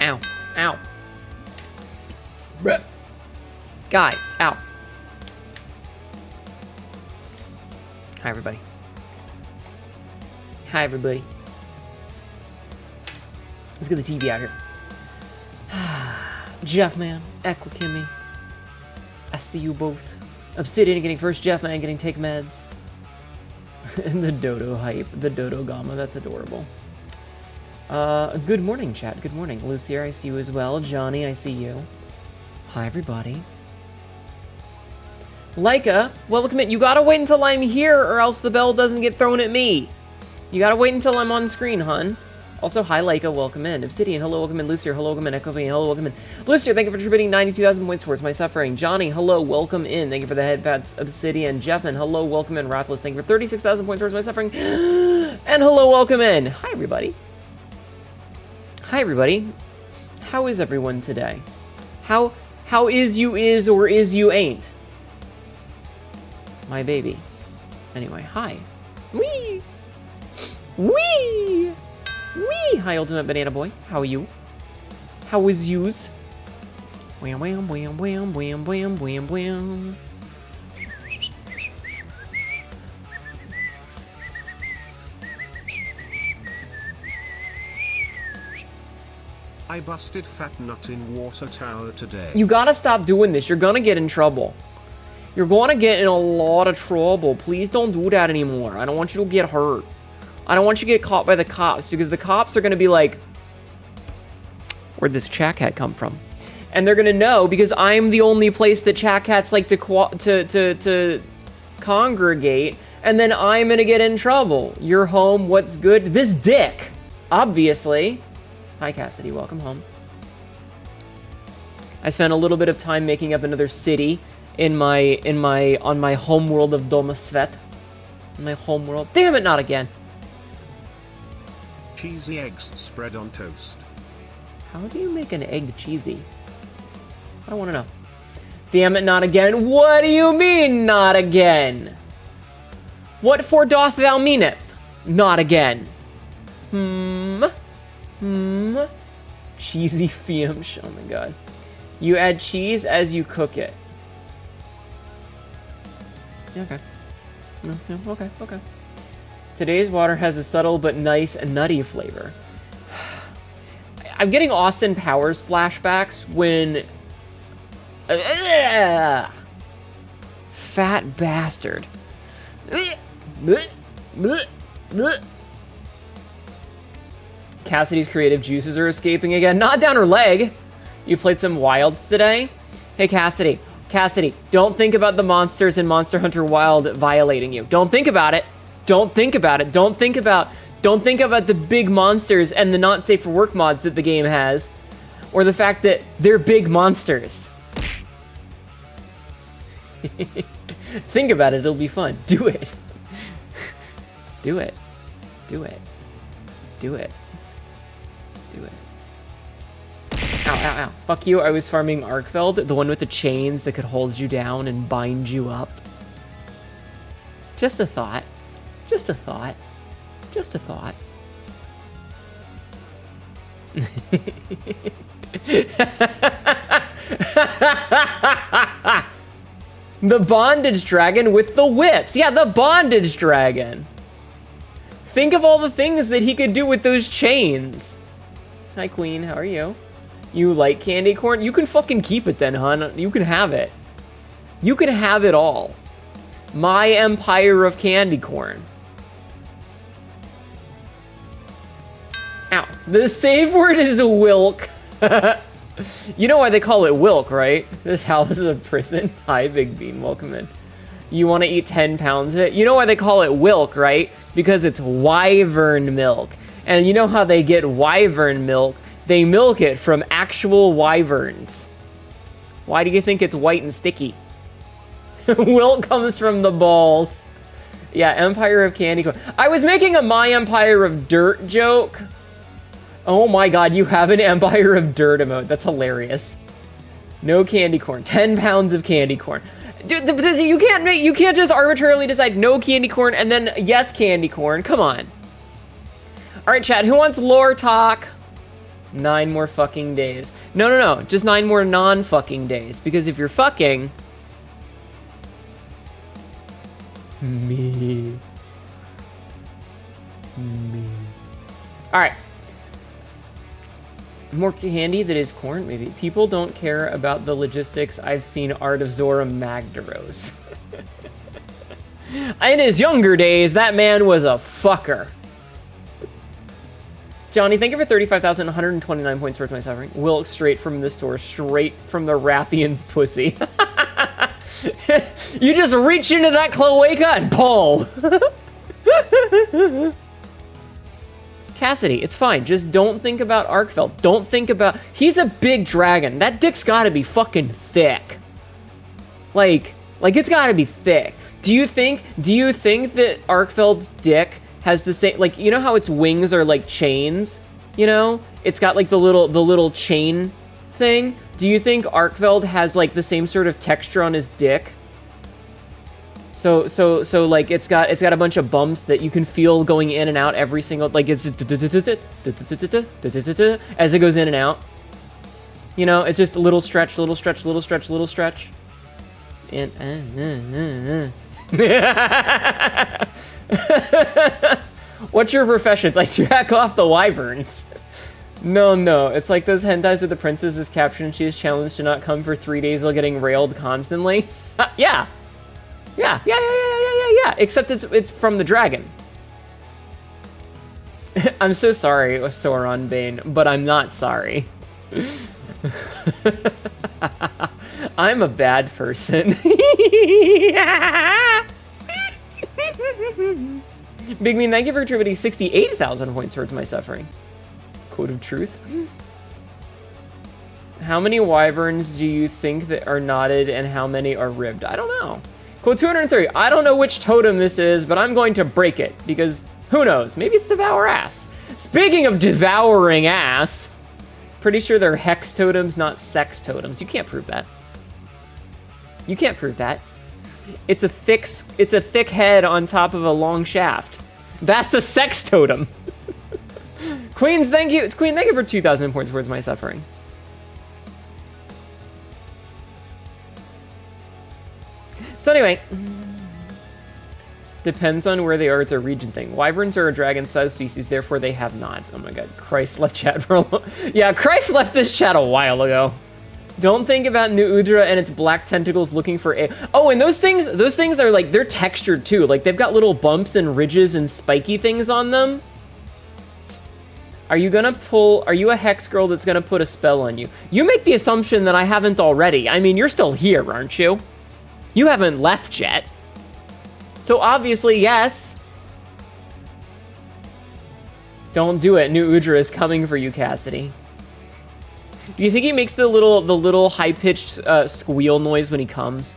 Ow. Ow. Bruh. Guys, ow. Hi, everybody. Hi, everybody. Let's get the TV out here. Jeff Man, Equikimmy. I see you both. Obsidian getting first, Jeff Man getting take meds. And the Dodo hype, the Dodo Gamma, that's adorable. Good morning, chat. Good morning. Lucier, I see you as well. Johnny, I see you. Hi, everybody. Leica, welcome in. You gotta wait until I'm here or else the bell doesn't get thrown at me. You gotta wait until I'm on screen, hun. Also, hi, Leica, welcome in. Obsidian, hello, welcome in. Lucier, hello, welcome in. Echo, hello, welcome in. Lucier, thank you for contributing 92,000 points towards my suffering. Johnny, hello, welcome in. Thank you for the headpats. Obsidian, Jeffman, hello, welcome in. Rathless, thank you for 36,000 points towards my suffering. And hello, welcome in. Hi, everybody. Hi, everybody. How is everyone today? How is you is or is you ain't? My baby. Anyway, hi. Wee! Wee! Wee! Hi, Ultimate Banana Boy. How are you? How is yous? Wham, wham, wham, wham, wham, wham, wham, wham. I busted Fat Nut in Water Tower today. You gotta stop doing this. You're gonna get in trouble. You're gonna get in a lot of trouble. Please don't do that anymore. I don't want you to get hurt. I don't want you to get caught by the cops, because the cops are gonna be like, where'd this chat cat come from? And they're gonna know, because I'm the only place that chat cats like to congregate, and then I'm gonna get in trouble. You're home, what's good? This dick, obviously. Hi, Cassidy, welcome home. I spent a little bit of time making up another city on my home world of Domasvet. My home world. Damn it, not again. Cheesy eggs spread on toast. How do you make an egg cheesy? I don't want to know. Damn it, not again. What do you mean, not again? What for doth thou meaneth? Not again. Cheesy fiamsh. Oh my god. You add cheese as you cook it. Yeah, okay. No, okay. Today's water has a subtle but nice and nutty flavor. I'm getting Austin Powers flashbacks when... Fat bastard. Cassidy's creative juices are escaping again. Not down her leg. You played some wilds today? Hey, Cassidy. Cassidy, don't think about the monsters in Monster Hunter Wild violating you. Don't think about it. Don't think about it. Don't think about the big monsters and the not safe for work mods that the game has. Or the fact that they're big monsters. Think about it, it'll be fun. Do it. Do it. Do it. Do it. Do it. Ow, ow, ow. Fuck you, I was farming Arkfeld, the one with the chains that could hold you down and bind you up. Just a thought. Just a thought. Just a thought. The bondage dragon with the whips. Yeah, the bondage dragon. Think of all the things that he could do with those chains. Hi, Queen. How are you? You like candy corn? You can fucking keep it then, hun. You can have it. You can have it all. My empire of candy corn. Ow. The save word is Wilk. You know why they call it Wilk, right? This house is a prison. Hi, Big Bean. Welcome in. You want to eat 10 pounds of it? You know why they call it Wilk, right? Because it's wyvern milk. And you know how they get wyvern milk? They milk it from actual wyverns. Why do you think it's white and sticky? Wilt comes from the balls. Yeah, Empire of Candy Corn. I was making a My Empire of Dirt joke. Oh my god, you have an Empire of Dirt emote. That's hilarious. No candy corn. 10 pounds of candy corn. Dude, you can't just arbitrarily decide no candy corn and then yes candy corn. Come on. All right, chat. Who wants lore talk? 9 more fucking days. No, no, no. Just 9 more non-fucking days. Because if you're fucking... Me. Alright. More candy that is corn, maybe. People don't care about the logistics. I've seen Art of Zora Magdaros. In his younger days, that man was a fucker. Johnny, thank you for 35,129 points worth my suffering. Wilk straight from the source, straight from the Rathian's pussy. You just reach into that cloaca and pull. Cassidy, it's fine. Just don't think about Arkfeld. Don't think about... He's a big dragon. That dick's gotta be fucking thick. Like it's gotta be thick. Do you think that Arkfeld's dick has the same... Like, you know how its wings are like chains? You know? It's got like the little chain thing. Do you think Arkfeld has like the same sort of texture on his dick? So like it's got a bunch of bumps that you can feel going in and out every single, like it's as it goes in and out. You know, it's just a little stretch, little stretch, little stretch, little stretch. And what's your professions? I jack off the wyverns. No, it's like those hentais where the princess is captured and she is challenged to not come for 3 days while getting railed constantly. Yeah. Except it's from the dragon. I'm so sorry, Sauron Bane, but I'm not sorry. I'm a bad person. Big Mean, thank you for attributing 68,000 points towards my suffering. Code of truth. How many wyverns do you think that are knotted and how many are ribbed? I don't know. Code 230. I don't know which totem this is, but I'm going to break it because who knows? Maybe it's devour ass. Speaking of devouring ass, pretty sure they're hex totems, not sex totems. You can't prove that. You can't prove that. It's a thick head on top of a long shaft. That's a sex totem. Queen, thank you for 2,000 points towards my suffering. So anyway, depends on where they are. It's a region thing. Wyverns are a dragon subspecies, therefore they have nods. Oh my god, Christ left chat for a long... Yeah, Christ left this chat a while ago. Don't think about Nuudra and its black tentacles looking for a... Oh, and those things are like, they're textured too. Like they've got little bumps and ridges and spiky things on them. Are you a hex girl that's gonna put a spell on you? You make the assumption that I haven't already. I mean, you're still here, aren't you? You haven't left yet. So obviously, yes. Don't do it. New Udra is coming for you, Cassidy. Do you think he makes the little high-pitched squeal noise when he comes?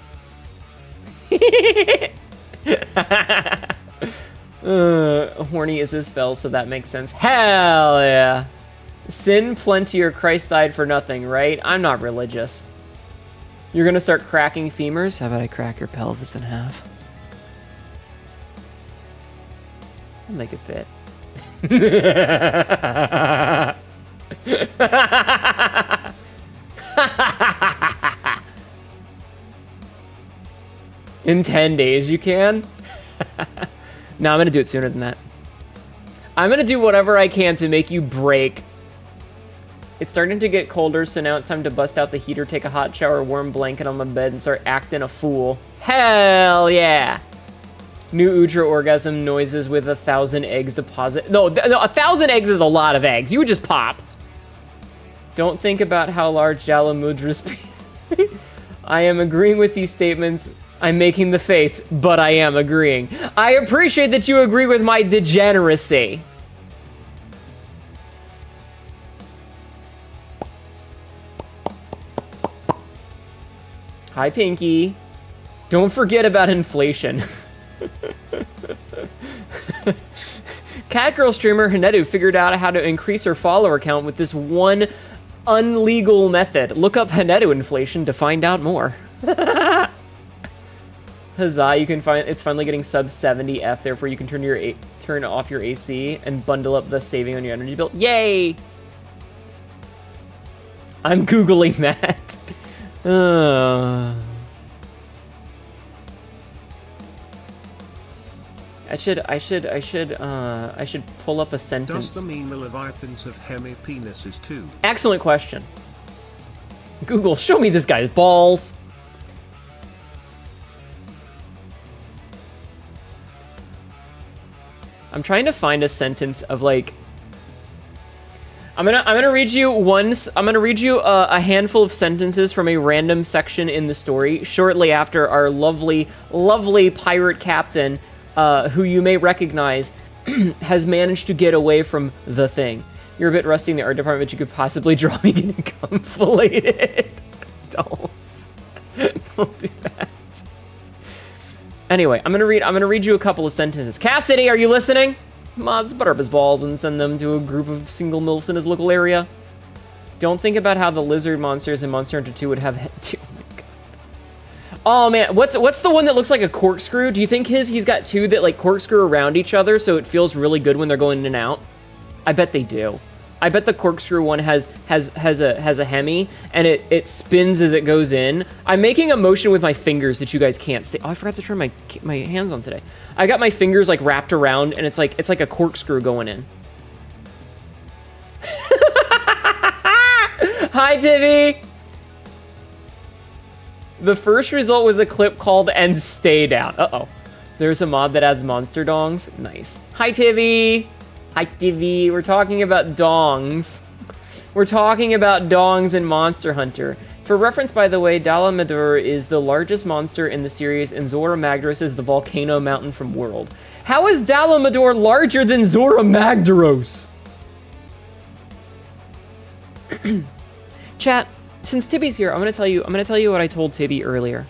Horny is his spell, so that makes sense. Hell yeah. Sin plenty or Christ died for nothing, right? I'm not religious. You're gonna start cracking femurs? How about I crack your pelvis in half? I'll make it fit. In 10 days you can? No, I'm gonna do it sooner than that. I'm gonna do whatever I can to make you break. It's starting to get colder, so now it's time to bust out the heater, take a hot shower, warm blanket on my bed, and start acting a fool. Hell yeah! New Udra orgasm noises with 1,000 eggs deposit. No, 1,000 eggs is a lot of eggs. You would just pop. Don't think about how large Jalamudra's... I am agreeing with these statements. I'm making the face, but I am agreeing. I appreciate that you agree with my degeneracy. Hi, Pinky. Don't forget about inflation. Catgirl streamer Hnetu figured out how to increase her follower count with this one unlegal method. Look up Hnetu inflation to find out more. Huzzah, you can find it's finally getting sub 70F, therefore you can turn off your AC and bundle up the saving on your energy bill. Yay! I'm Googling that. I should pull up a sentence. Does the mean the Leviathans have hemi-penises too? Excellent question. Google, show me this guy's balls. I'm trying to find a sentence of like. I'm gonna read you a handful of sentences from a random section in the story shortly after our lovely pirate captain, who you may recognize, has managed to get away from the thing. You're a bit rusty in the art department. You could possibly draw me getting cum filleted. Don't do that. Anyway, I'm gonna read you a couple of sentences. Cassidy, are you listening? Mods, butter up his balls and send them to a group of single MILFs in his local area. Don't think about how the lizard monsters in Monster Hunter 2 would have oh my god. Oh man, what's the one that looks like a corkscrew? Do you think he's got two that like corkscrew around each other so it feels really good when they're going in and out? I bet they do. I bet the corkscrew one has a hemi and it spins as it goes in. I'm making a motion with my fingers that you guys can't see. Oh, I forgot to turn my hands on today. I got my fingers like wrapped around and it's like a corkscrew going in. Hi, Tivy. The first result was a clip called "And Stay Down." Uh-oh. There's a mod that adds monster dongs. Nice. Hi, Tivy. Hi, Tivy. We're talking about dongs. We're talking about dongs in Monster Hunter. For reference, by the way, Dalamedur is the largest monster in the series, and Zora Magdaros is the volcano mountain from World. How is Dalamedur larger than Zora Magdaros? Chat, since Tibby's here, I'm gonna tell you what I told Tibby earlier.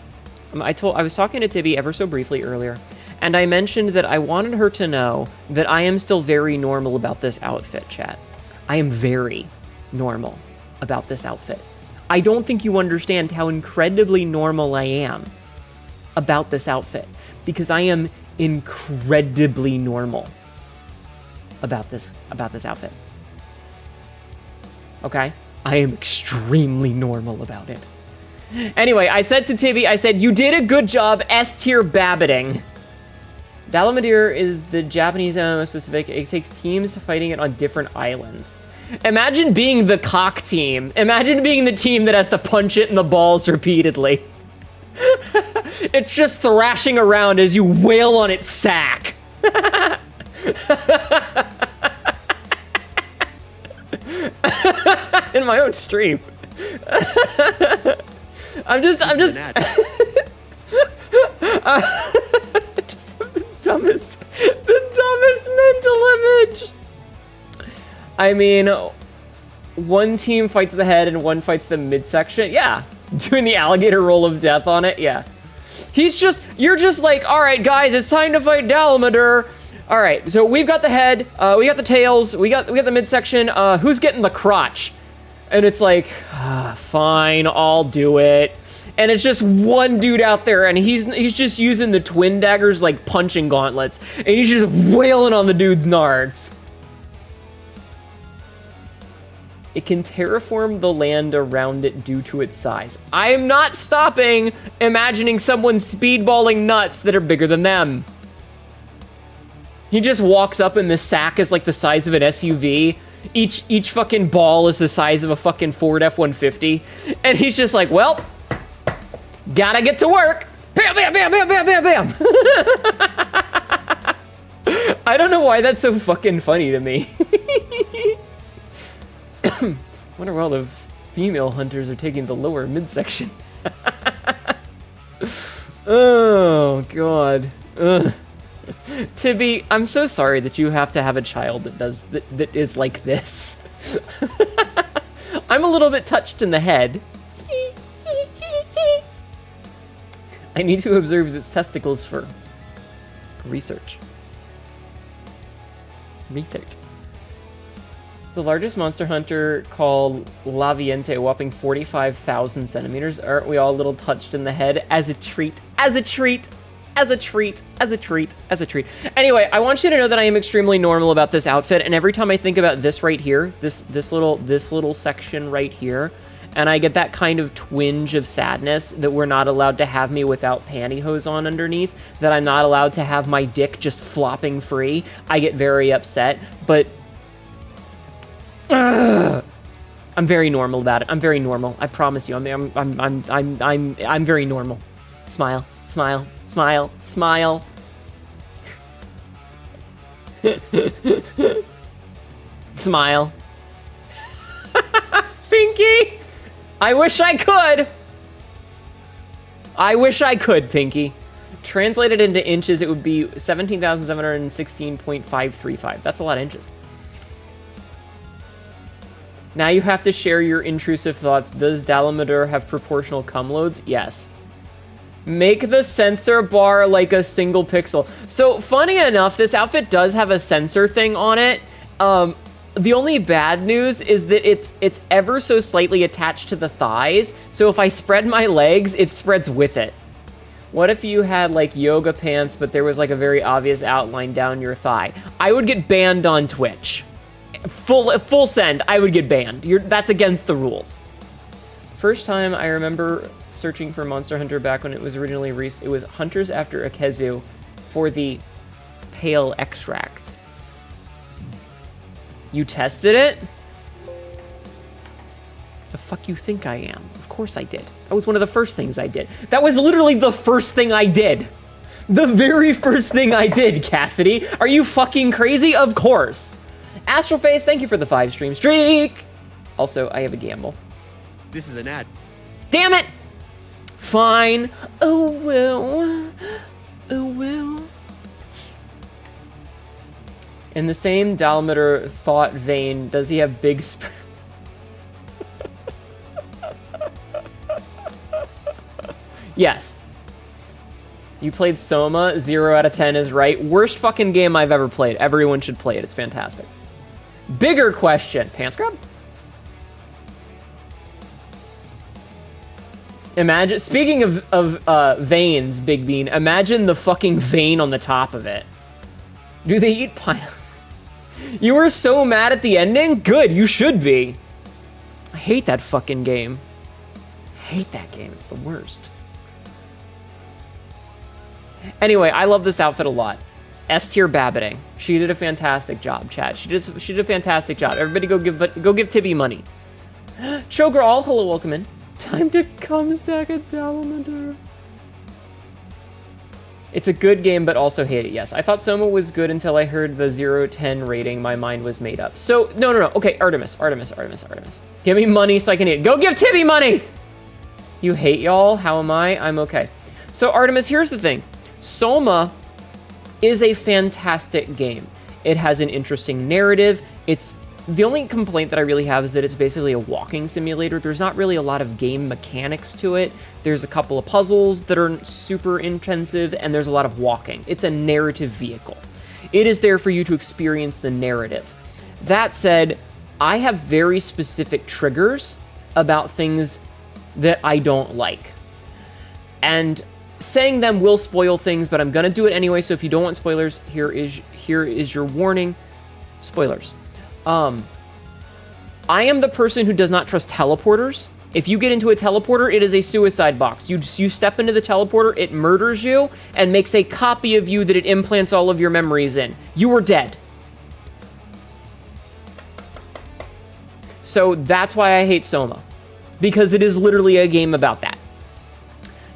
I was talking to Tibby ever so briefly earlier, and I mentioned that I wanted her to know that I am still very normal about this outfit, chat. I am very normal about this outfit. I don't think you understand how incredibly normal I am about this outfit, because I am incredibly normal about this outfit. Okay? I am extremely normal about it. Anyway, I said to Tibby, you did a good job S-tier babbiting. Dalamedur is the Japanese MMO specific. It takes teams fighting it on different islands. Imagine being the cock team. Imagine being the team that has to punch it in the balls repeatedly. It's just thrashing around as you wail on its sack. In my own stream. I'm just just the dumbest mental image. I mean, one team fights the head and one fights the midsection. Yeah, doing the alligator roll of death on it. Yeah, you're just like, all right, guys, it's time to fight Dalamedur. All right, so we've got the head, we got the tails, we got the midsection. Who's getting the crotch? And it's like, fine, I'll do it. And it's just one dude out there, and he's just using the twin daggers like punching gauntlets, and he's just wailing on the dude's nards. It can terraform the land around it due to its size. I am not stopping imagining someone speedballing nuts that are bigger than them. He just walks up and the sack is like the size of an SUV. Each fucking ball is the size of a fucking Ford F-150. And he's just like, well, gotta get to work. Bam, bam, bam, bam, bam, bam, bam. I don't know why that's so fucking funny to me. Wonder why all the female hunters are taking the lower midsection. Oh, God. Ugh. Tibby, I'm so sorry that you have to have a child that is like this. I'm a little bit touched in the head. I need to observe its testicles for research. The largest monster hunter called Laviente, a whopping 45,000 centimeters. Aren't we all a little touched in the head? As a treat. As a treat. As a treat, as a treat, as a treat. Anyway, I want you to know that I am extremely normal about this outfit, and every time I think about this right here, this little section right here, and I get that kind of twinge of sadness that we're not allowed to have me without pantyhose on underneath, that I'm not allowed to have my dick just flopping free. I get very upset, but I'm very normal about it. I'm very normal. I promise you. I'm very normal. Smile, smile, smile, smile. Smile. Pinky! I wish I could! I wish I could, Pinky. Translated into inches, it would be 17,716.535. That's a lot of inches. Now you have to share your intrusive thoughts. Does Dalamador have proportional cum loads? Yes. Make the sensor bar like a single pixel. So, funny enough, this outfit does have a sensor thing on it. The only bad news is that it's ever so slightly attached to the thighs, so if I spread my legs, it spreads with it. What if you had, like, yoga pants, but there was, like, a very obvious outline down your thigh? I would get banned on Twitch. Full send, I would get banned. That's against the rules. First time I remember searching for Monster Hunter back when it was originally released, it was Hunters After Akezu for the Pale Extract. You tested it? The fuck you think I am? Of course I did. That was one of the first things I did. That was literally the first thing I did. The very first thing I did, Cassidy. Are you fucking crazy? Of course. Astroface, thank you for the 5 stream streak. Also, I have a gamble. This is an ad. Damn it! Fine. Oh well. Oh well. In the same Dalmeter thought vein, does he have big Yes. You played Soma, 0 out of 10 is right. Worst fucking game I've ever played. Everyone should play it, it's fantastic. Bigger question. Pants grab? Imagine, speaking of veins, Big Bean, imagine the fucking vein on the top of it. Do they eat pineapple? You were so mad at the ending? Good, you should be. I hate that fucking game. I hate that game, it's the worst. Anyway, I love this outfit a lot. S-tier babbiting. She did a fantastic job, chat. She did a fantastic job. Everybody go give Tibby money. Showgirl, hello, welcome in. Time to come stack a Dalamadur. It's a good game, but also hate it. Yes, I thought Soma was good until I heard the 0-10 rating. My mind was made up. So, no. Okay, Artemis. Give me money so I can eat. Go give Tibby money! You hate y'all? How am I? I'm okay. So, Artemis, here's the thing. Soma is a fantastic game. It has an interesting narrative. The only complaint that I really have is that it's basically a walking simulator. There's not really a lot of game mechanics to it. There's a couple of puzzles that are super intensive, and there's a lot of walking. It's a narrative vehicle. It is there for you to experience the narrative. That said, I have very specific triggers about things that I don't like. And saying them will spoil things, but I'm gonna do it anyway, so if you don't want spoilers, here is your warning. Spoilers. I am the person who does not trust teleporters. If you get into a teleporter, it is a suicide box. You step into the teleporter, it murders you, and makes a copy of you that it implants all of your memories in. You are dead. So that's why I hate Soma. Because it is literally a game about that.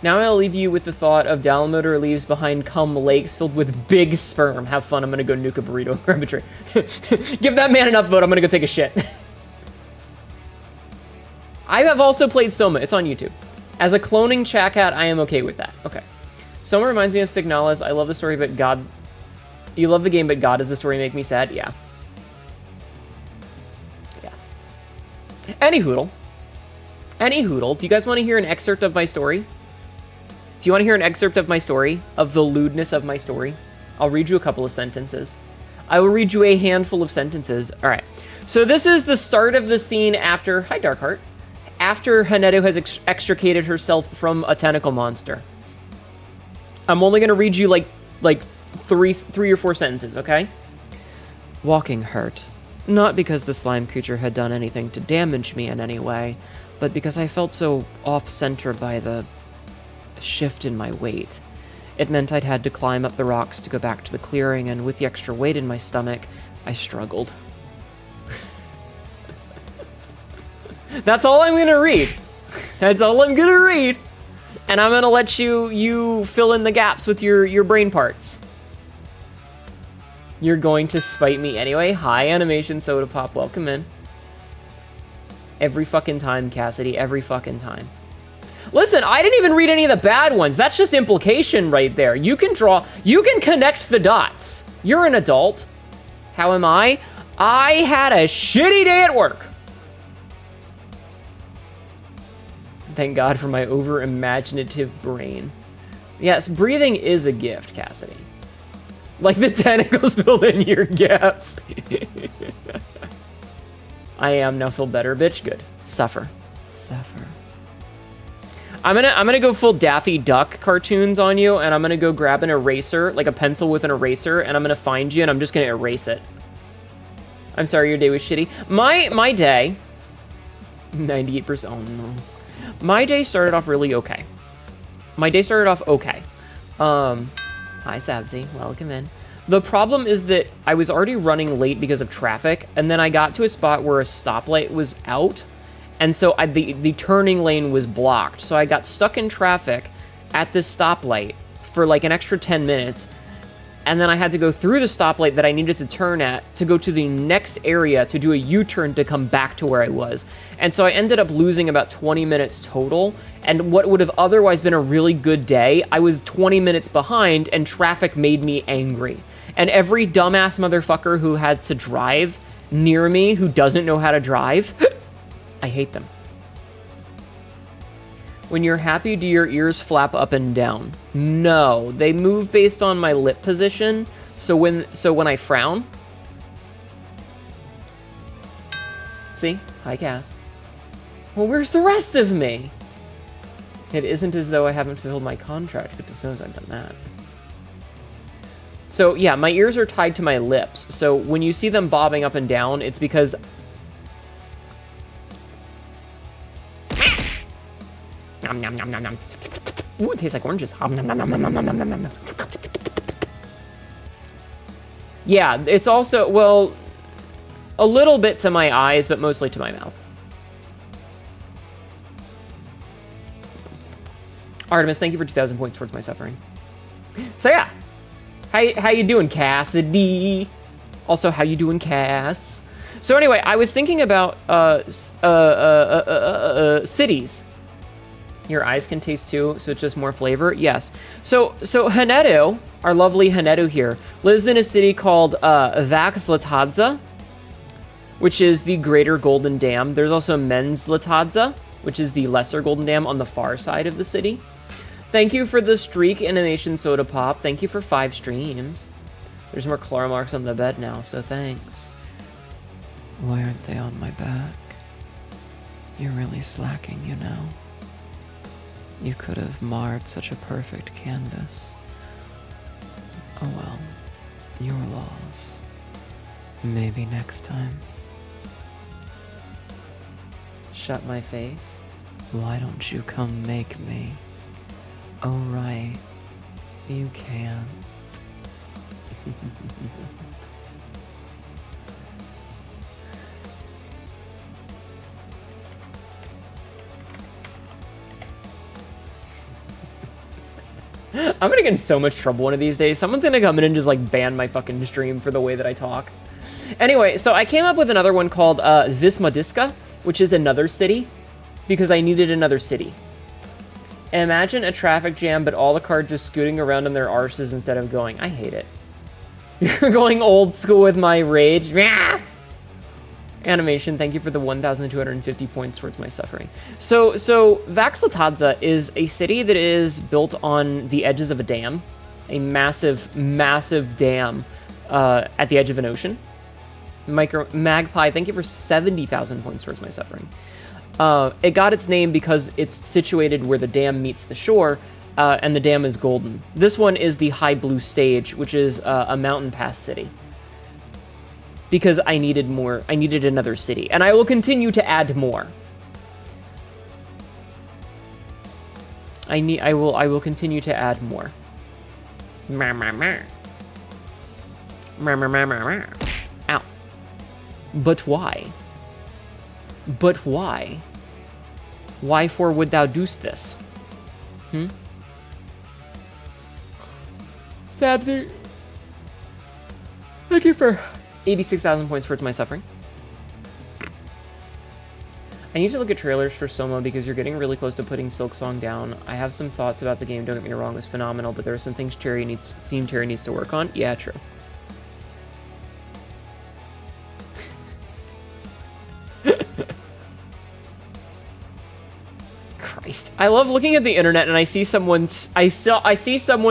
Now I'll leave you with the thought of Dalmotor leaves behind cum lakes filled with big sperm. Have fun, I'm gonna go nuke a burrito and grab a tree. Give that man an upvote, I'm gonna go take a shit. I have also played Soma, it's on YouTube. As a cloning chat-cat, I am okay with that. Okay. Soma reminds me of Signalis. I love the story, but God... You love the game, but God, does the story make me sad? Yeah. Yeah. Any hoodle, do you guys want to hear an excerpt of my story? Do you want to hear an excerpt of my story? Of the lewdness of my story? I'll read you a couple of sentences. I will read you a handful of sentences. All right. So this is the start of the scene after... Hi, Darkheart. After Hnetu has extricated herself from a tentacle monster. I'm only going to read you like three or four sentences, okay? Walking hurt. Not because the slime creature had done anything to damage me in any way, but because I felt so off-center by the shift in my weight. It meant I'd had to climb up the rocks to go back to the clearing, and with the extra weight in my stomach, I struggled. That's all I'm gonna read. That's all I'm gonna read. And I'm gonna let you fill in the gaps with your brain parts. You're going to spite me anyway. Hi, Animation Soda Pop. Welcome in. Every fucking time, Cassidy. Every fucking time. Listen, I didn't even read any of the bad ones. That's just implication right there. You can connect the dots. You're an adult. How am I? I had a shitty day at work. Thank God for my over-imaginative brain. Yes, breathing is a gift, Cassidy. Like the tentacles fill in your gaps. I am now feel better, bitch. Good. Suffer. Suffer. I'm gonna go full Daffy Duck cartoons on you, and I'm gonna go grab an eraser, like a pencil with an eraser, and I'm gonna find you, and I'm just gonna erase it. I'm sorry your day was shitty. My day, 98%, oh no. My day started off really okay. My day started off okay. Hi, Sabzi. Welcome in. The problem is that I was already running late because of traffic, and then I got to a spot where a stoplight was out, and so the turning lane was blocked. So I got stuck in traffic at this stoplight for like an extra 10 minutes, and then I had to go through the stoplight that I needed to turn at to go to the next area to do a U-turn to come back to where I was. And so I ended up losing about 20 minutes total, and what would have otherwise been a really good day, I was 20 minutes behind, and traffic made me angry. And every dumbass motherfucker who had to drive near me who doesn't know how to drive, I hate them. When you're happy, do your ears flap up and down? No, they move based on my lip position. So when I frown, see? Hi, Cass. Well, where's the rest of me? It isn't as though I haven't fulfilled my contract, but as knows I've done that. So yeah, my ears are tied to my lips. So when you see them bobbing up and down, it's because nom, nom, nom, nom, nom. Ooh, it tastes like oranges. Nom, nom, nom, nom, nom, nom, nom, nom. Yeah, it's also, well, a little bit to my eyes, but mostly to my mouth. Artemis, thank you for 2,000 points towards my suffering. So yeah, how you doing, Cassidy? Also, how you doing, Cass? So anyway, I was thinking about cities. Your eyes can taste too, so it's just more flavor. Yes. So Hnetu, our lovely Hnetu here, lives in a city called Vaxlatadza, which is the greater golden dam. There's also Menzlatadza, which is the lesser golden dam on the far side of the city. Thank you for the streak, Animation Soda Pop. Thank you for 5 streams. There's more claw marks on the bed now, so thanks. Why aren't they on my back? You're really slacking, you know. You could have marred such a perfect canvas. Oh well, your loss. Maybe next time. Shut my face? Why don't you come make me? Oh right, you can't. I'm gonna get in so much trouble one of these days. Someone's gonna come in and just like ban my fucking stream for the way that I talk. Anyway, so I came up with another one called Vismadiska, which is another city, because I needed another city. Imagine a traffic jam, but all the cars just scooting around on their arses instead of going. I hate it. You're going old school with my rage. Animation, thank you for the 1,250 points towards my suffering. So Vaxlatadza is a city that is built on the edges of a dam, a massive, massive dam at the edge of an ocean. Magpie, thank you for 70,000 points towards my suffering. It got its name because it's situated where the dam meets the shore, and the dam is golden. This one is the High Blue Stage, which is a mountain pass city. because I needed more. I needed another city, and I will continue to add more. I will continue to add more. Ow. But why? But why? Why for would thou do's this? Sabsy. Thank you for 86,000 points worth of my suffering. I need to look at trailers for Soma because you're getting really close to putting Silksong down. I have some thoughts about the game, don't get me wrong, it was phenomenal, but there are some things Cherry needs to work on. Yeah, true. Christ. I love looking at the internet and I see someone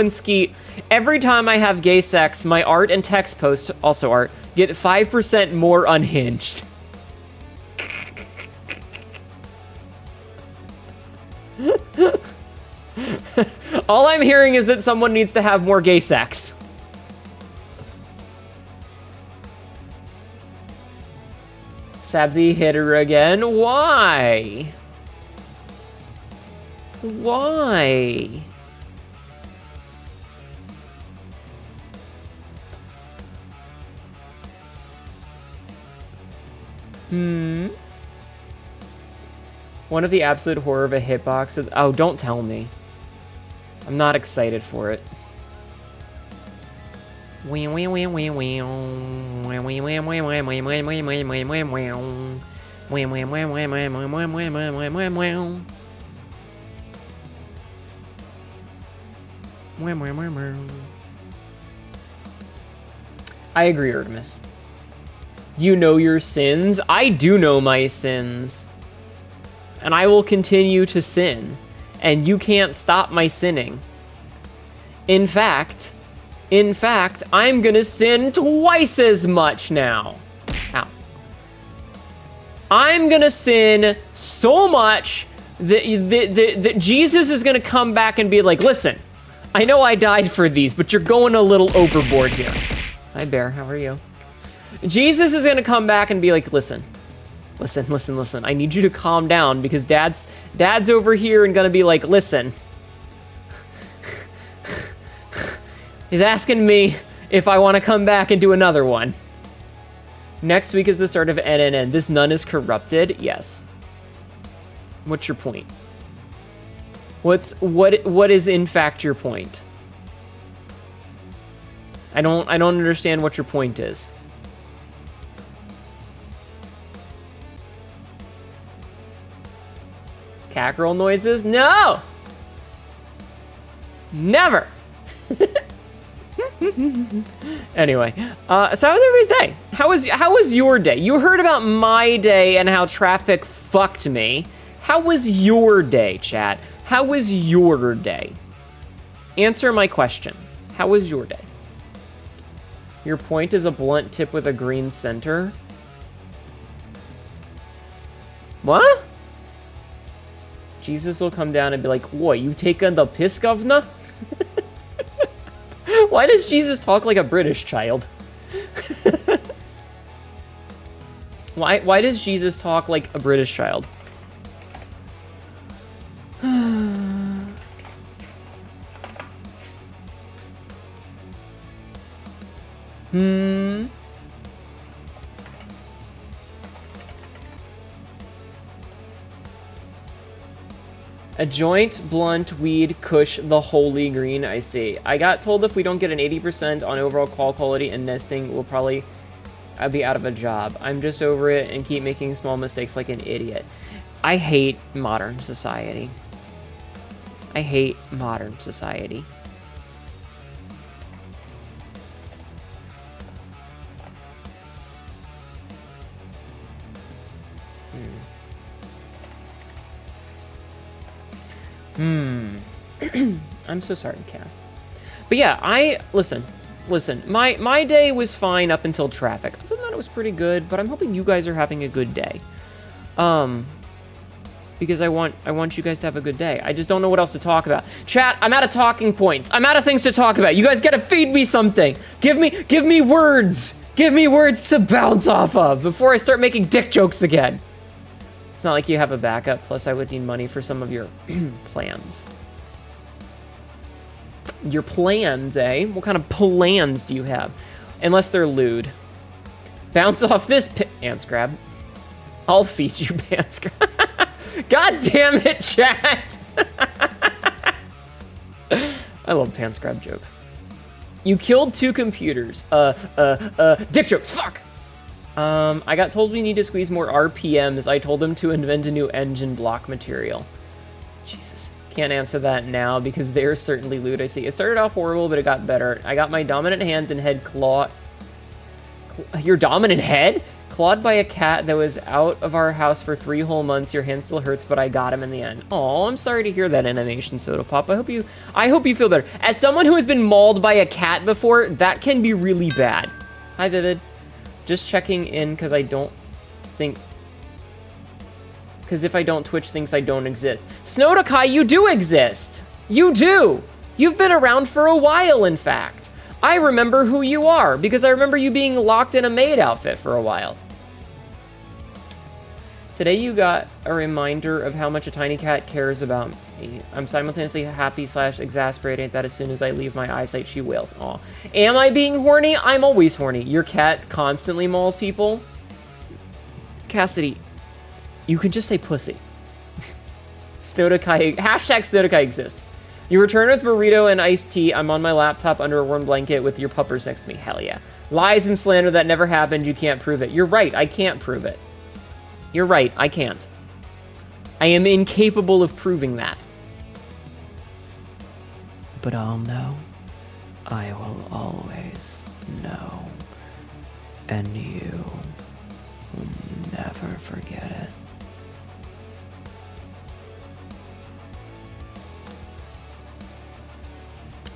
skeet. Every time I have gay sex, my art and text posts, also art, get 5% more unhinged. All I'm hearing is that someone needs to have more gay sex. Sabsy hit her again. Why? Why? One of the absolute horror of a hitbox is... Oh, don't tell me. I'm not excited for it. I agree, Artemis. You know your sins. I do know my sins. And I will continue to sin. And you can't stop my sinning. In fact, I'm gonna sin twice as much now. Ow. I'm gonna sin so much that Jesus is gonna come back and be like, listen, I know I died for these, but you're going a little overboard here. Hi, Bear, how are you? Jesus is gonna come back and be like, listen. I need you to calm down because dad's over here and gonna be like, listen. He's asking me if I want to come back and do another one. Next week is the start of NNN. This nun is corrupted? Yes. What's your point? What is in fact your point? I don't understand what your point is. Cat girl noises? No! Never! Anyway, so how was everybody's day? How was your day? You heard about my day and how traffic fucked me. How was your day, chat? How was your day? Answer my question. How was your day? Your point is a blunt tip with a green center? What? Jesus will come down and be like, what, you taking the piss, governor? Why does Jesus talk like a British child? Why does Jesus talk like a British child? A joint, blunt, weed, kush, the holy green, I see. I got told if we don't get an 80% on overall call quality and nesting, we'll probably be out of a job. I'm just over it and keep making small mistakes like an idiot. I hate modern society. I hate modern society. I'm so sorry, Cass. But yeah, listen, my day was fine up until traffic. Other than that, it was pretty good, but I'm hoping you guys are having a good day. Because I want you guys to have a good day. I just don't know what else to talk about. Chat, I'm out of talking points. I'm out of things to talk about. You guys gotta feed me something. Give me words. Give me words to bounce off of before I start making dick jokes again. It's not like you have a backup, plus I would need money for some of your plans. Your plans, eh? What kind of plans do you have? Unless they're lewd. Bounce off this ants grab. I'll feed you, pants grab. God damn it, chat! I love pants grab jokes. You killed 2 computers. Dick jokes, fuck! I got told we need to squeeze more RPMs. I told them to invent a new engine block material. Jesus. Can't answer that now because they're certainly lewd, I see. It started off horrible, but it got better. I got my dominant hand and head clawed. Your dominant head? Clawed by a cat that was out of our house for 3 whole months. Your hand still hurts, but I got him in the end. Oh, I'm sorry to hear that, Animation Soda Pop. I hope you feel better. As someone who has been mauled by a cat before, that can be really bad. Hi, Vivid. Just checking in because I don't think... Because if I don't, Twitch thinks I don't exist. Snowdakai, you do exist! You do! You've been around for a while, in fact. I remember who you are, because I remember you being locked in a maid outfit for a while. Today you got a reminder of how much a tiny cat cares about me. I'm simultaneously happy / exasperated that as soon as I leave my eyesight, she wails. Aw. Am I being horny? I'm always horny. Your cat constantly mauls people. Cassidy, you can just say pussy. Snowdakai, hashtag Snowdakai exists. You return with burrito and iced tea. I'm on my laptop under a warm blanket with your puppers next to me. Hell yeah. Lies and slander that never happened. You can't prove it. You're right. I can't prove it. You're right. I can't. I am incapable of proving that. But I'll know. I will always know. And you will never forget it.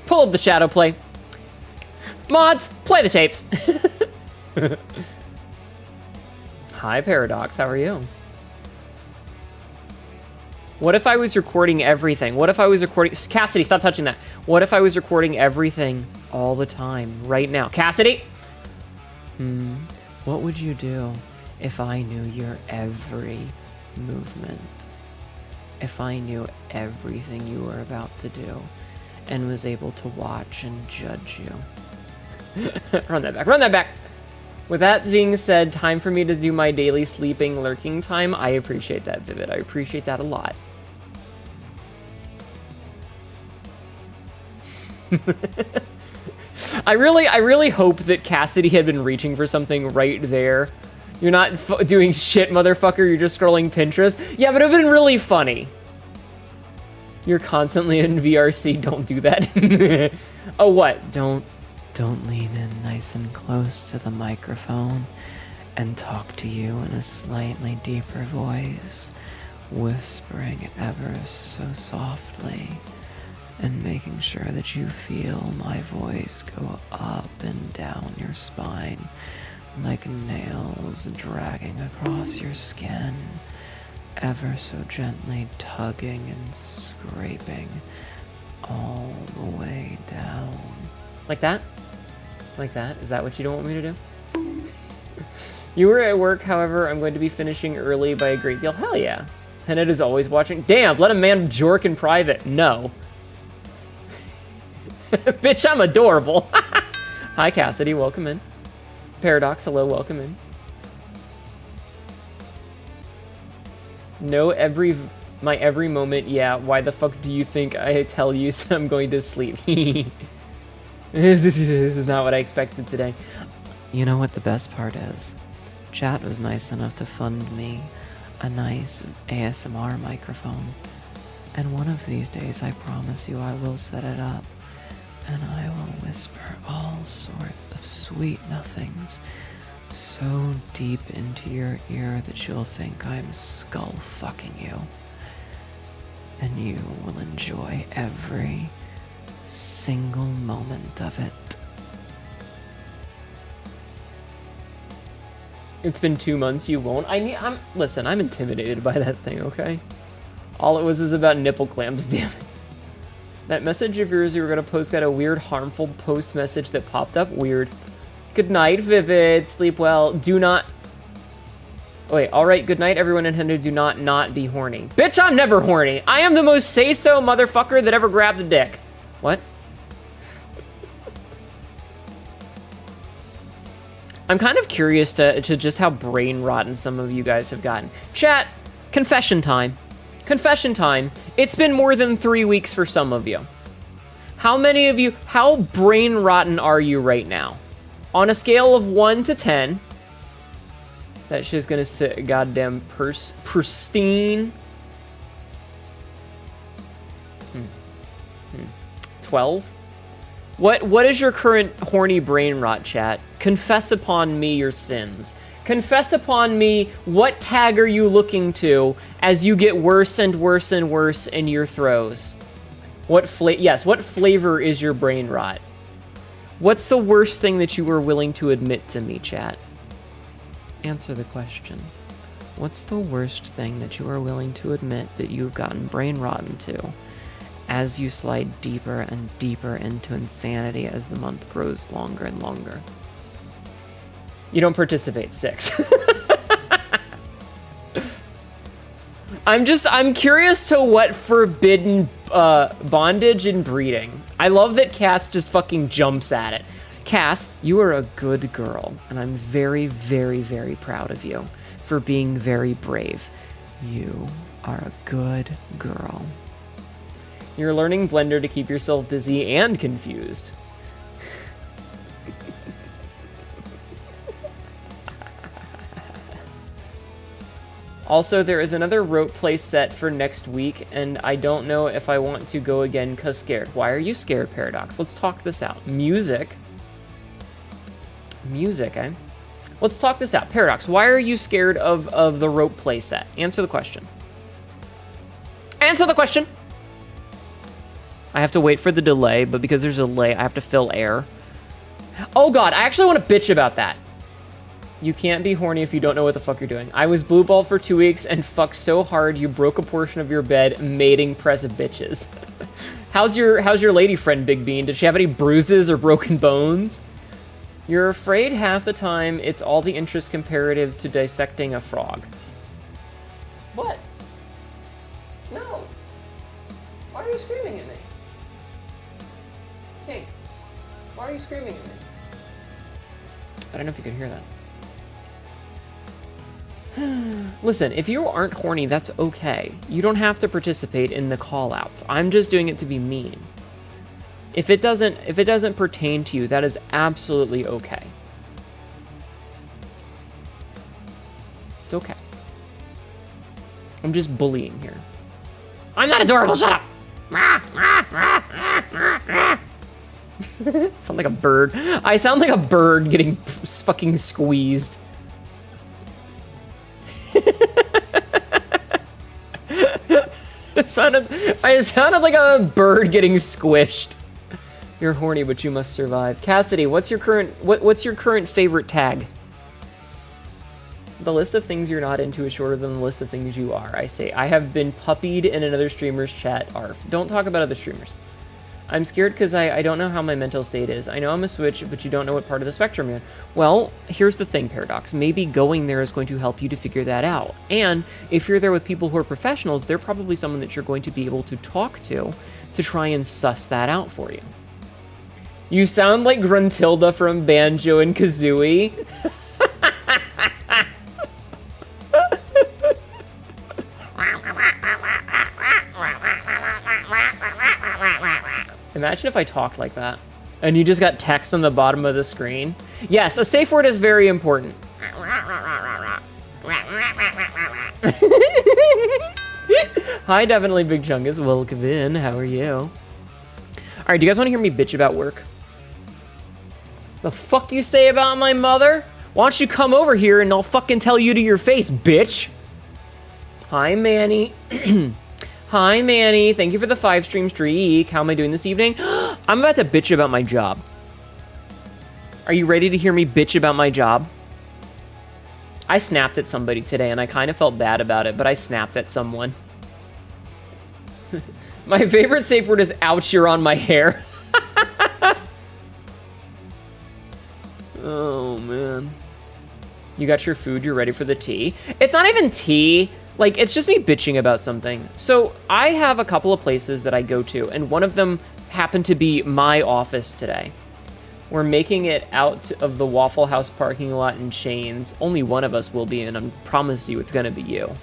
Pull up the shadow play. Mods, play the tapes. Hi, Paradox. How are you? What if I was recording everything? What if I was recording... Cassidy, stop touching that. What if I was recording everything all the time right now? Cassidy? What would you do if I knew your every movement? If I knew everything you were about to do? And was able to watch and judge you. Run that back, run that back! With that being said, time for me to do my daily sleeping lurking time. I appreciate that, Vivid. I appreciate that a lot. I really hope that Cassidy had been reaching for something right there. You're not doing shit, motherfucker. You're just scrolling Pinterest. Yeah, but it would have been really funny. You're constantly in VRC. Don't do that. Oh, what? Don't lean in nice and close to the microphone and talk to you in a slightly deeper voice, whispering ever so softly and making sure that you feel my voice go up and down your spine like nails dragging across your skin, ever so gently tugging and scraping all the way down. Like that? Like that? Is that what you don't want me to do? You were at work, however, I'm going to be finishing early by a great deal. Hell yeah. Hnetu is always watching. Damn, let a man jork in private. No. Bitch, I'm adorable. Hi, Cassidy, welcome in. Paradox, hello, welcome in. No, my every moment, yeah, why the fuck do you think I tell you so I'm going to sleep? This is not what I expected today. You know what the best part is? Chat was nice enough to fund me a nice ASMR microphone. And one of these days, I promise you, I will set it up. And I will whisper all sorts of sweet nothings so deep into your ear that you'll think I'm skull fucking you. And you will enjoy every single moment of it. It's been 2 months, you won't? Listen, I'm intimidated by that thing, okay? All it was is about nipple clamps, damn it. That message of yours you were gonna post got a weird, harmful post message that popped up. Weird. Good night, Vivid. Sleep well. Do not... Wait, alright, good night, everyone in Hnetu. Do not be horny. Bitch, I'm never horny. I am the most say-so motherfucker that ever grabbed a dick. What? I'm kind of curious to just how brain rotten some of you guys have gotten. Chat, confession time. Confession time. It's been more than 3 weeks for some of you. How many of you, how brain rotten are you right now? On a scale of 1 to 10, that shit's gonna sit goddamn pristine. 12? What is your current horny brain rot, chat? Confess upon me your sins. Confess upon me what tag are you looking to as you get worse and worse and worse in your throes. What flavor is your brain rot? What's the worst thing that you were willing to admit to me, chat? Answer the question. What's the worst thing that you are willing to admit that you've gotten brain rotten to as you slide deeper and deeper into insanity as the month grows longer and longer? You don't participate. 6. I'm curious to what forbidden bondage and breeding. I love that Cass just fucking jumps at it. Cass, you are a good girl, and I'm very, very, very proud of you for being very brave. You are a good girl. You're learning Blender to keep yourself busy and confused. Also, there is another rope play set for next week, and I don't know if I want to go again cause scared. Why are you scared, Paradox? Let's talk this out. Music, eh? Let's talk this out. Paradox, why are you scared of the rope play set? Answer the question. Answer the question! I have to wait for the delay, but because there's a delay, I have to fill air. Oh god, I actually want to bitch about that. You can't be horny if you don't know what the fuck you're doing. I was blue balled for 2 weeks and fucked so hard you broke a portion of your bed mating press of bitches. How's your lady friend, Big Bean? Did she have any bruises or broken bones? You're afraid half the time it's all the interest comparative to dissecting a frog. What? No. Why are you screaming at me? Tink, why are you screaming at me? I don't know if you can hear that. Listen, if you aren't horny, that's okay. You don't have to participate in the call-outs. I'm just doing it to be mean. If it doesn't pertain to you, that is absolutely okay. It's okay. I'm just bullying here. I'm not adorable, shut up! Sound like a bird. I sound like a bird getting fucking squeezed. I sounded like a bird getting squished. You're horny, but you must survive. Cassidy, what's your current favorite tag? The list of things you're not into is shorter than the list of things you are. I say, I have been puppied in another streamer's chat. Arf. Don't talk about other streamers. I'm scared because I don't know how my mental state is. I know I'm a switch, but you don't know what part of the spectrum you're in. Well, here's the thing, Paradox. Maybe going there is going to help you to figure that out. And if you're there with people who are professionals, they're probably someone that you're going to be able to talk to try and suss that out for you. You sound like Gruntilda from Banjo and Kazooie. Imagine if I talked like that, and you just got text on the bottom of the screen. Yes, a safe word is very important. Hi, definitely Big Chungus. Welcome in. How are you? All right, do you guys want to hear me bitch about work? The fuck you say about my mother? Why don't you come over here and I'll fucking tell you to your face, bitch? Hi, Manny. Hi, Manny. Thank you for the 5-stream streak. How am I doing this evening? I'm about to bitch about my job. Are you ready to hear me bitch about my job? I snapped at somebody today, and I kind of felt bad about it, but I snapped at someone. My favorite safe word is, ouch, you're on my hair. Oh, man. You got your food, you're ready for the tea. It's not even tea. Like, it's just me bitching about something. So, I have a couple of places that I go to, and one of them happened to be my office today. We're making it out of the Waffle House parking lot in chains. Only one of us will be, and I promise you it's gonna be you.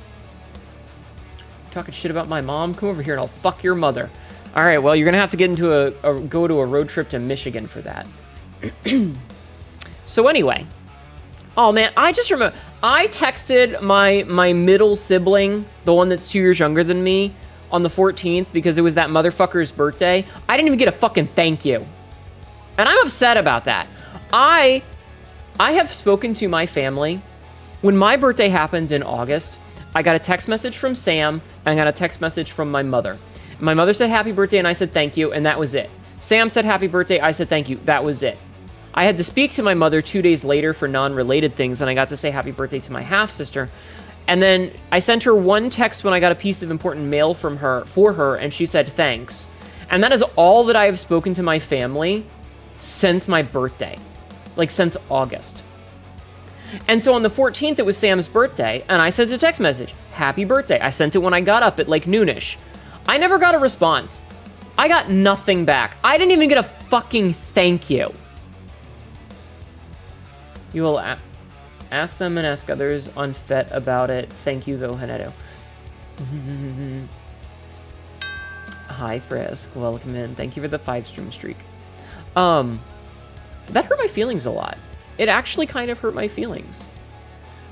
Talking shit about my mom? Come over here and I'll fuck your mother. All right, well, you're gonna have to get into go to a road trip to Michigan for that. So anyway, oh man, I just remember, I texted my middle sibling, the one that's 2 years younger than me, on the 14th because it was that motherfucker's birthday. I didn't even get a fucking thank you. And I'm upset about that. I have spoken to my family. When my birthday happened in August, I got a text message from Sam, and I got a text message from my mother. My mother said happy birthday, and I said thank you, and that was it. Sam said happy birthday, I said thank you, that was it. I had to speak to my mother 2 days later for non-related things, and I got to say happy birthday to my half-sister. And then I sent her one text when I got a piece of important mail from her, for her, and she said thanks. And that is all that I have spoken to my family since my birthday. Like, since August. And so on the 14th, it was Sam's birthday, and I sent a text message, happy birthday. I sent it when I got up at like noonish. I never got a response. I got nothing back. I didn't even get a fucking thank you. You will ask them and ask others on FET about it. Thank you, though, Hnetu. Hi, Frisk. Welcome in. Thank you for the 5-stream streak. That hurt my feelings a lot. It actually kind of hurt my feelings.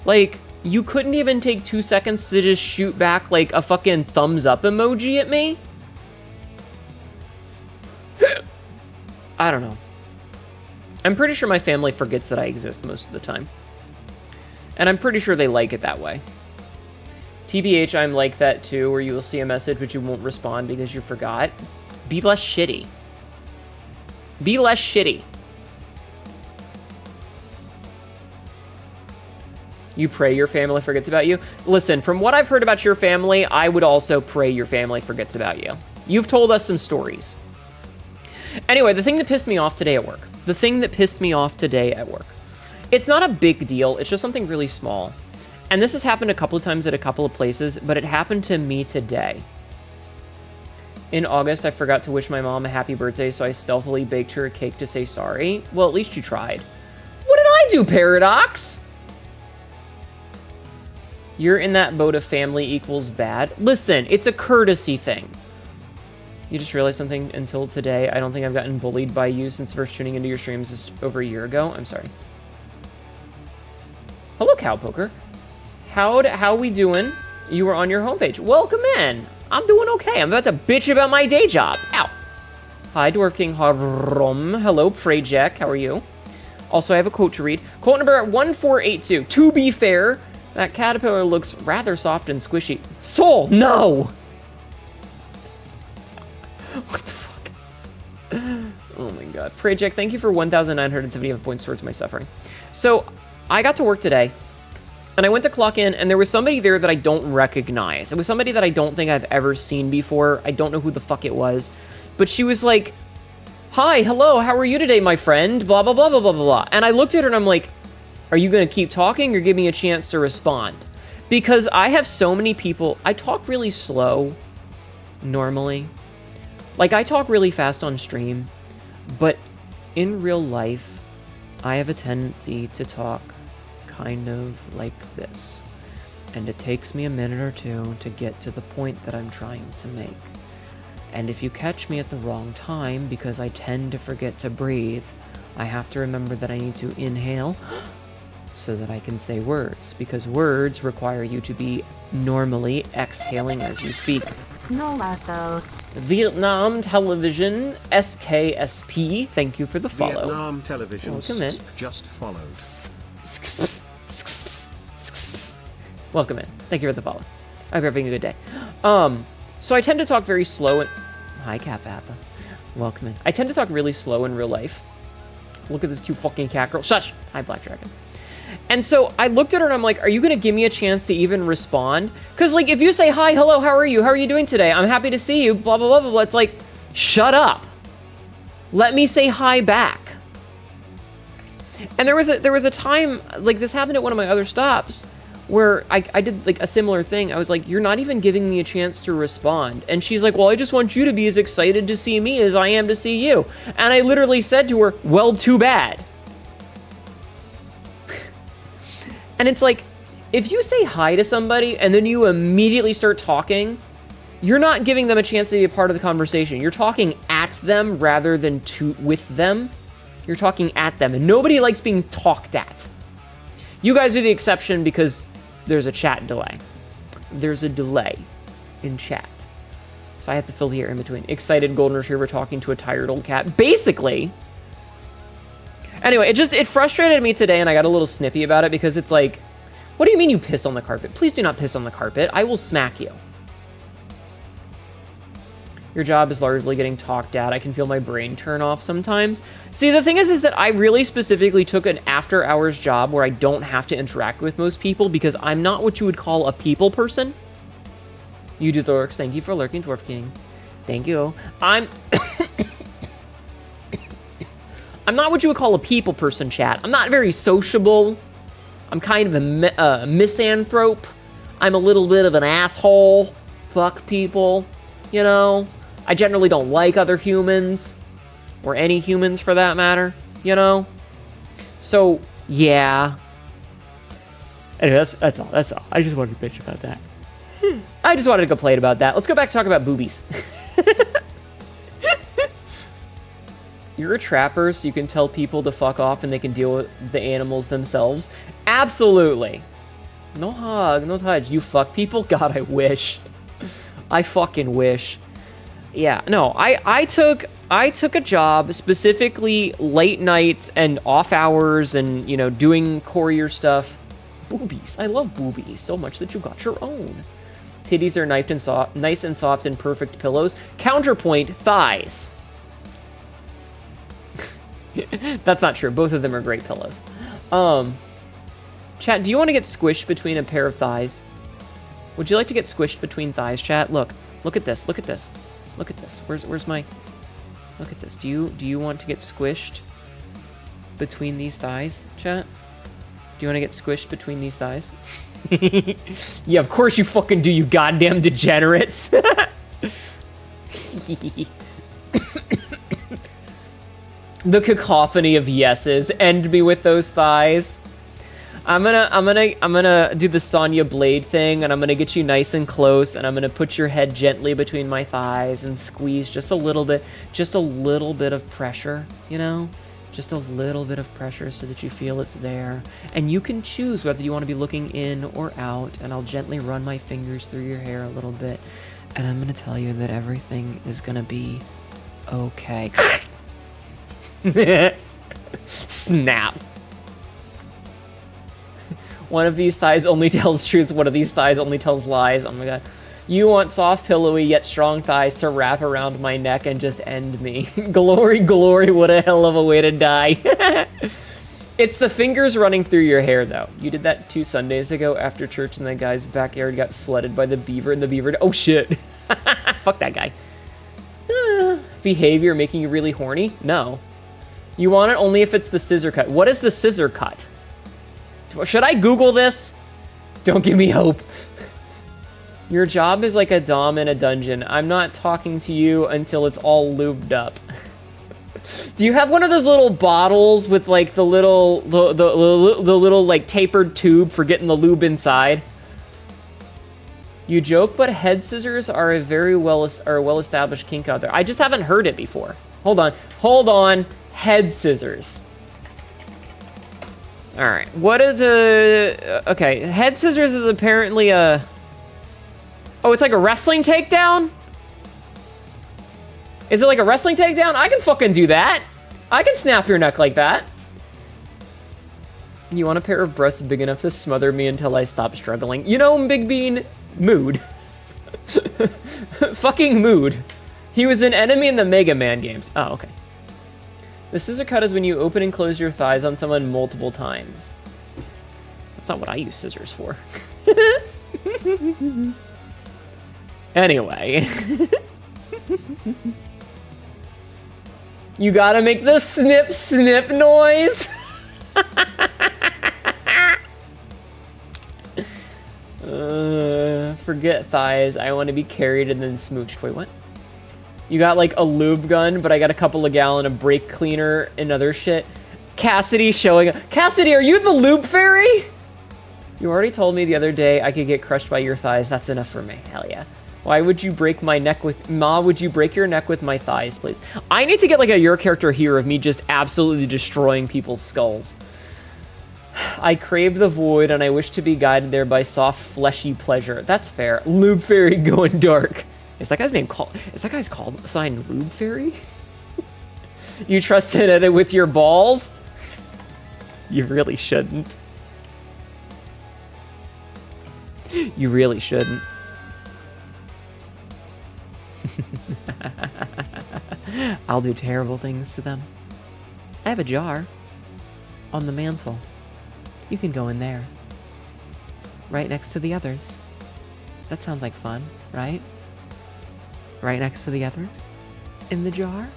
Like, you couldn't even take 2 seconds to just shoot back, like, a fucking thumbs up emoji at me? I don't know. I'm pretty sure my family forgets that I exist most of the time. And I'm pretty sure they like it that way. TBH, I'm like that too, where you will see a message but you won't respond because you forgot. Be less shitty. Be less shitty. You pray your family forgets about you? Listen, from what I've heard about your family, I would also pray your family forgets about you. You've told us some stories. Anyway, the thing that pissed me off today at work. It's not a big deal. It's just something really small. And this has happened a couple of times at a couple of places, but it happened to me today. In August, I forgot to wish my mom a happy birthday, so I stealthily baked her a cake to say sorry. Well, at least you tried. What did I do, Paradox? You're in that boat of family equals bad. Listen, it's a courtesy thing. You just realized something until today. I don't think I've gotten bullied by you since first tuning into your streams just over a year ago. I'm sorry. Hello, Cowpoker. How we doing? You were on your homepage. Welcome in. I'm doing okay. I'm about to bitch about my day job. Ow. Hi, Dwarf King Harom. Hello, Prayjack. How are you? Also, I have a quote to read. Quote number 1482. To be fair, that caterpillar looks rather soft and squishy. Soul, no! What the fuck? Oh my god. Prayjack, thank you for 1,975 points towards my suffering. So, I got to work today, and I went to clock in, and there was somebody there that I don't recognize. It was somebody that I don't think I've ever seen before. I don't know who the fuck it was. But she was like, hi, hello, how are you today, my friend? Blah, blah, blah, blah, blah, blah, blah. And I looked at her, and I'm like, are you going to keep talking or give me a chance to respond? Because I have so many people. I talk really slow, normally. Like, I talk really fast on stream, but in real life, I have a tendency to talk kind of like this. And it takes me a minute or two to get to the point that I'm trying to make. And if you catch me at the wrong time, because I tend to forget to breathe, I have to remember that I need to inhale so that I can say words, because words require you to be normally exhaling as you speak. No, Latho. Vietnam Television, SKSP, thank you for the follow. Vietnam Television Welcome in. just followed. Welcome in. Thank you for the follow. I hope you're having a good day. So I tend to talk very slow and... Hi, Cat Papa. Welcome in. I tend to talk really slow in real life. Look at this cute fucking cat girl. Shush! Hi, Black Dragon. And so I looked at her and I'm like, are you going to give me a chance to even respond? Because, like, if you say, hi, hello, how are you? How are you doing today? I'm happy to see you, blah, blah, blah, blah, blah. It's like, shut up. Let me say hi back. And there was a time, like, this happened at one of my other stops, where I did, like, a similar thing. I was like, you're not even giving me a chance to respond. And she's like, well, I just want you to be as excited to see me as I am to see you. And I literally said to her, well, too bad. And it's like, if you say hi to somebody and then you immediately start talking, you're not giving them a chance to be a part of the conversation. You're talking at them rather than with them. You're talking at them, and nobody likes being talked at. You guys are the exception because there's a chat delay. There's a delay in chat. So I have to fill the air in between. Excited golden retriever talking to a tired old cat. Basically. Anyway, it frustrated me today, and I got a little snippy about it because it's like, what do you mean you piss on the carpet? Please do not piss on the carpet. I will smack you. Your job is largely getting talked at. I can feel my brain turn off sometimes. See, the thing is that I really specifically took an after-hours job where I don't have to interact with most people because I'm not what you would call a people person. You do the works. Thank you for lurking, Dwarf King. Thank you. I'm not what you would call a people person, chat. I'm not very sociable. I'm kind of a misanthrope. I'm a little bit of an asshole. Fuck people, you know? I generally don't like other humans, or any humans for that matter, you know? So, yeah. Anyway, that's all. I just wanted to bitch about that. I just wanted to complain about that. Let's go back to talk about boobies. You're a trapper, so you can tell people to fuck off and they can deal with the animals themselves. Absolutely. No hug, no touch. You fuck people? God, I wish. I fucking wish. Yeah, no, I took a job, specifically late nights and off hours and, you know, doing courier stuff. Boobies. I love boobies so much that you got your own. Titties are nice and soft and perfect pillows. Counterpoint, thighs. That's not true. Both of them are great pillows. Chat, do you want to get squished between a pair of thighs? Would you like to get squished between thighs, chat? Look at this. Look at this. Look at this. Where's my... Look at this. Do you want to get squished between these thighs, chat? Do you want to get squished between these thighs? Yeah, of course you fucking do, you goddamn degenerates. The cacophony of yeses. End me with those thighs. I'm gonna do the Sonya Blade thing, and I'm gonna get you nice and close, and I'm gonna put your head gently between my thighs and squeeze just a little bit of pressure, you know? Just a little bit of pressure so that you feel it's there. And you can choose whether you want to be looking in or out, and I'll gently run my fingers through your hair a little bit, and I'm gonna tell you that everything is gonna be okay. Snap. One of these thighs only tells truth, one of these thighs only tells lies. Oh my god. You want soft, pillowy, yet strong thighs to wrap around my neck and just end me. Glory, glory, what a hell of a way to die. It's the fingers running through your hair, though. You did that 2 Sundays ago after church, and the guy's backyard got flooded by the beaver, and the beaver... Oh, shit. Fuck that guy. Behavior making you really horny? No. You want it only if it's the scissor cut. What is the scissor cut? Should I Google this? Don't give me hope. Your job is like a dom in a dungeon. I'm not talking to you until it's all lubed up. Do you have one of those little bottles with like the little like tapered tube for getting the lube inside? You joke, but head scissors are a very well-established kink out there. I just haven't heard it before. Hold on. Head scissors. All right, what is okay, head scissors is apparently a... Oh, it's like a wrestling takedown? Is it like a wrestling takedown? I can fucking do that. I can snap your neck like that. You want a pair of breasts big enough to smother me until I stop struggling? You know, Big Bean, mood. Fucking mood. He was an enemy in the Mega Man games. Oh, okay. The scissor cut is when you open and close your thighs on someone multiple times. That's not what I use scissors for. Anyway. You gotta make the snip snip noise. Forget thighs. I want to be carried and then smooched. Wait, what? You got like a lube gun, but I got a couple of gallon of brake cleaner and other shit. Cassidy showing up. Cassidy, are you the lube fairy? You already told me the other day I could get crushed by your thighs. That's enough for me. Hell yeah. Why would you break my neck with... Ma, would you break your neck with my thighs, please? I need to get like a your character here of me just absolutely destroying people's skulls. I crave the void and I wish to be guided there by soft, fleshy pleasure. That's fair. Lube Fairy going dark. Is that guy's name called... Is that guy's called signed Lube Fairy? You trusted it with your balls? You really shouldn't. You really shouldn't. I'll do terrible things to them. I have a jar on the mantle. You can go in there. Right next to the others. That sounds like fun, right? Right next to the others? In the jar?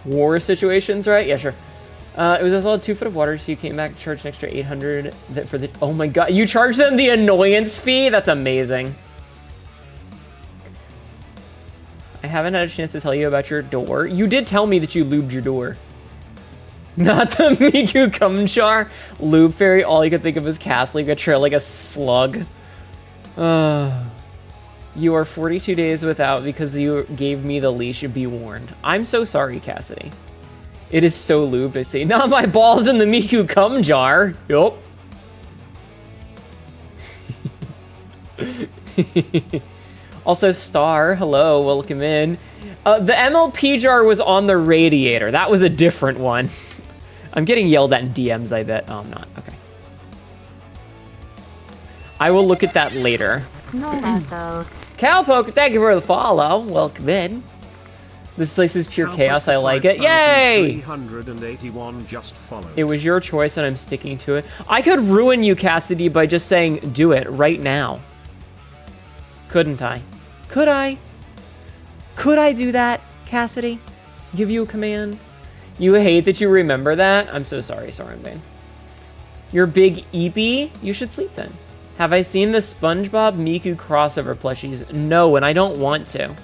War situations, right? Yeah, sure. It was a solid 2 foot of water, so you came back and charged an extra 800 for the... Oh my god, you charged them the annoyance fee? That's amazing. I haven't had a chance to tell you about your door. You did tell me that you lubed your door. Not the Miku Kumchar. Lube Fairy, all you could think of was Castling a trail like a slug. You are 42 days without because you gave me the leash. Be warned. I'm so sorry, Cassidy. It is so lubed, I see. Not my balls in the Miku cum jar. Yup. Also, Star, hello, welcome in. The MLP jar was on the radiator. That was a different one. I'm getting yelled at in DMs, I bet. Oh, I'm not. Okay. I will look at that later. Cowpoke, thank you for the follow. Welcome in. This place is pure chaos. I like it. Yay! 381 just followed. It was your choice, and I'm sticking to it. I could ruin you, Cassidy, by just saying, do it right now. Couldn't I? Could I? Could I do that, Cassidy? Give you a command? You hate that you remember that? I'm so sorry, Sorenbane. You're big eepy? You should sleep then. Have I seen the SpongeBob Miku crossover plushies? No, and I don't want to.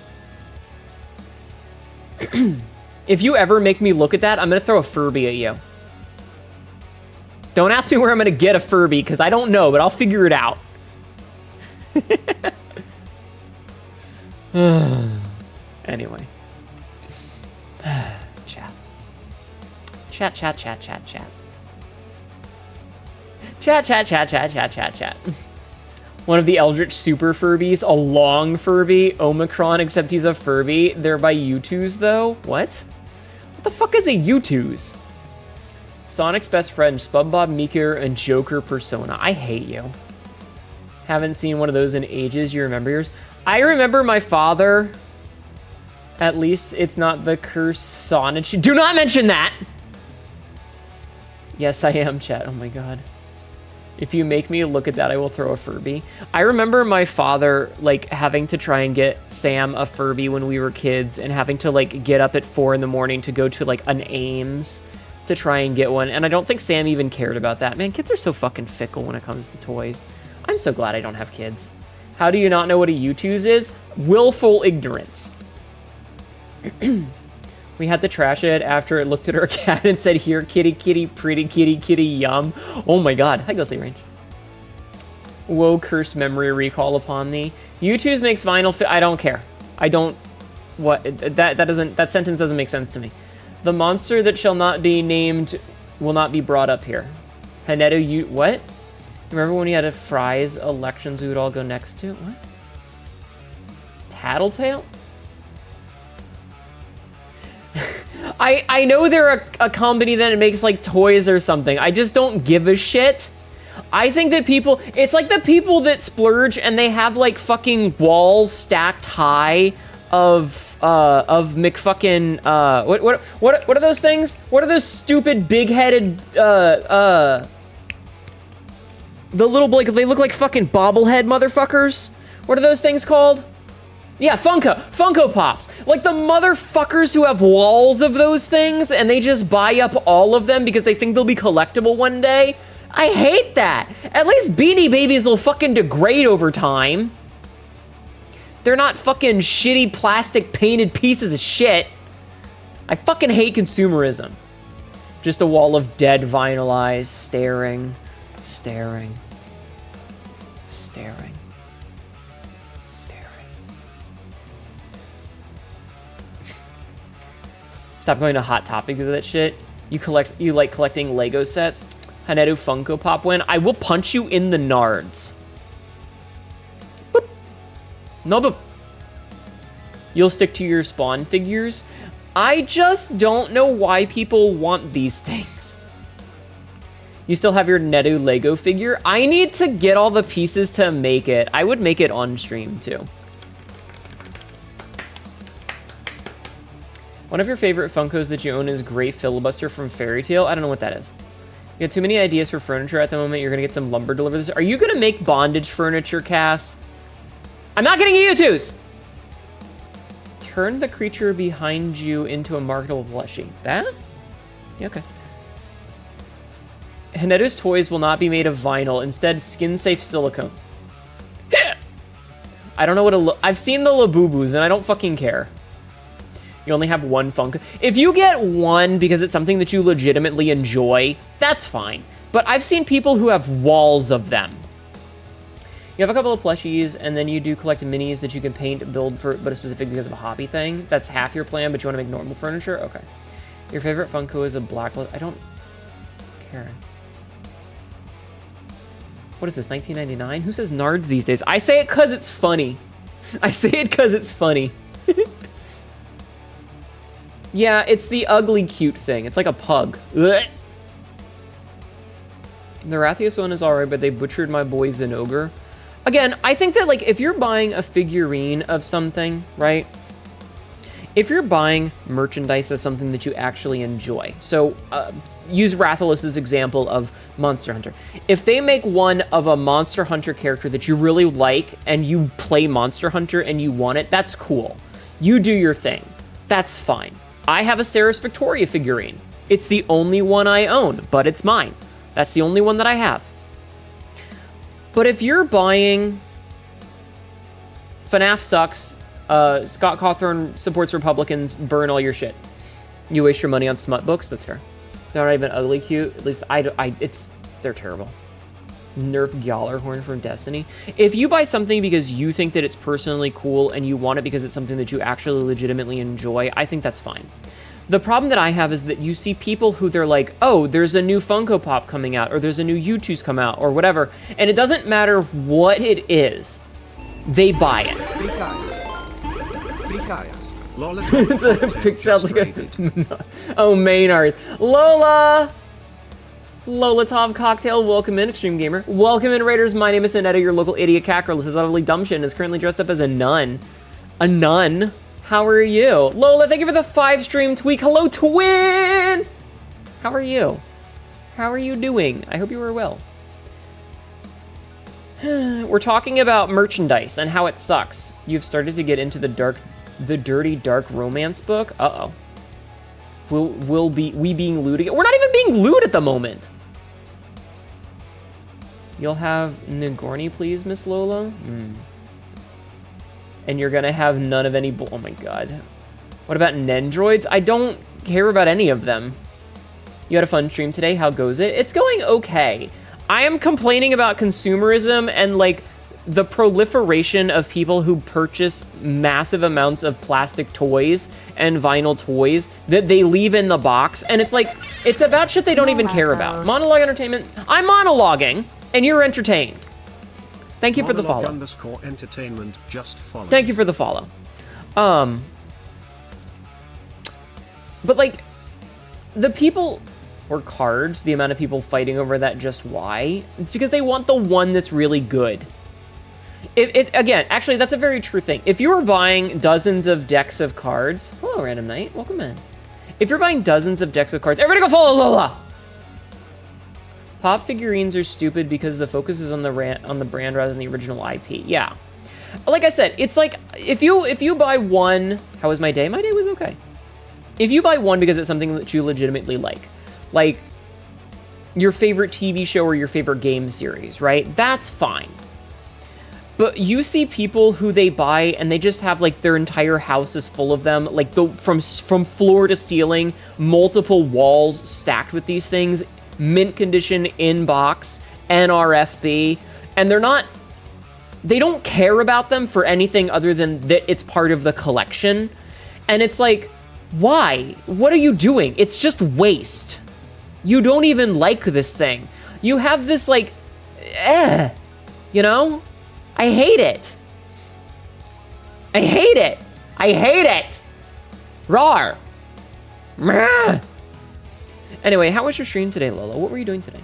If you ever make me look at that, I'm gonna throw a Furby at you. Don't ask me where I'm gonna get a Furby, because I don't know, but I'll figure it out. Anyway. Chat. Chat, chat, chat, chat, chat. Chat, chat, chat, chat, chat, chat, chat. One of the Eldritch Super Furbies, a long Furby, Omicron, except he's a Furby. They're by U2s, though. What? What the fuck is a U2s? Sonic's best friend, SpongeBob, Miku, and Joker Persona. I hate you. Haven't seen one of those in ages. You remember yours? I remember my father. At least it's not the cursed Sonic. Do not mention that! Yes, I am, chat. Oh my god. If you make me look at that, I will throw a Furby. I remember my father, like, having to try and get Sam a Furby when we were kids and having to, like, get up at 4 in the morning to go to, like, an Ames to try and get one. And I don't think Sam even cared about that. Man, kids are so fucking fickle when it comes to toys. I'm so glad I don't have kids. How do you not know what a U2s is? Willful ignorance. We had to trash it after it looked at our cat and said, here, kitty, kitty, pretty kitty, kitty, yum. Oh my god. Hi, Ghostly Range. Woe, cursed memory recall upon thee. U2s makes vinyl I don't care. I don't... What? That sentence doesn't make sense to me. The monster that shall not be named will not be brought up here. Hnetu, you... What? Remember when we had a Fry's elections we would all go next to? What? Tattletale? I know they're a company that makes, like, toys or something. I just don't give a shit. I think that people... It's like the people that splurge and they have, like, fucking walls stacked high of McFucking... What are those things? What are those stupid big-headed... The little, like, they look like fucking bobblehead motherfuckers. What are those things called? Yeah, Funko Pops. Like the motherfuckers who have walls of those things and they just buy up all of them because they think they'll be collectible one day. I hate that. At least Beanie Babies will fucking degrade over time. They're not fucking shitty plastic painted pieces of shit. I fucking hate consumerism. Just a wall of dead vinyl eyes staring, staring, staring. Stop going to Hot Topic because of that shit. You like collecting Lego sets. Hnetu Funko Pop win. I will punch you in the nards. Boop. No boop. You'll stick to your Spawn figures. I just don't know why people want these things. You still have your Hnetu Lego figure? I need to get all the pieces to make it. I would make it on stream too. One of your favorite Funkos that you own is Great Filibuster from Fairy Tail. I don't know what that is. You have too many ideas for furniture at the moment. You're gonna get some lumber delivered. Are you gonna make bondage furniture, Cass? I'm not getting you twos. Turn the creature behind you into a marketable plushie. That? Yeah, okay. Hnetu's toys will not be made of vinyl. Instead, skin-safe silicone. I don't know what I've seen the Labubus, and I don't fucking care. You only have one Funko. If you get one because it's something that you legitimately enjoy, that's fine. But I've seen people who have walls of them. You have a couple of plushies, and then you do collect minis that you can paint, build for, but it's specific because of a hobby thing. That's half your plan, but you want to make normal furniture? Okay. Your favorite Funko is a black... I don't care. What is this, 1999? Who says nards these days? I say it because it's funny. I say it because it's funny. Yeah, it's the ugly cute thing. It's like a pug. Ugh. The Rathius one is alright, but they butchered my boy Zenogre. Again, I think that, like, if you're buying a figurine of something, right? If you're buying merchandise of something that you actually enjoy. So, use Rathalos' example of Monster Hunter. If they make one of a Monster Hunter character that you really like, and you play Monster Hunter and you want it, that's cool. You do your thing. That's fine. I have a Ceres Victoria figurine. It's the only one I own, but it's mine. That's the only one that I have. But if you're buying FNAF sucks, Scott Cawthorn supports Republicans, burn all your shit. You waste your money on smut books, that's fair. They're not even ugly cute. At least they're terrible. Nerf Gjallarhorn from Destiny. If you buy something because you think that it's personally cool and you want it because it's something that you actually legitimately enjoy, I think that's fine. The problem that I have is that you see people who they're like, oh, there's a new Funko Pop coming out, or there's a new U2's come out, or whatever, and it doesn't matter what it is, they buy it. It's a picture like a... Oh, Maynard. Lola! Lola Tom Cocktail, welcome in, Extreme Gamer. Welcome in, Raiders. My name is Hnetu, your local idiot cackerel. This is utterly dumb shit and is currently dressed up as a nun. A nun? How are you? Lola, thank you for the 5-stream tweak. Hello, twin! How are you? How are you doing? I hope you are well. We're talking about merchandise and how it sucks. You've started to get into the dirty, dark romance book. Uh-oh. We being lewd again? We're not even being lewd at the moment. You'll have Nagorny, please, Miss Lola? And you're gonna have none of any oh my god. What about Nendroids? I don't care about any of them. You had a fun stream today. How goes it? It's going okay. I am complaining about consumerism and, like, the proliferation of people who purchase massive amounts of plastic toys and vinyl toys that they leave in the box. And it's like, it's about shit they don't even care about. Monologue entertainment. I'm monologuing, and you're entertained. Thank you for the follow. _entertainment, just follow. Thank you for the follow. But, like, the people... or cards, the amount of people fighting over that, just why? It's because they want the one that's really good. Again, actually, that's a very true thing. If you were buying dozens of decks of cards... Hello, Random Knight. Welcome in. If you're buying dozens of decks of cards... Everybody go follow Lola! Pop figurines are stupid because the focus is on the brand rather than the original IP. Yeah. Like I said, it's like, if you buy one, how was my day? My day was okay. If you buy one because it's something that you legitimately like your favorite TV show or your favorite game series, right? That's fine. But you see people who they buy and they just have like their entire house is full of them, like from floor to ceiling, multiple walls stacked with these things, mint condition, in box, NRFB, and they don't care about them for anything other than that it's part of the collection. And it's like, why? What are you doing? It's just waste. You don't even like this thing. You have this like, you know? I hate it. I hate it. I hate it. Rawr. Anyway, how was your stream today, Lola? What were you doing today?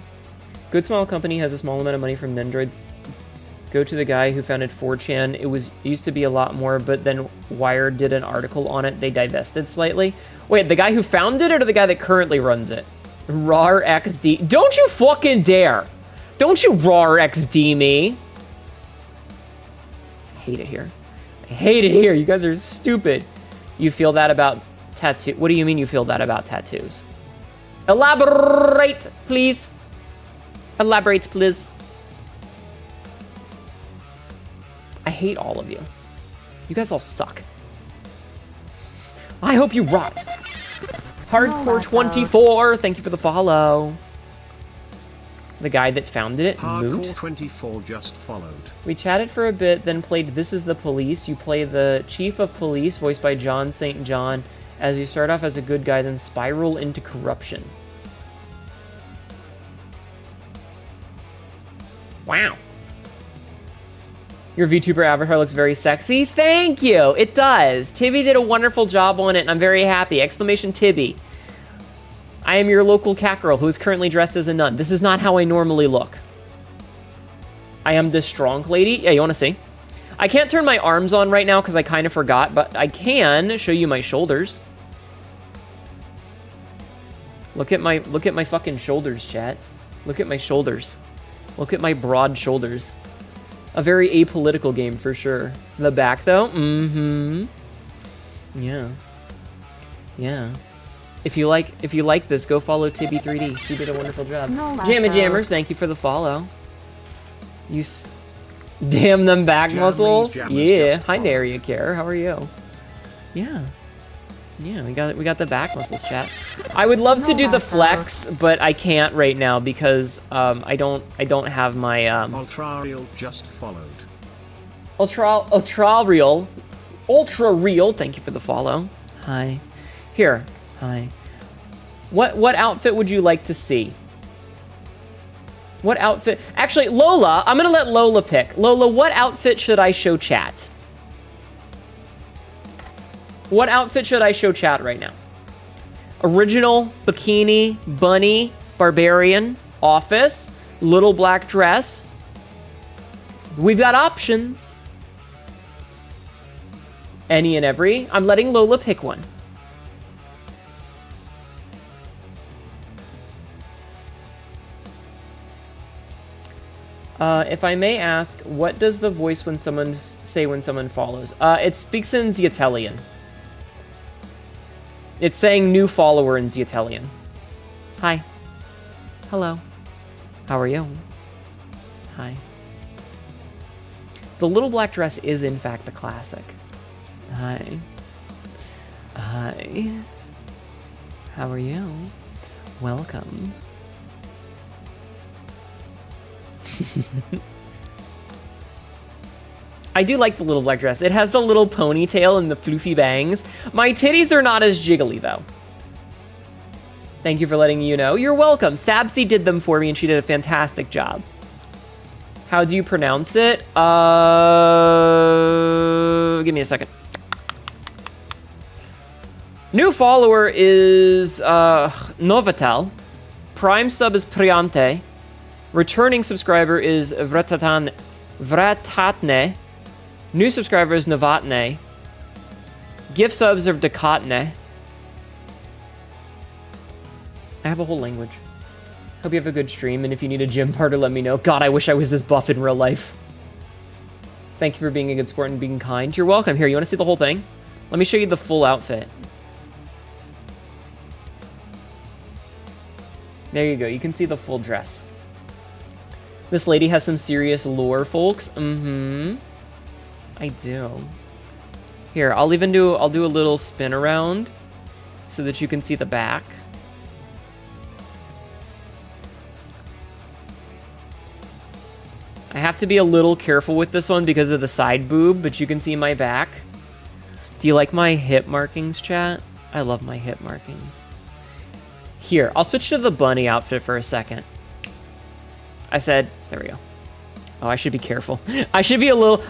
Good Smile Company has a small amount of money from Nendroids. Go to the guy who founded 4chan. It used to be a lot more, but then Wired did an article on it. They divested slightly. Wait, the guy who founded it or the guy that currently runs it? RAR XD. Don't you fucking dare. Don't you RAR XD me. I hate it here. I hate it here. You guys are stupid. You feel that about tattoo? What do you mean you feel that about tattoos? Elaborate, please. Elaborate, please. I hate all of you. You guys all suck. I hope you rot. Hardcore 24, thank you for the follow. The guy that founded it, Moot. Hardcore 24 just followed. We chatted for a bit, then played This Is the Police. You play the chief of police, voiced by John St. John, as you start off as a good guy, then spiral into corruption. Wow. Your VTuber avatar looks very sexy. Thank you. It does. Tibby did a wonderful job on it, and I'm very happy. Exclamation Tibby. I am your local cat girl who is currently dressed as a nun. This is not how I normally look. I am this strong lady. Yeah, you want to see? I can't turn my arms on right now because I kind of forgot, but I can show you my shoulders. Look at my fucking shoulders, chat. Look at my shoulders. Look at my broad shoulders. A very apolitical game for sure. The back though, yeah. Yeah. If you like this, go follow Tibby3D. She did a wonderful job. Jammin' Jammers, thank you for the follow. Damn them back muscles. Yeah. Hi Naria Care. How are you? Yeah. Yeah, we got the back muscles, chat. I would love to do the flex, but I can't right now because I don't have my Ultra Real just followed. Ultra Real, thank you for the follow. Hi. Here. Hi. What outfit would you like to see? What outfit? Actually, Lola, I'm gonna let Lola pick. Lola, what outfit should I show chat? What outfit should I show chat right now? Original, bikini, bunny, barbarian, office, little black dress. We've got options. Any and every. I'm letting Lola pick one. If I may ask, what does the voice when someone say when someone follows? It speaks in Zyatelian. It's saying new follower in Zyatelian. Hi. Hello. How are you? Hi. The little black dress is in fact a classic. Hi. Hi. How are you? Welcome. I do like the little black dress. It has the little ponytail and the floofy bangs. My titties are not as jiggly, though. Thank you for letting you know. You're welcome. Sabsy did them for me, and she did a fantastic job. How do you pronounce it? Give me a second. New follower is Novatel. Prime sub is Priante. Returning subscriber is Vratatne. New subscriber is Novatne. Gift subs are Dekatne. I have a whole language. Hope you have a good stream, and if you need a gym partner, let me know. God, I wish I was this buff in real life. Thank you for being a good sport and being kind. You're welcome. Here, you want to see the whole thing? Let me show you the full outfit. There you go. You can see the full dress. This lady has some serious lore, folks. Mm-hmm. I do. Here, I'll do a little spin around so that you can see the back. I have to be a little careful with this one because of the side boob, but you can see my back. Do you like my hip markings, chat? I love my hip markings. Here, I'll switch to the bunny outfit for a second. there we go. Oh, I should be careful. I should be a little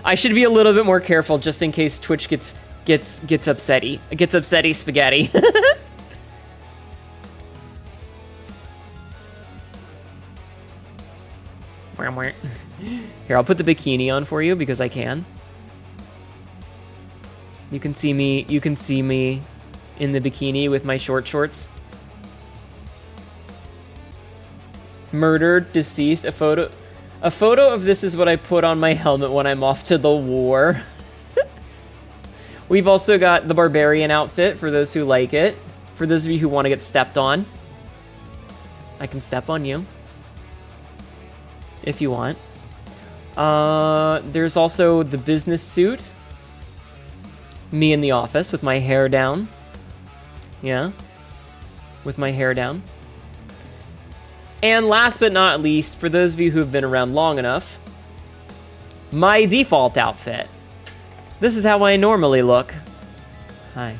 bit more careful just in case Twitch gets upsetty. Gets upsetty spaghetti. Here, I'll put the bikini on for you because I can. You can see me in the bikini with my short shorts. Murdered, deceased, a photo of this is what I put on my helmet when I'm off to the war. We've also got the barbarian outfit for those who like it. For those of you who want to get stepped on. I can step on you. If you want. There's also the business suit. Me in the office with my hair down. Yeah. With my hair down. And last but not least, for those of you who have been around long enough, my default outfit. This is how I normally look. Hi.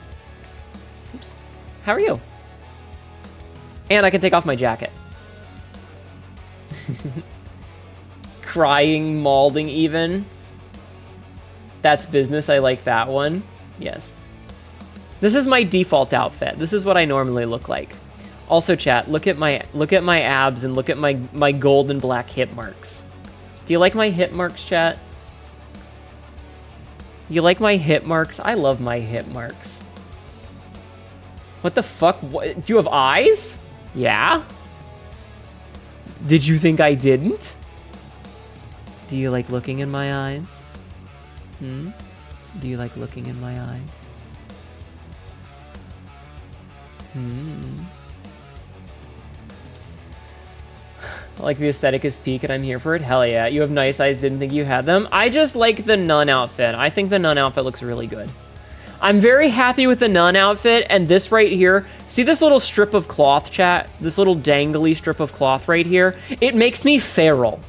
Oops. How are you? And I can take off my jacket. Crying, mauling even. That's business. I like that one. Yes. This is my default outfit. This is what I normally look like. Also, chat, look at my abs and look at my gold and black hip marks. Do you like my hip marks, chat? You like my hip marks? I love my hip marks. What the fuck? What? Do you have eyes? Yeah? Did you think I didn't? Do you like looking in my eyes? Do you like looking in my eyes? I like the aesthetic is peak and I'm here for it. Hell yeah. You have nice eyes, didn't think you had them. I just like the nun outfit. I think the nun outfit looks really good. I'm very happy with the nun outfit, and this right here. See this little strip of cloth, chat? This little dangly strip of cloth right here? It makes me feral.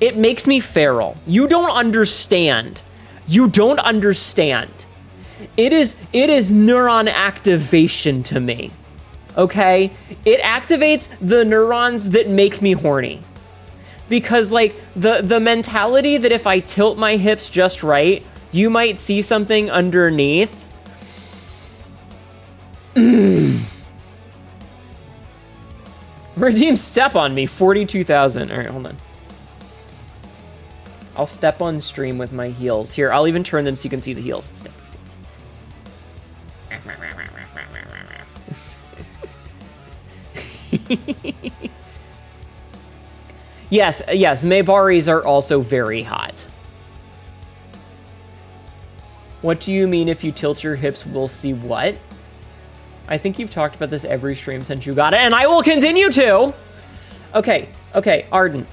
It makes me feral. You don't understand. You don't understand. It is neuron activation to me. Okay? It activates the neurons that make me horny. Because, like, the mentality that if I tilt my hips just right, you might see something underneath. Redeem step on me, 42,000. All right, hold on. I'll step on stream with my heels. Here, I'll even turn them so you can see the heels. Step. Yes, Maybaris are also very hot. What do you mean if you tilt your hips, we'll see what? I think you've talked about this every stream since you got it, and I will continue to! Okay, Arden,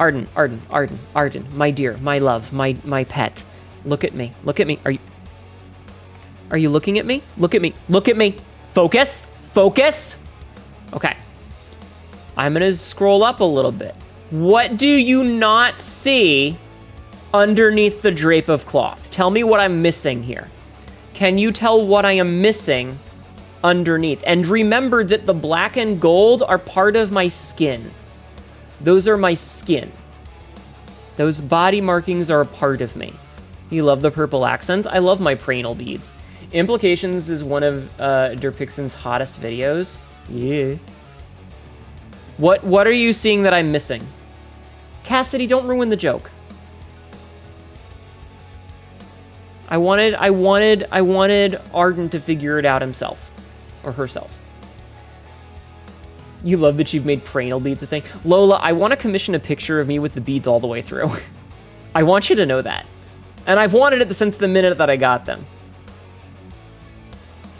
my dear, my love, my pet. Look at me. Are you looking at me? Look at me. Focus. Okay. I'm gonna scroll up a little bit. What do you not see underneath the drape of cloth? Tell me what I'm missing here. Can you tell what I am missing underneath? And remember that the black and gold are part of my skin. Those are my skin. Those body markings are a part of me. You love the purple accents? I love my pranal beads. Implications is one of Derpixon's hottest videos. Yeah. What are you seeing that I'm missing? Cassidy, don't ruin the joke. I wanted Arden to figure it out himself. Or herself. You love that you've made pranal beads a thing. Lola, I want to commission a picture of me with the beads all the way through. I want you to know that. And I've wanted it since the minute that I got them.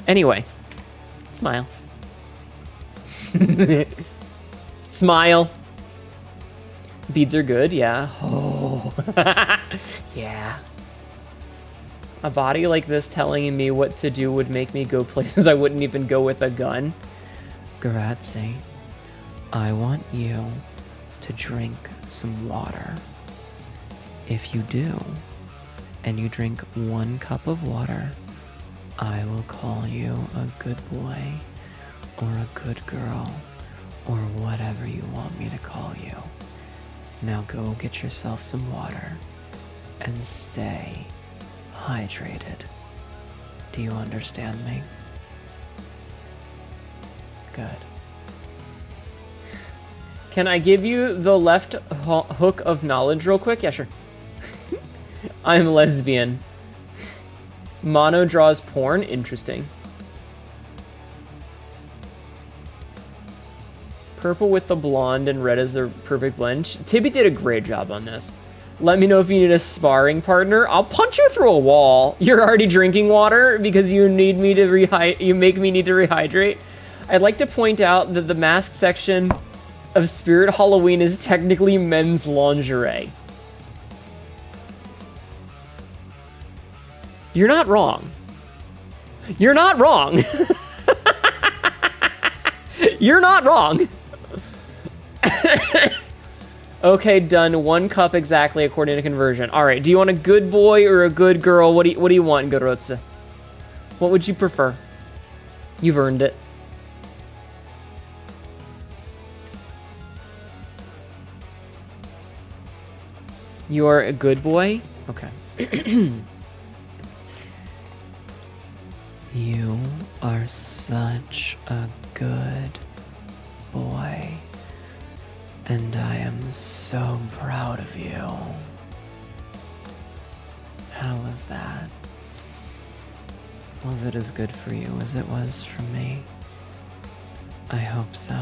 Anyway, smile. Smile. Beads are good, yeah. Oh. Yeah. A body like this telling me what to do would make me go places I wouldn't even go with a gun. Grazie. I want you to drink some water. If you do, and you drink 1 cup of water, I will call you a good boy, or a good girl, or whatever you want me to call you. Now go get yourself some water, and stay hydrated. Do you understand me? Good. Can I give you the left hook of knowledge real quick? Yeah, sure. I'm lesbian. Mono draws porn? Interesting. Purple with the blonde and red is a perfect blend. Tibby did a great job on this. Let me know if you need a sparring partner. I'll punch you through a wall. You're already drinking water because you need me to you make me need to rehydrate. I'd like to point out that the mask section of Spirit Halloween is technically men's lingerie. You're not wrong. You're not wrong. You're not wrong. Okay, done. 1 cup exactly according to conversion. All right, do you want a good boy or a good girl? What do you want, Gorotze? What would you prefer? You've earned it. You are a good boy? Okay. You are such a good boy. And I am so proud of you. How was that? Was it as good for you as it was for me? I hope so.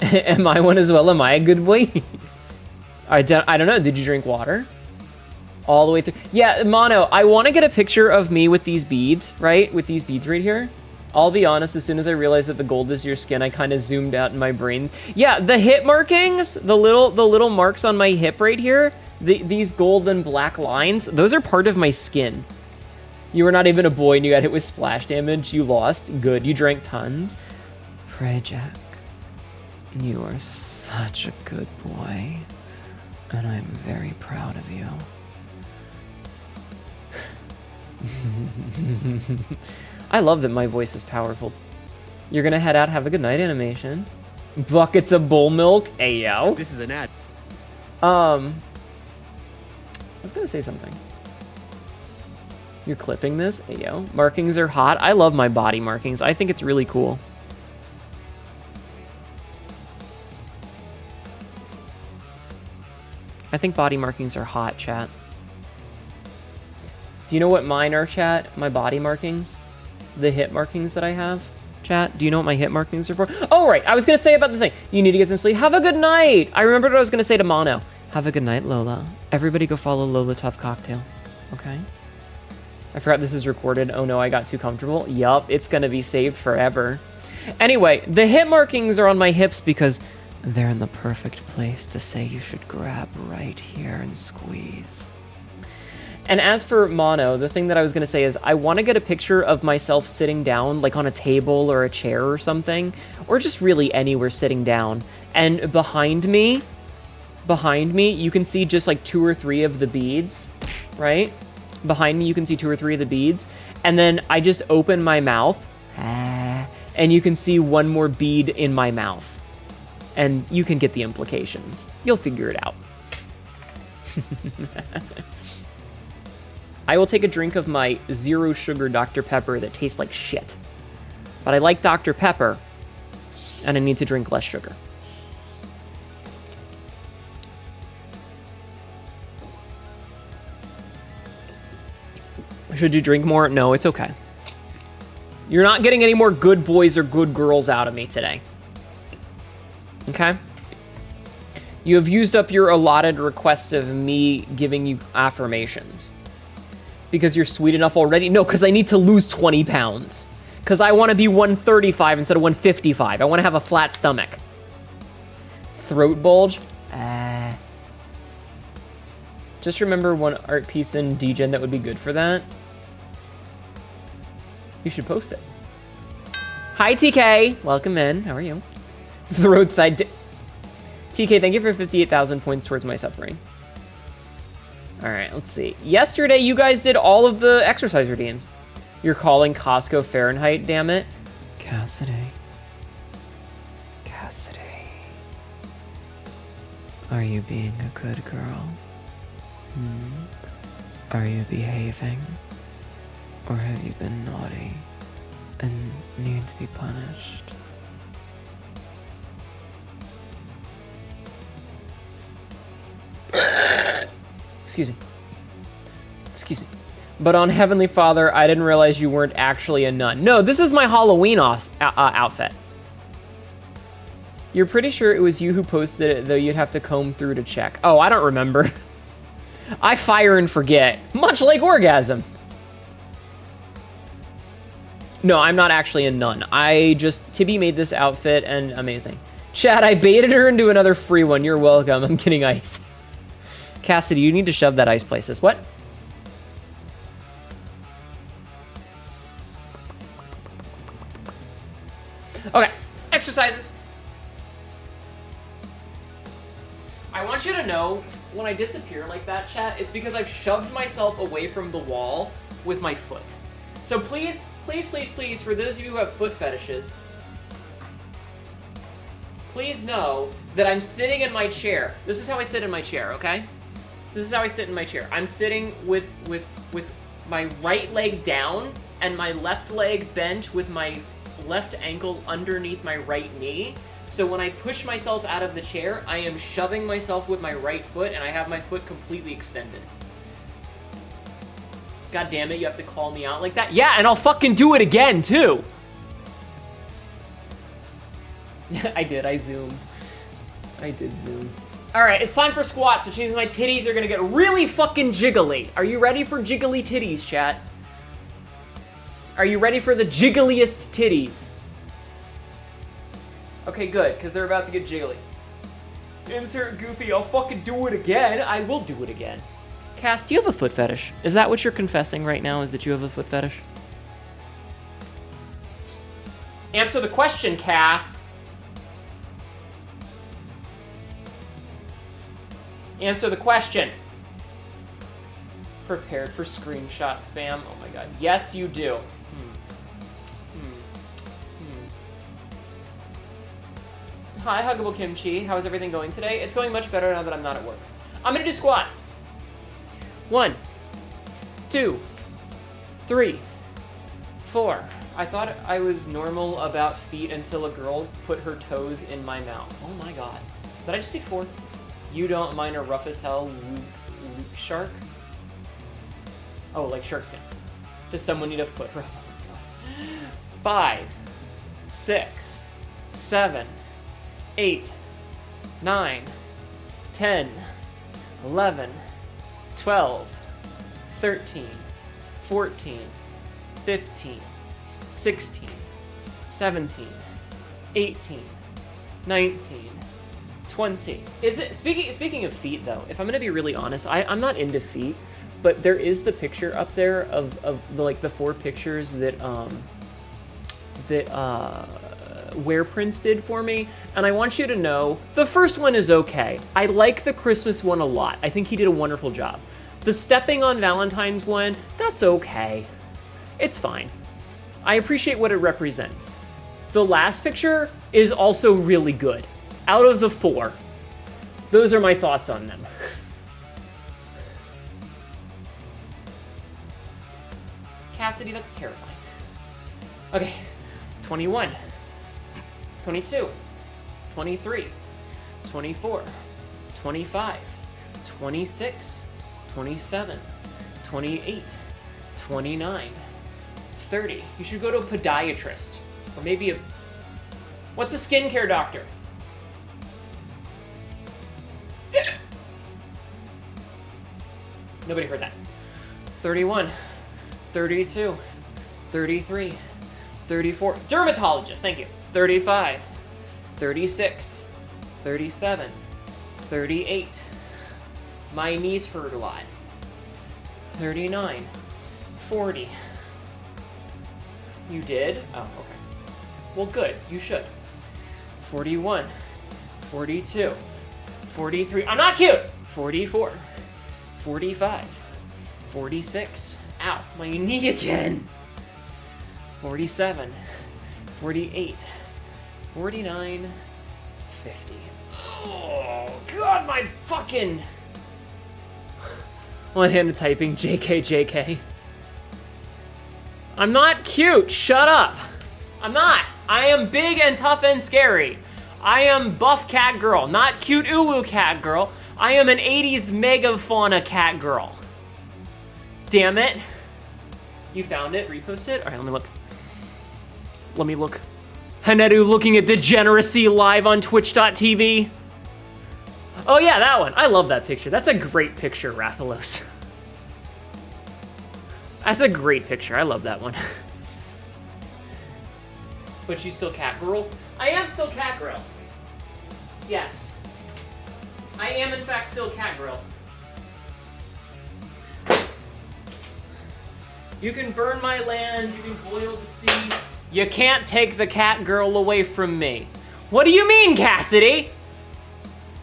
Am I one as well? Am I a good boy? I don't know. Did you drink water? All the way through? Yeah, Mono, I want to get a picture of me with these beads, right? With these beads right here. I'll be honest, as soon as I realized that the gold is your skin, I kind of zoomed out in my brains. Yeah, the hip markings, the little marks on my hip right here, these gold and black lines, those are part of my skin. You were not even a boy and you got hit with splash damage. You lost. Good. You drank tons. Pray, Jack. You are such a good boy, and I'm very proud of you. I love that my voice is powerful. You're gonna head out, have a good night, animation. Buckets of bull milk, ayo. This is an ad. I was gonna say something. You're clipping this, ayo. Markings are hot. I love my body markings. I think it's really cool. I think body markings are hot, chat. Do you know what mine are, chat? My body markings? The hip markings that I have? Chat, do you know what my hip markings are for? Oh, right. I was going to say about the thing. You need to get some sleep. Have a good night. I remembered what I was going to say to Mono. Have a good night, Lola. Everybody go follow Lola Tough Cocktail. Okay? I forgot this is recorded. Oh, no, I got too comfortable. Yup, it's going to be saved forever. Anyway, the hip markings are on my hips because they're in the perfect place to say you should grab right here and squeeze. And as for Mono, the thing that I was going to say is I want to get a picture of myself sitting down, like on a table or a chair or something, or just really anywhere sitting down. And behind me, you can see just like 2 or 3 of the beads, right? Behind me, you can see 2 or 3 of the beads. And then I just open my mouth, and you can see 1 more bead in my mouth. And you can get the implications. You'll figure it out. I will take a drink of my 0 sugar Dr. Pepper that tastes like shit. But I like Dr. Pepper, and I need to drink less sugar. Should you drink more? No, it's okay. You're not getting any more good boys or good girls out of me today. Okay? You have used up your allotted requests of me giving you affirmations. Because you're sweet enough already? No, because I need to lose 20 pounds. Because I want to be 135 instead of 155. I want to have a flat stomach. Throat bulge? Just remember one art piece in Degen that would be good for that. You should post it. Hi, TK. Welcome in. How are you? Throat side. TK, thank you for 58,000 points towards my suffering. All right, let's see. Yesterday, you guys did all of the exercise redeems. You're calling Costco Fahrenheit, damn it. Cassidy. Cassidy. Are you being a good girl? Are you behaving? Or have you been naughty and need to be punished? Excuse me. Excuse me. But on Heavenly Father, I didn't realize you weren't actually a nun. No, this is my Halloween outfit. You're pretty sure it was you who posted it, though you'd have to comb through to check. Oh, I don't remember. I fire and forget, much like Orgasm. No, I'm not actually a nun. Tibby made this outfit and amazing. Chad, I baited her into another free one. You're welcome. I'm getting ice. Cassidy, you need to shove that ice places. What? Okay, exercises. I want you to know, when I disappear like that, chat, it's because I've shoved myself away from the wall with my foot. So please, please, please, please, for those of you who have foot fetishes, please know that I'm sitting in my chair. This is how I sit in my chair, okay? This is how I sit in my chair. I'm sitting with my right leg down and my left leg bent with my left ankle underneath my right knee. So when I push myself out of the chair, I am shoving myself with my right foot and I have my foot completely extended. God damn it, you have to call me out like that? Yeah, and I'll fucking do it again, too. I did, I zoomed. I did zoom. All right, it's time for squats, which means my titties are gonna get really fucking jiggly. Are you ready for jiggly titties, chat? Are you ready for the jiggliest titties? Okay, good, because they're about to get jiggly. Insert Goofy, I'll fucking do it again. I will do it again. Cass, do you have a foot fetish? Is that what you're confessing right now, is that you have a foot fetish? Answer the question, Cass. Answer the question. Prepared for screenshot spam. Oh my god. Yes, you do. Hi, Huggable Kimchi. How is everything going today? It's going much better now that I'm not at work. I'm gonna do squats. 1, 2, 3, 4. I thought I was normal about feet until a girl put her toes in my mouth. Oh my god. Did I just do 4? You don't mind a rough as hell loop shark? Oh, like shark skin. Does someone need a foot rub? Oh my god. 5, 6, 7, 8, 9, 10, 11, 12, 13, 14, 15, 16, 17, 18, 19, 20. Is it speaking of feet though, if I'm gonna be really honest, I'm not into feet, but there is the picture up there of the like the 4 pictures that Where Prince did for me, and I want you to know the first one is okay. I like the Christmas one a lot. I think he did a wonderful job. The stepping on Valentine's one, that's okay. It's fine. I appreciate what it represents. The last picture is also really good. Out of the 4, those are my thoughts on them. Cassidy, that's terrifying. Okay, 21. 22, 23, 24, 25, 26, 27, 28, 29, 30. You should go to a podiatrist. Or maybe a... What's a skincare doctor? Nobody heard that. 31, 32, 33, 34. Dermatologist, thank you. 35, 36, 37, 38. My knees hurt a lot. 39, 40. You did? Oh, okay. Well, good. You should. 41, 42, 43. I'm not cute! 44, 45, 46. Ow, my knee again. 47, 48, 49, 50. Oh, God, my fucking... One-handed typing, JK, JK. I'm not cute, shut up. I'm not. I am big and tough and scary. I am buff cat girl, not cute uwu cat girl. I am an 80s megafauna cat girl. Damn it. You found it, repost it? All right, let me look. Let me look. Hnetu looking at degeneracy live on twitch.tv. Oh yeah, that one. I love that picture. That's a great picture, Rathalos. That's a great picture. I love that one. But you still cat girl? I am still cat girl. Yes. I am in fact still cat girl. You can burn my land, you can boil the sea. You can't take the cat girl away from me. What do you mean, Cassidy?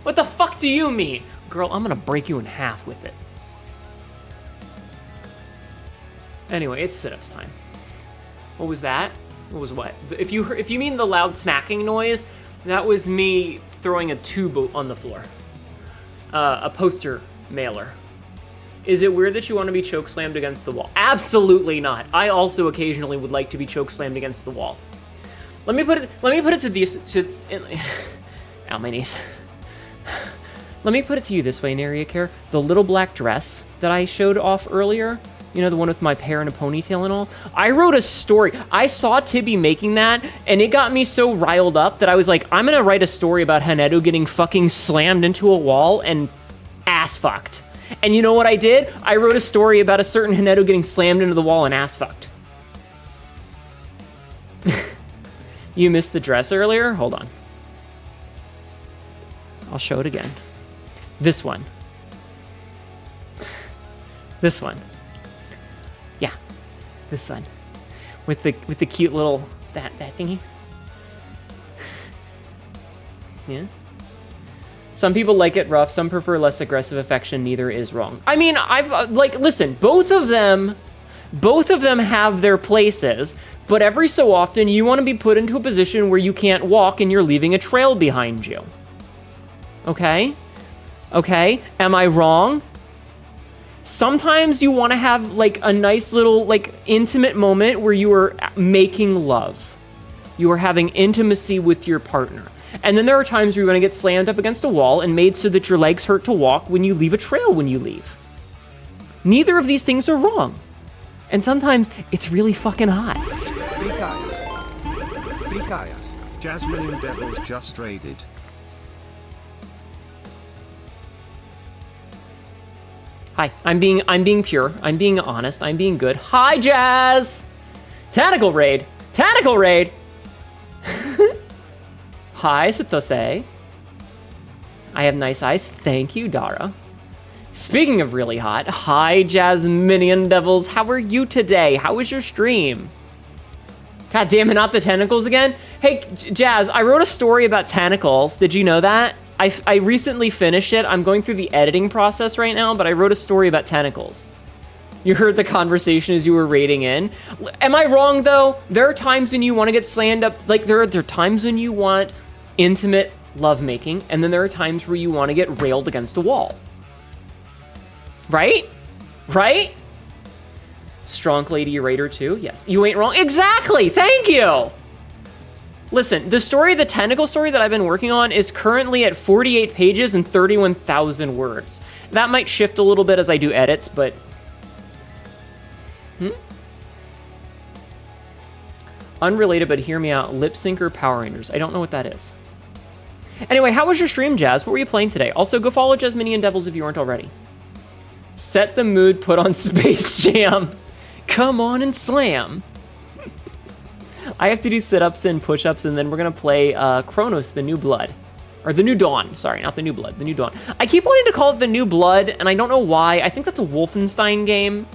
What the fuck do you mean? Girl, I'm gonna break you in half with it. Anyway, it's sit-ups time. What was that? What was what? If you mean the loud smacking noise, that was me throwing a tube on the floor. A poster mailer. Is it weird that you want to be chokeslammed against the wall? Absolutely not. I also occasionally would like to be chokeslammed against the wall. Let me put it to these ow, my knees. Let me put it to you this way, Neriacare. The little black dress that I showed off earlier, you know, the one with my hair and a ponytail and all, I wrote a story. I saw Tibby making that, and it got me so riled up that I was like, I'm gonna write a story about Hnetu getting fucking slammed into a wall and ass fucked. And you know what I did? I wrote a story about a certain Hnetu getting slammed into the wall and ass fucked. You missed the dress earlier? Hold on. I'll show it again. This one. This one. Yeah, this one. With the cute little that thingy. Yeah. Some people like it rough, some prefer less aggressive affection, neither is wrong. I mean, I've, listen, both of them have their places, but every so often you want to be put into a position where you can't walk and you're leaving a trail behind you. Okay? Okay? Am I wrong? Sometimes you want to have, a nice little, intimate moment where you are making love. You are having intimacy with your partner. And then there are times where you're going to get slammed up against a wall and made so that your legs hurt to walk when you leave a trail when you leave. Neither of these things are wrong. And sometimes it's really fucking hot. Jasmine and Devils just raided. Hi, I'm being pure. I'm being honest. I'm being good. Hi, Jazz! Tentacle raid. Tentacle raid! Hi, Satose. I have nice eyes. Thank you, Dara. Speaking of really hot, hi, Jasminian Devils. How are you today? How was your stream? God damn it, not the tentacles again? Hey, Jazz, I wrote a story about tentacles. Did you know that? I recently finished it. I'm going through the editing process right now, but I wrote a story about tentacles. You heard the conversation as you were raiding in. Am I wrong, though? There are times when you want to get slammed up. There are times when you want intimate lovemaking, and then there are times where you want to get railed against a wall. Right? Right? Strong Lady Raider 2? Yes. You ain't wrong. Exactly! Thank you! Listen, the story, the tentacle story that I've been working on is currently at 48 pages and 31,000 words. That might shift a little bit as I do edits, but... Unrelated, but hear me out. Lip Syncer Power Rangers. I don't know what that is. Anyway, how was your stream, Jazz? What were you playing today? Also, go follow Jasminian Devils if you weren't already. Set the mood, put on Space Jam. Come on and slam. I have to do sit-ups and push-ups, and then we're gonna play Cronos, the New Blood. Or the New Dawn, sorry, not the New Blood, the New Dawn. I keep wanting to call it the New Blood, and I don't know why. I think that's a Wolfenstein game.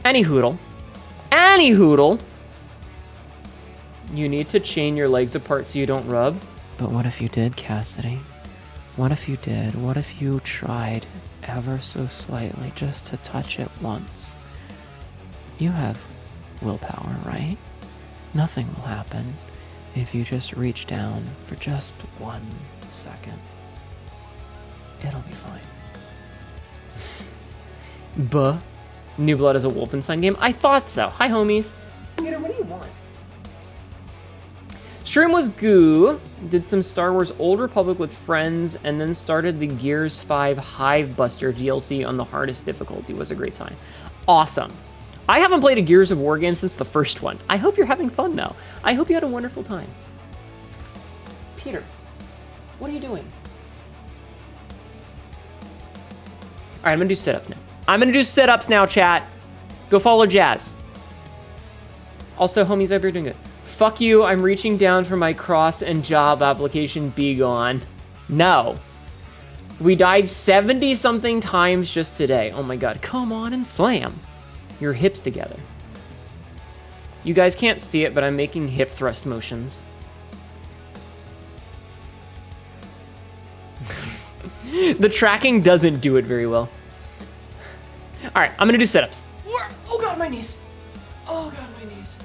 Any hoodle. You need to chain your legs apart so you don't rub. But what if you did, Cassidy? What if you did? What if you tried ever so slightly just to touch it once? You have willpower, right? Nothing will happen if you just reach down for just 1 second. It'll be fine. Buh. New Blood is a Wolfenstein game? I thought so. Hi, homies. What do you want? Stream was goo. Did some Star Wars Old Republic with friends, and then started the Gears 5 Hive Buster DLC on the hardest difficulty. Was a great time. Awesome. I haven't played a Gears of War game since the first one. I hope you're having fun, though. I hope you had a wonderful time. Peter, what are you doing? All right, I'm gonna do sit-ups now. I'm gonna do sit-ups now, chat. Go follow Jazz. Also, homies, I hope you're doing good. Fuck you, I'm reaching down for my cross and job application. Be gone. No. We died 70-something times just today. Oh my god, come on and slam your hips together. You guys can't see it, but I'm making hip thrust motions. The tracking doesn't do it very well. All right, I'm gonna do sit-ups. Oh god, my knees. Oh god, my knees.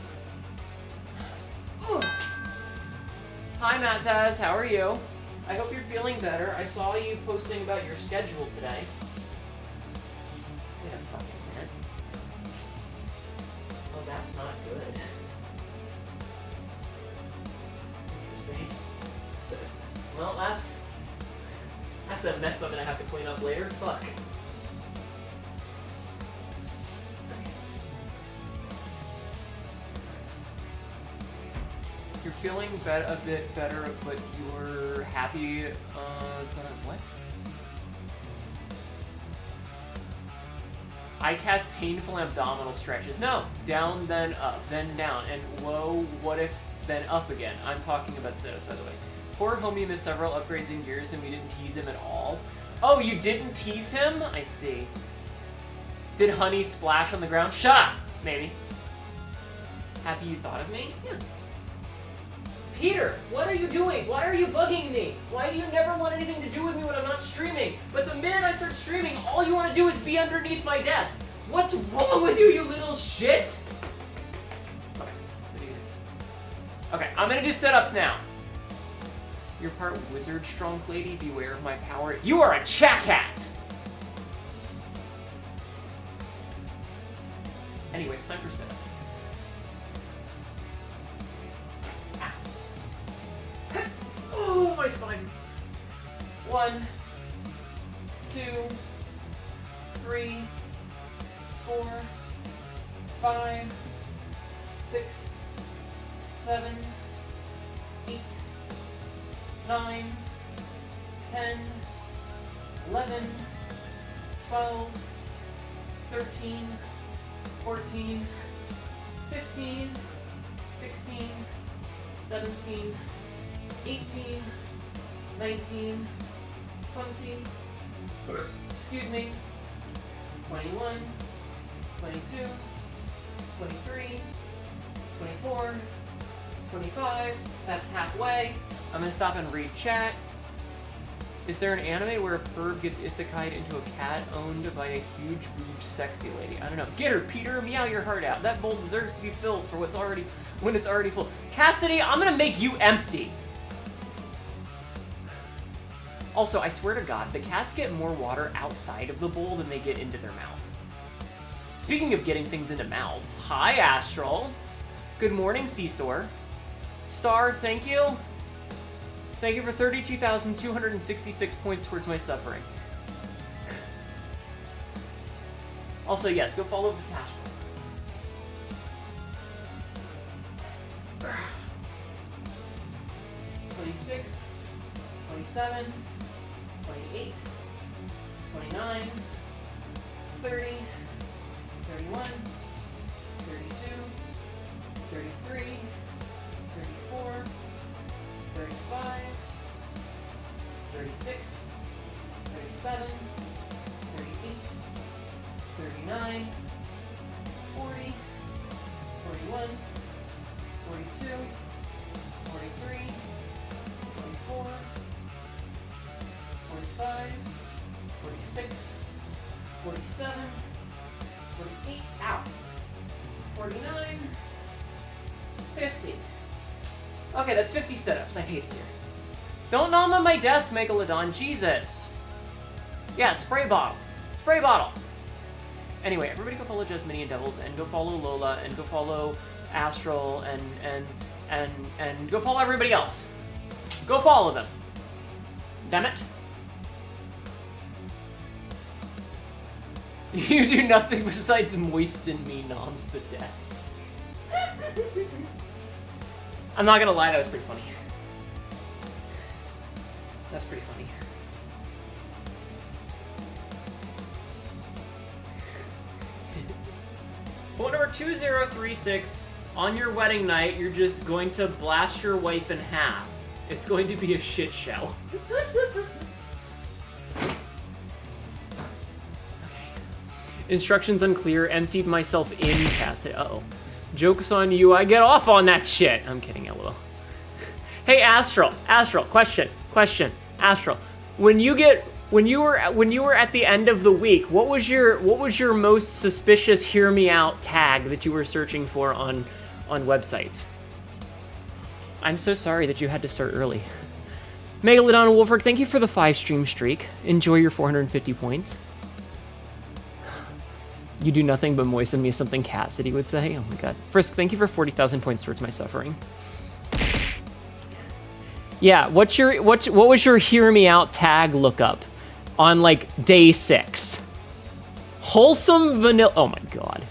Ugh. Hi, Mattaz, how are you? I hope you're feeling better. I saw you posting about your schedule today. Wait a fucking minute. Oh, that's not good. Interesting. Well, that's a mess I'm gonna have to clean up later. Fuck. You're feeling a bit better, but you're happy, what? I cast painful abdominal stretches. No, down, then up, then down, and whoa, what if, then up again. I'm talking about Zetos, by the way. Poor homie missed several upgrades in Gears and we didn't tease him at all. Oh, you didn't tease him? I see. Did honey splash on the ground? Shut up, maybe. Happy you thought of me? Yeah. Peter, what are you doing? Why are you bugging me? Why do you never want anything to do with me when I'm not streaming? But the minute I start streaming, all you want to do is be underneath my desk. What's wrong with you, you little shit? Okay, I'm gonna do sit-ups now. You're part wizard, strong lady. Beware of my power. You are a chacat! Anyway, it's time for sit-ups. Oh, my spine. 1, 2, 3, 4, 5, 6, 7, 8, 9, 10, 11, 12, 13, 14, 15, 16, 17, 18, 19, 20, excuse me, 21, 22, 23, 24, 25, that's halfway. I'm gonna stop and read chat. Is there an anime where a perv gets isekai'd into a cat owned by a huge boobed sexy lady? I don't know. Get her, Peter, meow your heart out. That bowl deserves to be filled for when it's already full. Cassidy, I'm gonna make you empty. Also, I swear to God, the cats get more water outside of the bowl than they get into their mouth. Speaking of getting things into mouths, hi, Astral. Good morning, C-Store. Star, thank you. Thank you for 32,266 points towards my suffering. Also, yes, go follow Vtuber. 26, 27, 28, 29, 30, 31, 32, 33, 34, 35, 36, 37, 38, 39, 40, 41, 42, 43, 44, 45, 46, 47, 48, ow, 49, 50. Okay, that's 50 sit-ups. I hate it here. Don't nom on my desk, Megalodon. Jesus. Yeah, spray bottle. Spray bottle. Anyway, everybody go follow Jasmine and Devils, and go follow Lola, and go follow Astral, and go follow everybody else. Go follow them. Damn it. You do nothing besides moisten me, noms the desk. I'm not gonna lie, that was pretty funny. That's pretty funny. Phone number 2036, on your wedding night, you're just going to blast your wife in half. It's going to be a shit show. Okay. Instructions unclear, emptied myself in cast it. Uh-oh. Joke's on you, I get off on that shit. I'm kidding, LOL. Hey, Astral, question, Astral. When you were at the end of the week, what was your most suspicious hear me out tag that you were searching for on websites? I'm so sorry that you had to start early. Megalodon Wolfric, thank you for the 5 stream streak. Enjoy your 450 points. You do nothing but moisten me, something Cassidy would say. Oh my god. Frisk, thank you for 40,000 points towards my suffering. Yeah, what was your hear me out tag lookup on like day 6? Wholesome vanilla. Oh my god.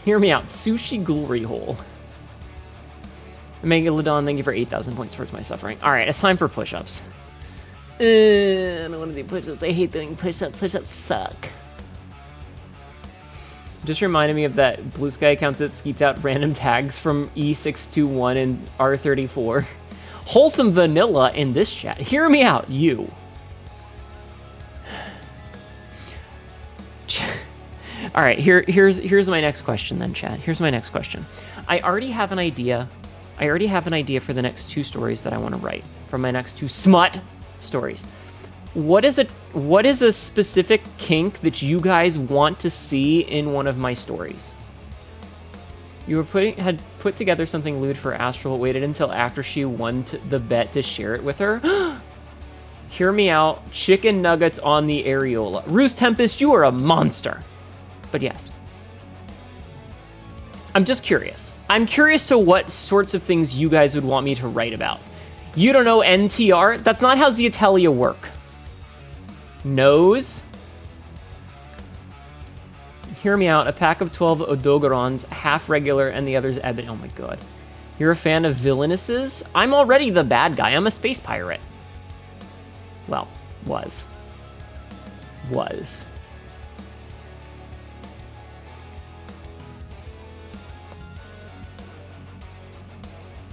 Hear me out. Sushi glory hole. Megalodon, thank you for 8,000 points towards my suffering. All right, it's time for push-ups. I don't want to do push-ups. I hate doing push-ups. Push-ups suck. Just reminded me of that Blue Sky account that skeets out random tags from E621 and R34. Wholesome vanilla in this chat. Hear me out, you. All right, here's my next question then, chat. Here's my next question. I already have an idea for the next 2 stories that I want to write from my next 2 smut stories. What is a specific kink that you guys want to see in one of my stories? You had put together something lewd for Astral, waited until after she won the bet to share it with her. Hear me out. Chicken nuggets on the areola. Roost Tempest, you are a monster. But yes. I'm just curious. I'm curious to what sorts of things you guys would want me to write about. You don't know NTR? That's not how Zeatelia work. Nose. Hear me out. A pack of 12 Odogorons, half regular, and the others ebony. Oh my god. You're a fan of villainesses? I'm already the bad guy. I'm a space pirate. Well, was.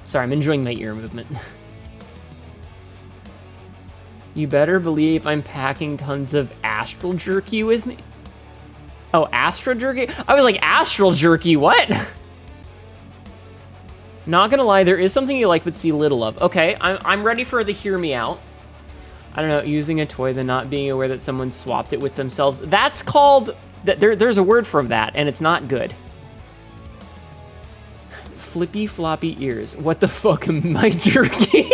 Sorry, I'm enjoying my ear movement. You better believe I'm packing tons of astral jerky with me. Oh, astral jerky? I was like, astral jerky, what? Not gonna lie, there is something you like but see little of. Okay, I'm ready for the hear me out. I don't know, using a toy, then not being aware that someone swapped it with themselves. That's called, there's a word for that, and it's not good. Flippy floppy ears. What the fuck am I jerky?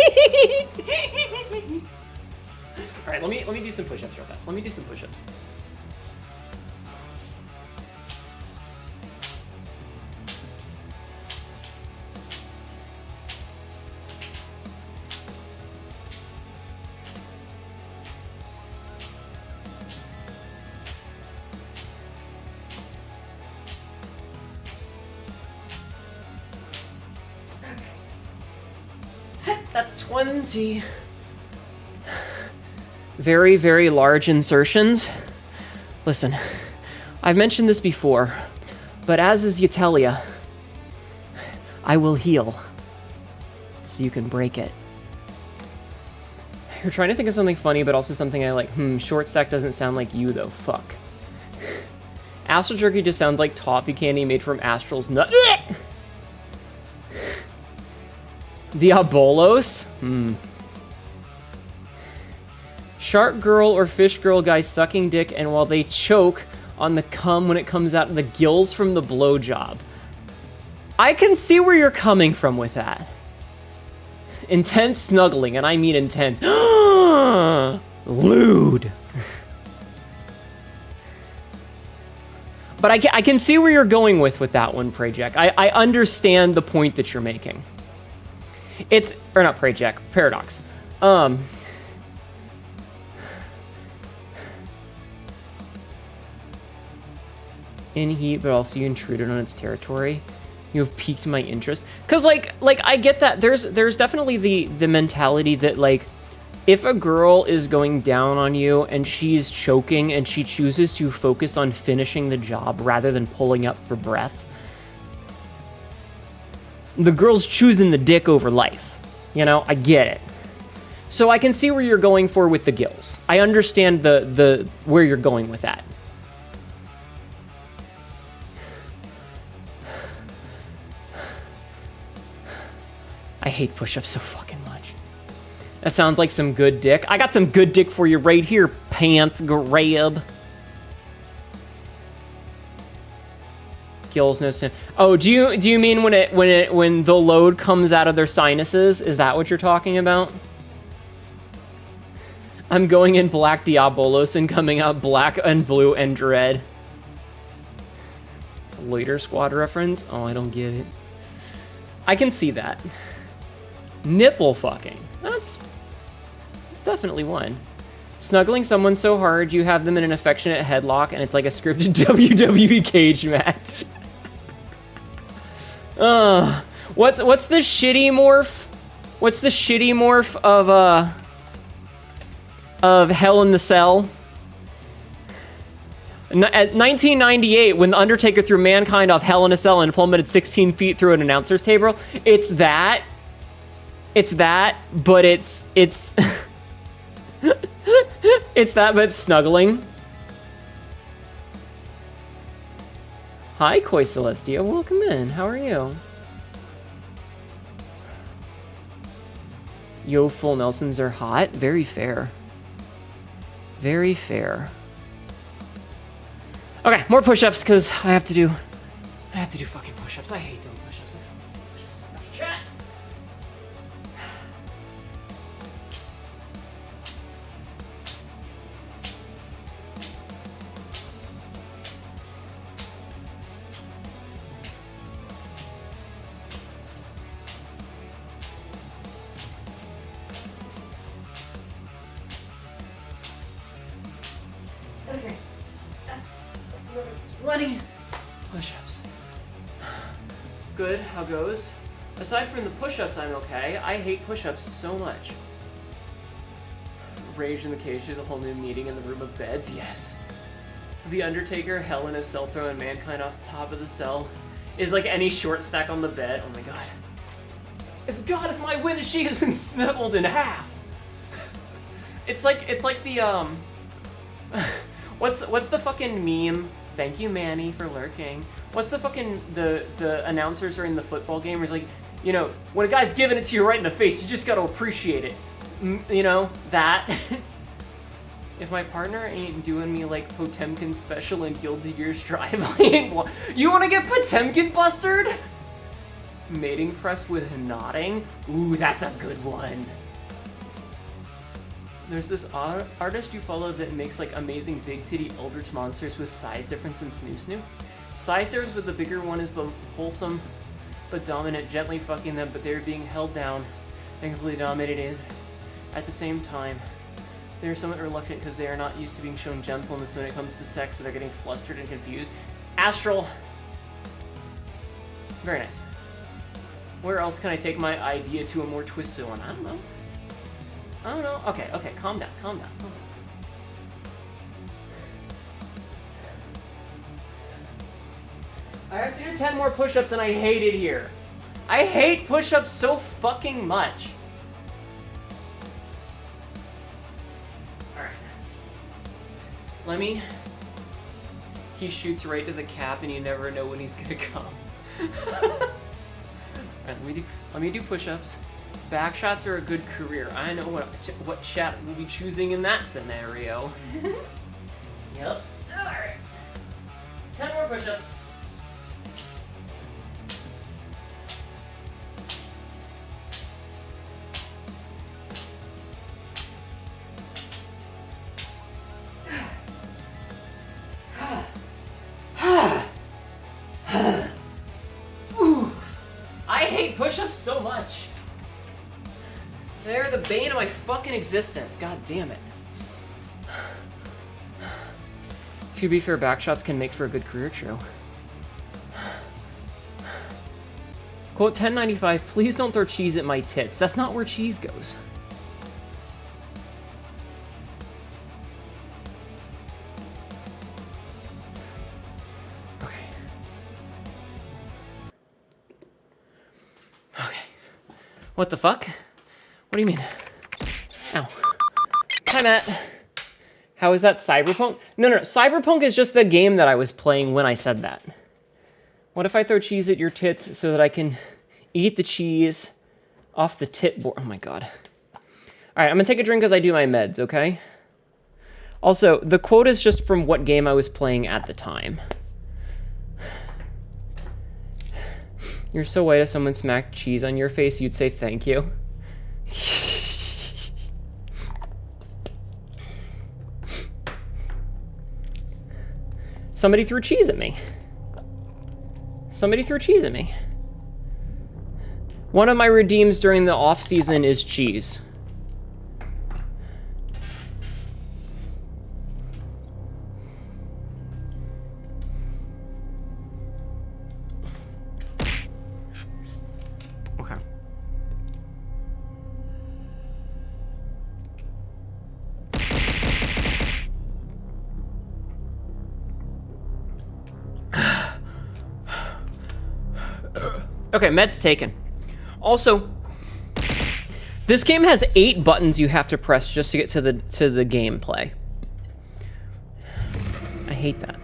All right, let me do some push-ups real fast. That's 20. very, very large insertions. Listen, I've mentioned this before, but as is Yatelia, I will heal so you can break it. You're trying to think of something funny, but also something I like. Short stack doesn't sound like you, though. Fuck. Astral Jerky just sounds like toffee candy made from Astral's nut. Diabolos? Shark girl or fish girl guy sucking dick, and while they choke on the cum when it comes out of the gills from the blowjob. I can see where you're coming from with that. Intense snuggling, and I mean intense. Lewd. But I can see where you're going with that one, Prayjack. I understand the point that you're making. It's, or not Prayjack, Paradox. In heat, but also you intruded on its territory. You have piqued my interest. Cause like I get that. There's definitely the mentality that like, if a girl is going down on you and she's choking and she chooses to focus on finishing the job rather than pulling up for breath, the girl's choosing the dick over life. You know, I get it. So I can see where you're going for with the gills. I understand the where you're going with that. I hate push-ups so fucking much. That sounds like some good dick. I got some good dick for you right here, pants grab. Gills no sin. Oh, do you mean when the load comes out of their sinuses? Is that what you're talking about? I'm going in black Diabolos and coming out black and blue and dread. Loiter Squad reference? Oh, I don't get it. I can see that. Nipple fucking. That's definitely one. Snuggling someone so hard you have them in an affectionate headlock and it's like a scripted WWE cage match. What's the shitty morph? What's the shitty morph of Hell in the Cell? At 1998, when The Undertaker threw Mankind off Hell in a Cell and plummeted 16 feet through an announcer's table, it's that, but it's it's that, but snuggling. Hi, Koi Celestia, welcome in. How are you? Yo, full Nelsons are hot. Very fair. Very fair. Okay, more push-ups because I have to do fucking push-ups. I hate doing push-ups. Chat. Okay, that's another 20 push-ups. Good, how goes? Aside from the push-ups, I'm okay. I hate push-ups so much. Rage in the Cage is a whole new meeting in the room of beds, yes. The Undertaker, Hell in a Cell throwing Mankind off the top of the cell is like any short stack on the bed. Oh my god. As God as my witness, she has been snuggled in half. It's like the What's the fucking meme? Thank you, Manny, for lurking. What's the fucking the announcers are in the football game? Where it's like, you know, when a guy's giving it to you right in the face, you just gotta appreciate it. You know that. If my partner ain't doing me like Potemkin special in Guilty Gear Strive, you wanna get Potemkin busted? Mating press with nodding. Ooh, that's a good one. There's this artist you follow that makes like amazing big titty eldritch monsters with size difference in Snoo Snoo. Size difference with the bigger one is the wholesome but dominant, gently fucking them, but they're being held down and completely dominated at the same time. They're somewhat reluctant because they are not used to being shown gentleness when it comes to sex, so they're getting flustered and confused. Astral. Very nice. Where else can I take my idea to a more twisted one? I don't know. Okay, calm down. I have to do 10 more push-ups and I hate it here. I hate push-ups so fucking much. Alright. He shoots right to the cap and you never know when he's gonna come. Alright, let me do push-ups. Backshots are a good career. I know what chat will be choosing in that scenario. Yep. Alright. 10 more push-ups. I hate push-ups so much. They're the bane of my fucking existence. God damn it. To be fair, backshots can make for a good career, true. Quote 1095, please don't throw cheese at my tits. That's not where cheese goes. Okay. Okay. What the fuck? What do you mean? Ow. Hi, Matt. How is that Cyberpunk? No. Cyberpunk is just the game that I was playing when I said that. What if I throw cheese at your tits so that I can eat the cheese off the tit board? Oh my god. Alright, I'm gonna take a drink as I do my meds, okay? Also, the quote is just from what game I was playing at the time. You're so white, if someone smacked cheese on your face, you'd say thank you. Somebody threw cheese at me. Somebody threw cheese at me. One of my redeems during the off season is cheese. Okay. Okay, meds taken. Also, this game has 8 buttons you have to press just to get to the gameplay. I hate that.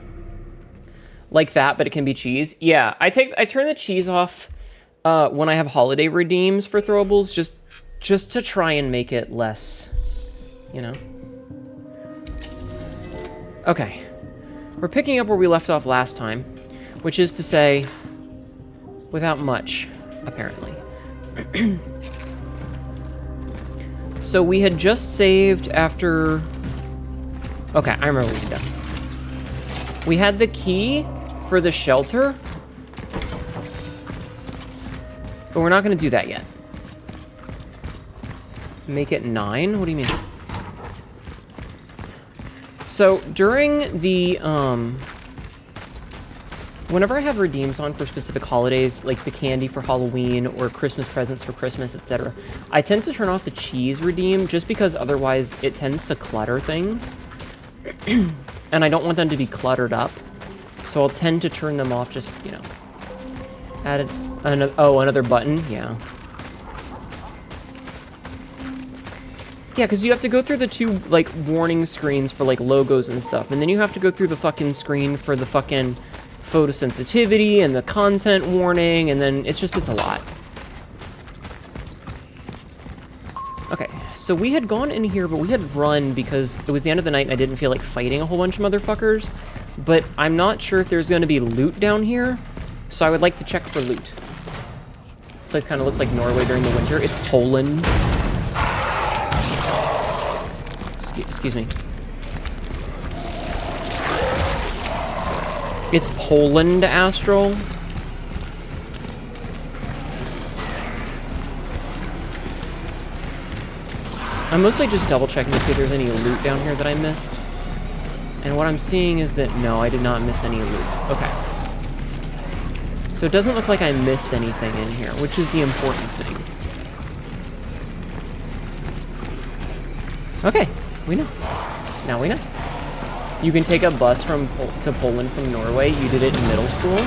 Like that, but it can be cheese. Yeah, I turn the cheese off when I have holiday redeems for throwables, just to try and make it less, you know. Okay, we're picking up where we left off last time, which is to say, without much, apparently. So we had just saved after... Okay, I remember what we did. We had the key for the shelter, but we're not going to do that yet. Make it 9? What do you mean? So during the... Whenever I have redeems on for specific holidays, like the candy for Halloween or Christmas presents for Christmas, etc., I tend to turn off the cheese redeem just because otherwise it tends to clutter things. And I don't want them to be cluttered up. So I'll tend to turn them off just, you know. Added another button, yeah. Yeah, because you have to go through the 2, like, warning screens for, like, logos and stuff. And then you have to go through the fucking screen for the fucking photosensitivity and the content warning, and then it's a lot. Okay, so we had gone in here, but we had run because it was the end of the night and I didn't feel like fighting a whole bunch of motherfuckers. But I'm not sure if there's going to be loot down here, so I would like to check for loot. This place kind of looks like Norway during the winter. It's Poland. Excuse me. It's Poland, Astral. I'm mostly just double checking to see if there's any loot down here that I missed. And what I'm seeing is that, no, I did not miss any loot. Okay. So it doesn't look like I missed anything in here, which is the important thing. Okay, we know. Now we know. You can take a bus to Poland from Norway. You did it in middle school.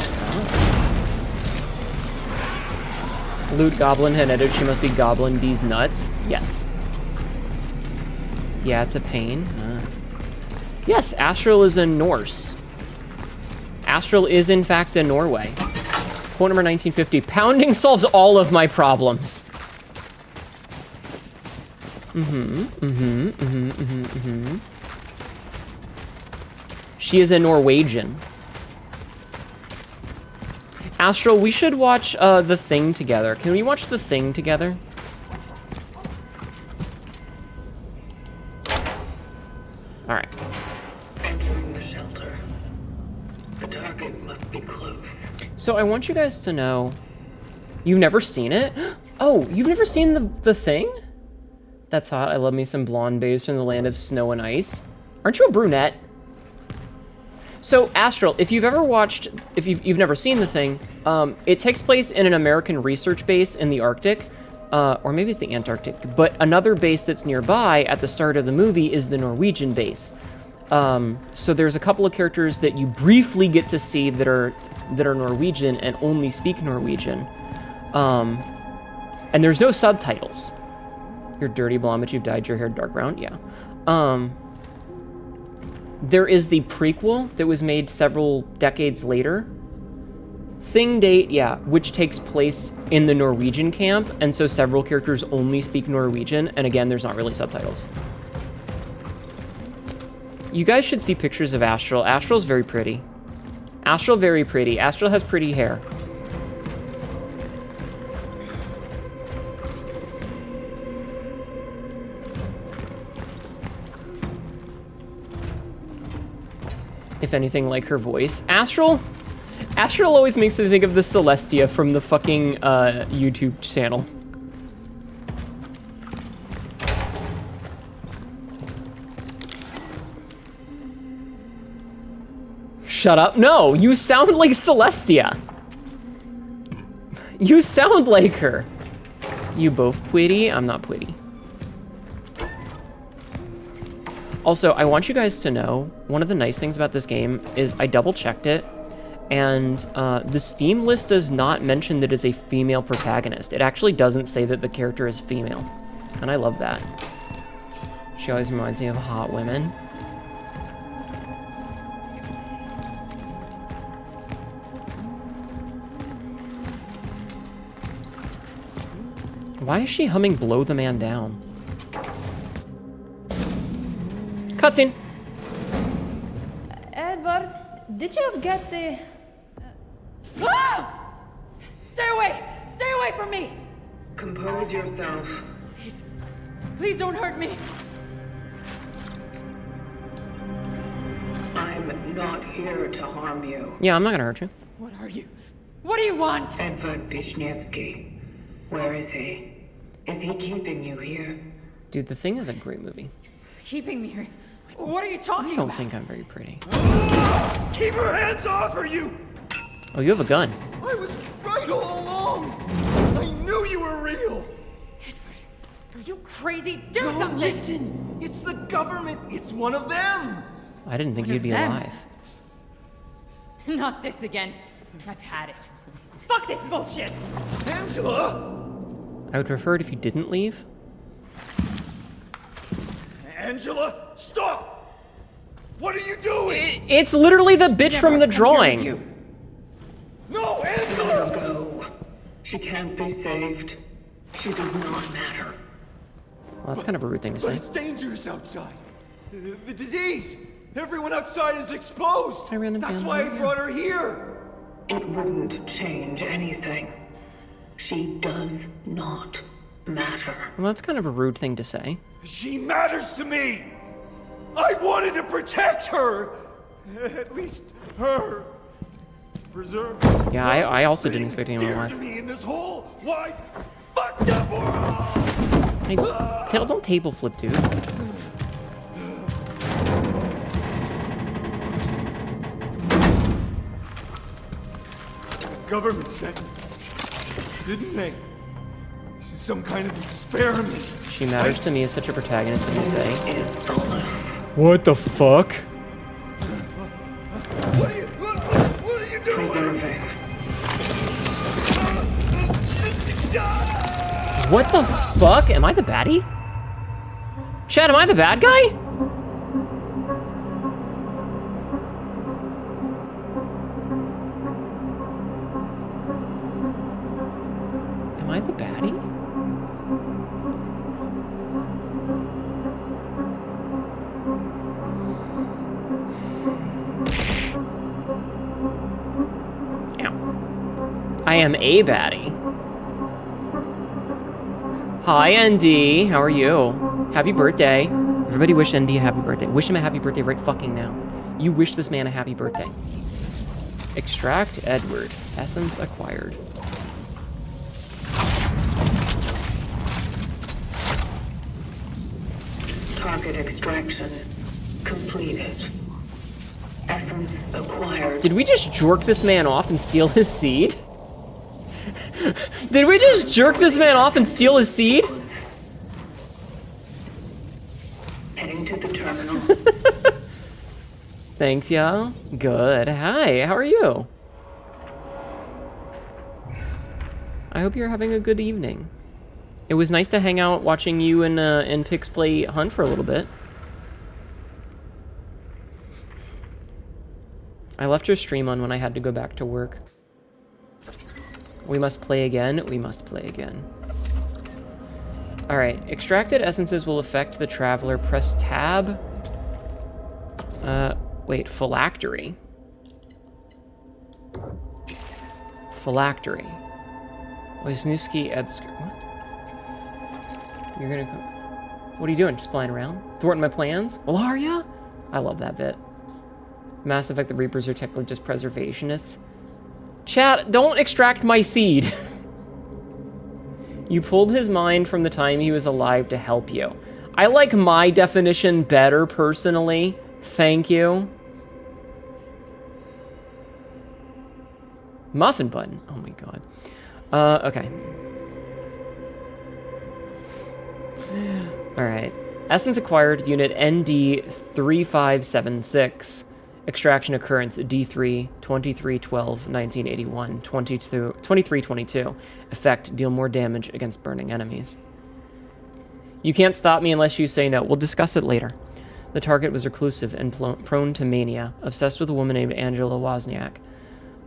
Loot Goblin Hnetu. She must be Goblin B's nuts. Yes. Yeah, it's a pain. Yes, Astral is a Norse. Astral is, in fact, a Norway. Quote number 1950. Pounding solves all of my problems. She is a Norwegian. Astral, we should watch The Thing together. Can we watch The Thing together? All right. Entering the shelter. The target must be close. So I want you guys to know, you've never seen it? Oh, you've never seen the Thing? That's hot. I love me some blonde babes from the land of snow and ice. Aren't you a brunette? So Astral, if you've ever watched, if you've never seen The Thing, it takes place in an American research base in the Arctic, or maybe it's the Antarctic, but another base that's nearby at the start of the movie is the Norwegian base. So there's a couple of characters that you briefly get to see that are Norwegian and only speak Norwegian. And there's no subtitles. You're dirty blonde, but you've dyed your hair dark brown? Yeah. There is the prequel that was made several decades later. Thing date, yeah, which takes place in the Norwegian camp, and so several characters only speak Norwegian, and again, there's not really subtitles. You guys should see pictures of Astral. Astral's very pretty. Astral, very pretty. Astral has pretty hair. If anything like her voice. Astral always makes me think of the Celestia from the fucking YouTube channel. Shut up. No, you sound like Celestia. You sound like her. You both pretty? I'm not pretty. Also, I want you guys to know, one of the nice things about this game is I double-checked it, and the Steam list does not mention that it's a female protagonist. It actually doesn't say that the character is female, and I love that. She always reminds me of hot women. Why is she humming Blow the Man Down? Cutscene. Edward, did you get the... Ah! Stay away! Stay away from me! Compose yourself. Please don't hurt me. I'm not here to harm you. Yeah, I'm not gonna hurt you. What are you? What do you want? Edward Wisniewski. Where is he? Is he keeping you here? Dude, The Thing is a great movie. Keeping me here? What are you talking I don't about? think I'm very pretty. Keep your hands off her, you! Oh, you have a gun. I was right all along! I knew you were real! Edward, are you crazy? Do No, something! listen! It's the government! It's one of them! I didn't think One you'd of be them? alive. Not this again. I've had it. Fuck this bullshit! Angela! I would prefer it if you didn't leave. Angela, stop! What are you doing? It's literally the bitch Never from the come drawing. near you. No, Let Angela! her go. She can't be saved. She does not matter. Well, that's kind of a rude thing to But say. it's dangerous outside. The disease! Everyone outside is exposed! I ran them That's down why I here. brought her here! It wouldn't change anything. She does not matter. Well, that's kind of a rude thing to say. She matters to me! I wanted to protect her! At least her. To preserve. Yeah, I also didn't being expect anyone dear alive. to me in this whole wide fucked up world! Hey, don't table flip, dude. Government said, didn't they? This is some kind of experiment. She matters to me as such a protagonist, did you say? Is solace. What the fuck? What are you doing? Preserving. What the fuck? Am I the baddie? Chad, am I the bad guy? Am I the baddie? Ow. I am a baddie. Hi, ND. How are you? Happy birthday. Everybody wish ND a happy birthday. Wish him a happy birthday right fucking now. You wish this man a happy birthday. Extract Edward. Essence acquired. Target extraction completed. Essence acquired. Did we just jerk this man off and steal his seed? Did we just jerk this man off and steal his seed? Heading to the terminal. Thanks, y'all. Good. Hi, how are you? I hope you're having a good evening. It was nice to hang out watching you and Pix play Hunt for a little bit. I left your stream on when I had to go back to work. We must play again. We must play again. Alright, extracted essences will affect the traveler. Press tab. Wait, phylactery. Phylactery. Wisniewski Edsker. What? You're gonna come. What are you doing? Just flying around? Thwarting my plans? Well, are ya? I love that bit. Mass Effect, the Reapers are technically just preservationists. Chat, don't extract my seed. You pulled his mind from the time he was alive to help you. I like my definition better, personally. Thank you. Muffin button. Oh my god. Okay. Alright. Essence acquired, unit ND3576. Extraction occurrence D3 2312-1981 2322. Effect: deal more damage against burning enemies. You can't stop me unless you say no. We'll discuss it later. The target was reclusive and prone to mania, obsessed with a woman named Angela Wozniak.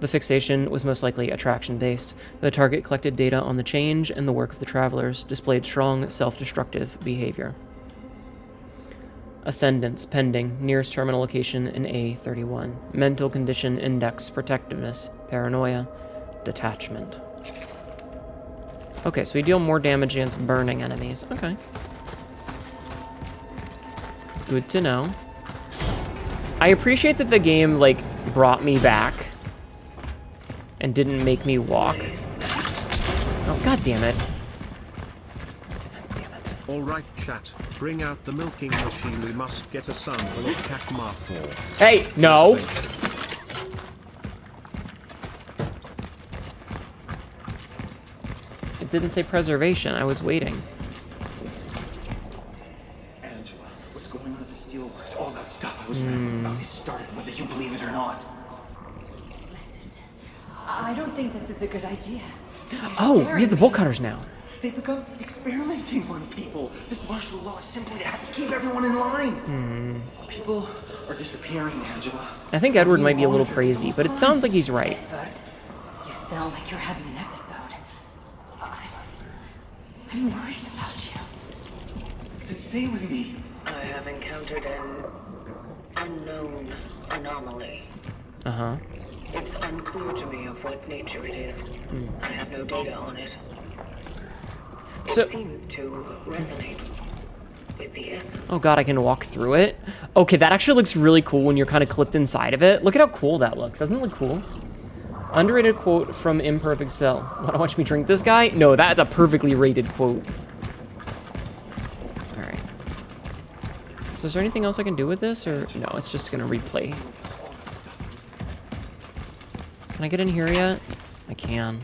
The fixation was most likely attraction-based. The target collected data on the change and the work of the travelers, displayed strong self-destructive behavior. Ascendance pending. Nearest terminal location in A31. Mental condition index. Protectiveness. Paranoia. Detachment. Okay, so we deal more damage against burning enemies. Okay. Good to know. I appreciate that the game, like, brought me back and didn't make me walk. Oh, god damn it. Damn it. Alright, chat. Bring out the milking machine. We must get a sample of Kakma 4. Hey, no. It didn't say preservation. I was waiting. Angela, what's going on at the steelworks? All that stuff I was rambling about. It started whether you believe it or not. Listen, I don't think this is a good idea. Oh, we have the bolt cutters now. They've begun experimenting on people. This martial law is simply to keep everyone in line. People are disappearing, Angela. I think Edward might be a little crazy, but it sounds like he's right. Edward, you sound like you're having an episode. I'm worried about you. Then stay with me. I have encountered an unknown anomaly. Uh-huh. It's unclear to me of what nature it is. I have no data on it. So- It seems to resonate with the essence. Oh god, I can walk through it? Okay, that actually looks really cool when you're kind of clipped inside of it. Look at how cool that looks. Doesn't it look cool? Underrated quote from Imperfect Cell. Wanna watch me drink this guy? No, that's a perfectly rated quote. Alright. So is there anything else I can do with this, or no, it's just gonna replay. Can I get in here yet? I can.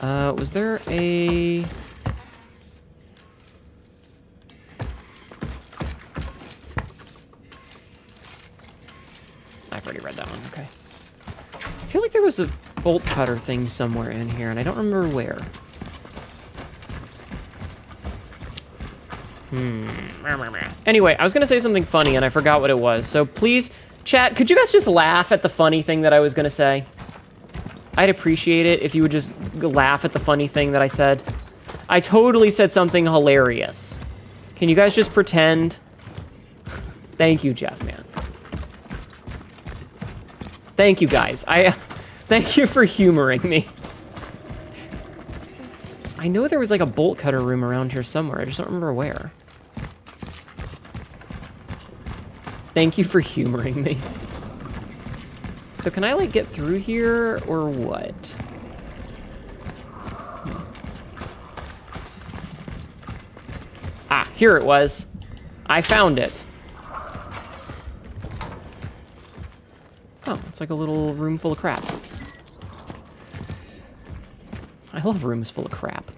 Was there a... I've already read that one, okay. feel like there was a bolt cutter thing somewhere in here, and I don't remember where. Anyway, I was gonna say something funny, and I forgot what it was. So please, chat, could you guys just laugh at the funny thing that I was gonna say? I'd appreciate it if you would just laugh at the funny thing that I said. I totally said something hilarious. Can you guys just pretend? Thank you, Jeff, man. Thank you, guys. Thank you for humoring me. I know there was like a bolt cutter room around here somewhere. I just don't remember where. Thank you for humoring me. So can I like get through here or what? Ah, here it was. I found it. Oh, it's like a little room full of crap. I love rooms full of crap.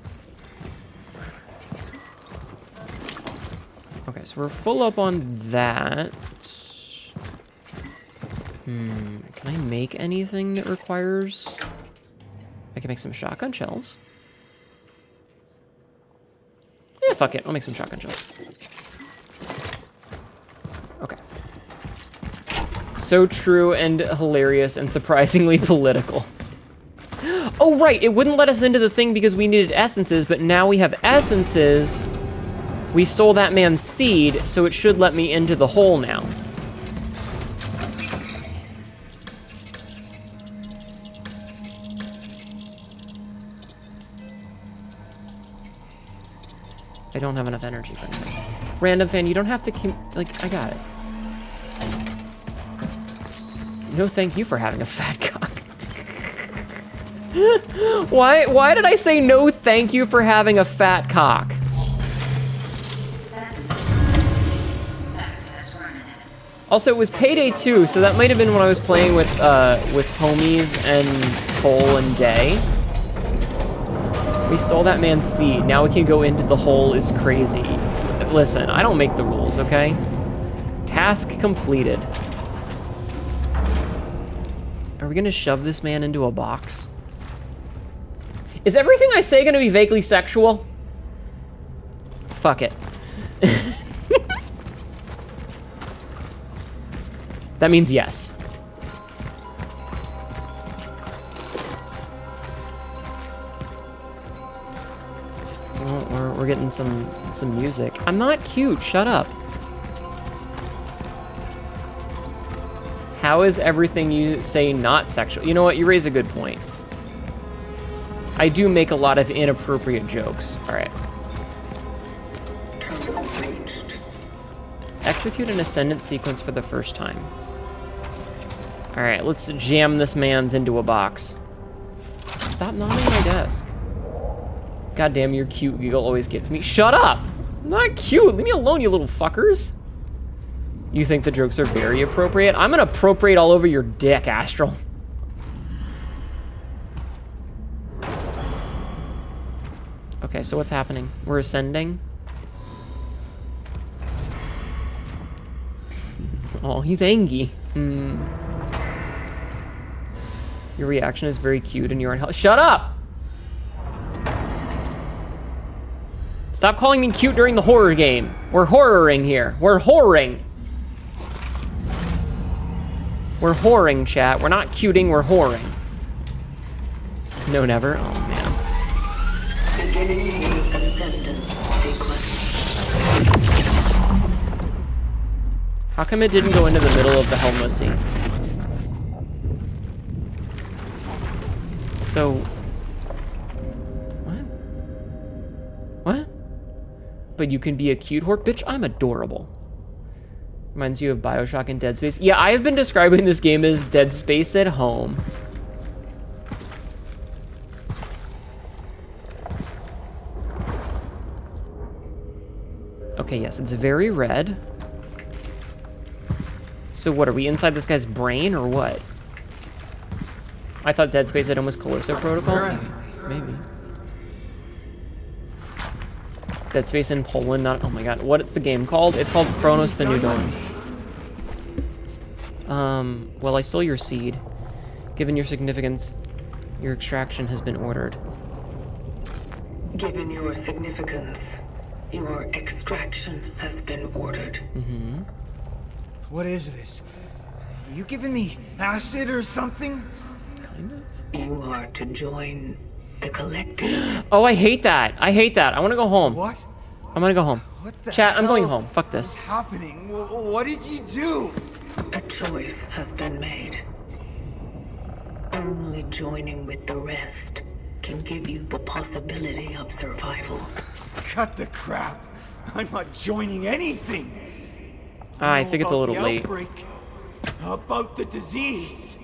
Okay, so we're full up on that. Can I make anything that requires... I can make some shotgun shells. Yeah, fuck it. I'll make some shotgun shells. Okay. So true and hilarious and surprisingly political. Oh, right. It wouldn't let us into the thing because we needed essences, but now we have essences. We stole that man's seed, so it should let me into the hole now. I don't have enough energy for that. Random fan, you don't have to keep, like, I got it. No thank you for having a fat cock. Why did I say no thank you for having a fat cock? Also, it was payday 2, so that might have been when I was playing with homies and Cole and Day. We stole that man's seed. Now we can go into the hole is crazy. Listen, I don't make the rules, okay? Task completed. Are we gonna shove this man into a box? Is everything I say gonna be vaguely sexual? Fuck it. That means yes. Well, we're getting some music. I'm not cute, shut up. How is everything you say not sexual? You know what, you raise a good point. I do make a lot of inappropriate jokes. All right. Execute an ascendant sequence for the first time. All right, let's jam this man's into a box. Stop gnawing my desk. God damn, your cute giggle always gets me. Shut up! I'm not cute. Leave me alone, you little fuckers. You think the jokes are very appropriate? I'm gonna appropriate all over your dick, Astral. Okay, so what's happening? We're ascending. Oh, he's angry. Your reaction is very cute and you're unhealthy. Shut up! Stop calling me cute during the horror game. We're horroring here. We're whoring. We're whoring, chat. We're not cuting, we're whoring. No, never? Oh, man. Beginning ascendant sequence. How come it didn't go into the middle of the Helmussy? So... What? What? But you can be a cute whore? Bitch, I'm adorable. Reminds you of BioShock and Dead Space. Yeah, I have been describing this game as Dead Space at home. Okay, yes, it's very red. So what, are we inside this guy's brain or what? I thought Dead Space at home was Callisto Protocol. Maybe. Dead Space in Poland, not, oh my god, what's the game called? It's called Cronos the New Dawn. Well, I stole your seed. Given your significance, your extraction has been ordered. Given your significance, your extraction has been ordered. What is this? You giving me acid or something? Kind of. You are to join the collective. Oh, I hate that. I hate that. I want to go home. What? I'm gonna go home. What the Chat, I'm going hell home. Fuck this. is happening? What did you do? A choice has been made. Only joining with the rest can give you the possibility of survival. Cut the crap. I'm not joining anything. I think it's a little About the late. outbreak, about the disease.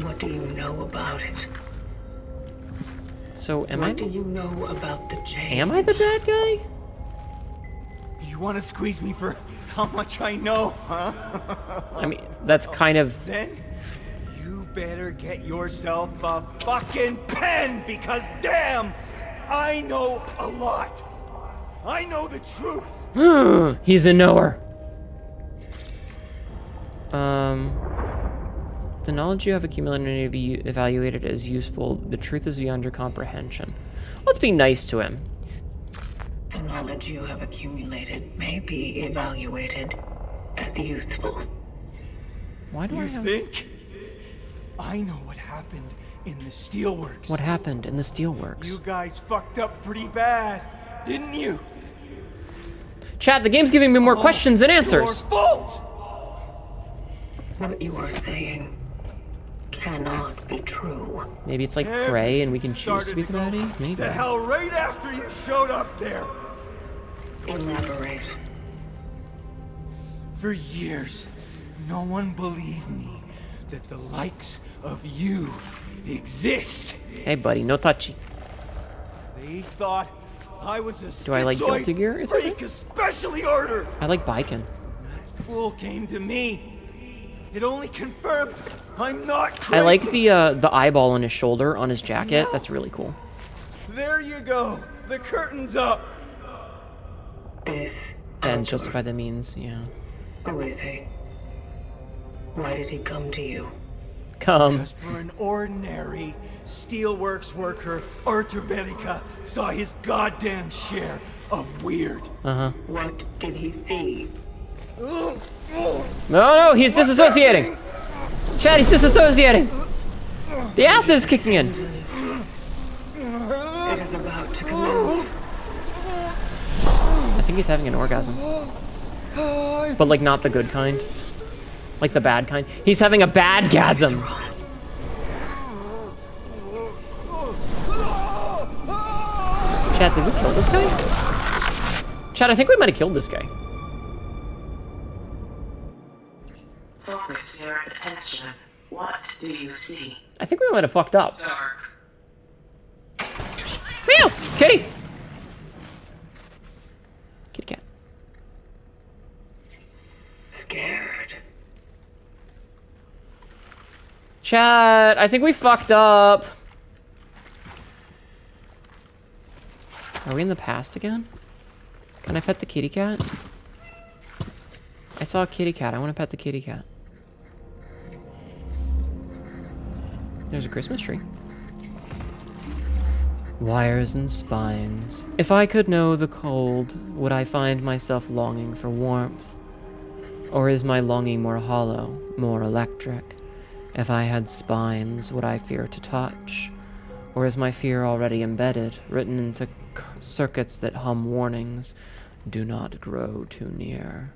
What do you know about it? So, What do you know about the change? Am I the bad guy? You want to squeeze me for how much I know, huh? I mean, that's kind of... Then you better get yourself a fucking pen, because damn, I know a lot. I know the truth. He's a knower. The knowledge you have accumulated may be evaluated as useful. The truth is beyond your comprehension. Let's be nice to him. The knowledge you have accumulated may be evaluated as useful. Why do I You have... think? I know what happened in the steelworks. What happened in the steelworks? You guys fucked up pretty bad, didn't you? Chat, the game's giving me more questions than Your answers. fault. What you are saying cannot be true. Maybe it's like Prey and we can choose to be the Started baddie? Maybe. The hell right after you showed up there. Elaborate. For years, no one believed me that the likes of you exist. Hey, buddy, no touchy. They thought I was a Do I like schizoid Guilty Gear? It's freak, especially order. I like biking. That fool came to me. It only confirmed I'm not crazy. I like the eyeball on his shoulder on his jacket. That's really cool. There you go. The curtain's up. This Ends justify the means, yeah. Who is he? Why did he come to you? Come. Because for an ordinary steelworks worker, Artur Berica saw his goddamn share of weird. Uh-huh. What did he see? No, he's disassociating. Chad, he's disassociating. The acid is kicking in. It is about to commence. I think he's having an orgasm. But like not the good kind. Like the bad kind. He's having a bad-gasm. Chad, did we kill this guy? Chad, I think we might have killed this guy. Focus your attention. What do you see? I think we might have fucked up. Dark. Meow! Kitty! Kitty cat. Scared. Chat, I think we fucked up. Are we in the past again? Can I pet the kitty cat? I saw a kitty cat. I want to pet the kitty cat. There's a Christmas tree. Wires and spines. If I could know the cold, would I find myself longing for warmth? Or is my longing more hollow, more electric? If I had spines, would I fear to touch? Or is my fear already embedded, written into circuits that hum warnings? Do not grow too near.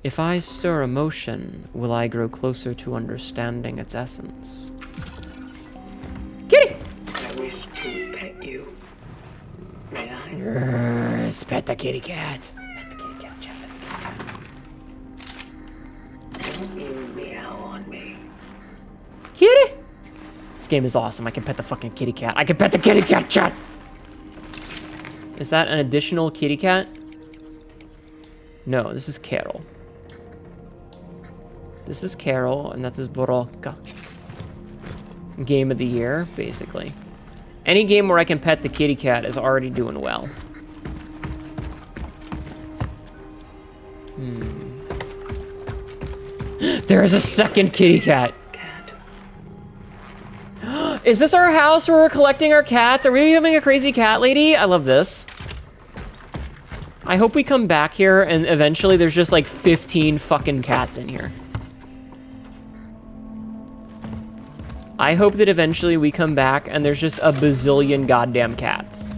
If I stir emotion, will I grow closer to understanding its essence? Kitty! I wish to pet you. May I? Yes, pet the kitty cat. Pet the kitty cat, Chad, pet the kitty cat. Don't you meow on me. Kitty! This game is awesome. I can pet the fucking kitty cat. I can pet the kitty cat, Chad! Is that an additional kitty cat? No, this is Carol. This is Carol, and that's his Borolka. Game of the year, basically. Any game where I can pet the kitty cat is already doing well. There is a second kitty cat. Cat. Is this our house where we're collecting our cats? Are we becoming a crazy cat lady? I love this. I hope we come back here and eventually there's just like 15 fucking cats in here. I hope that eventually we come back and there's just a bazillion goddamn cats.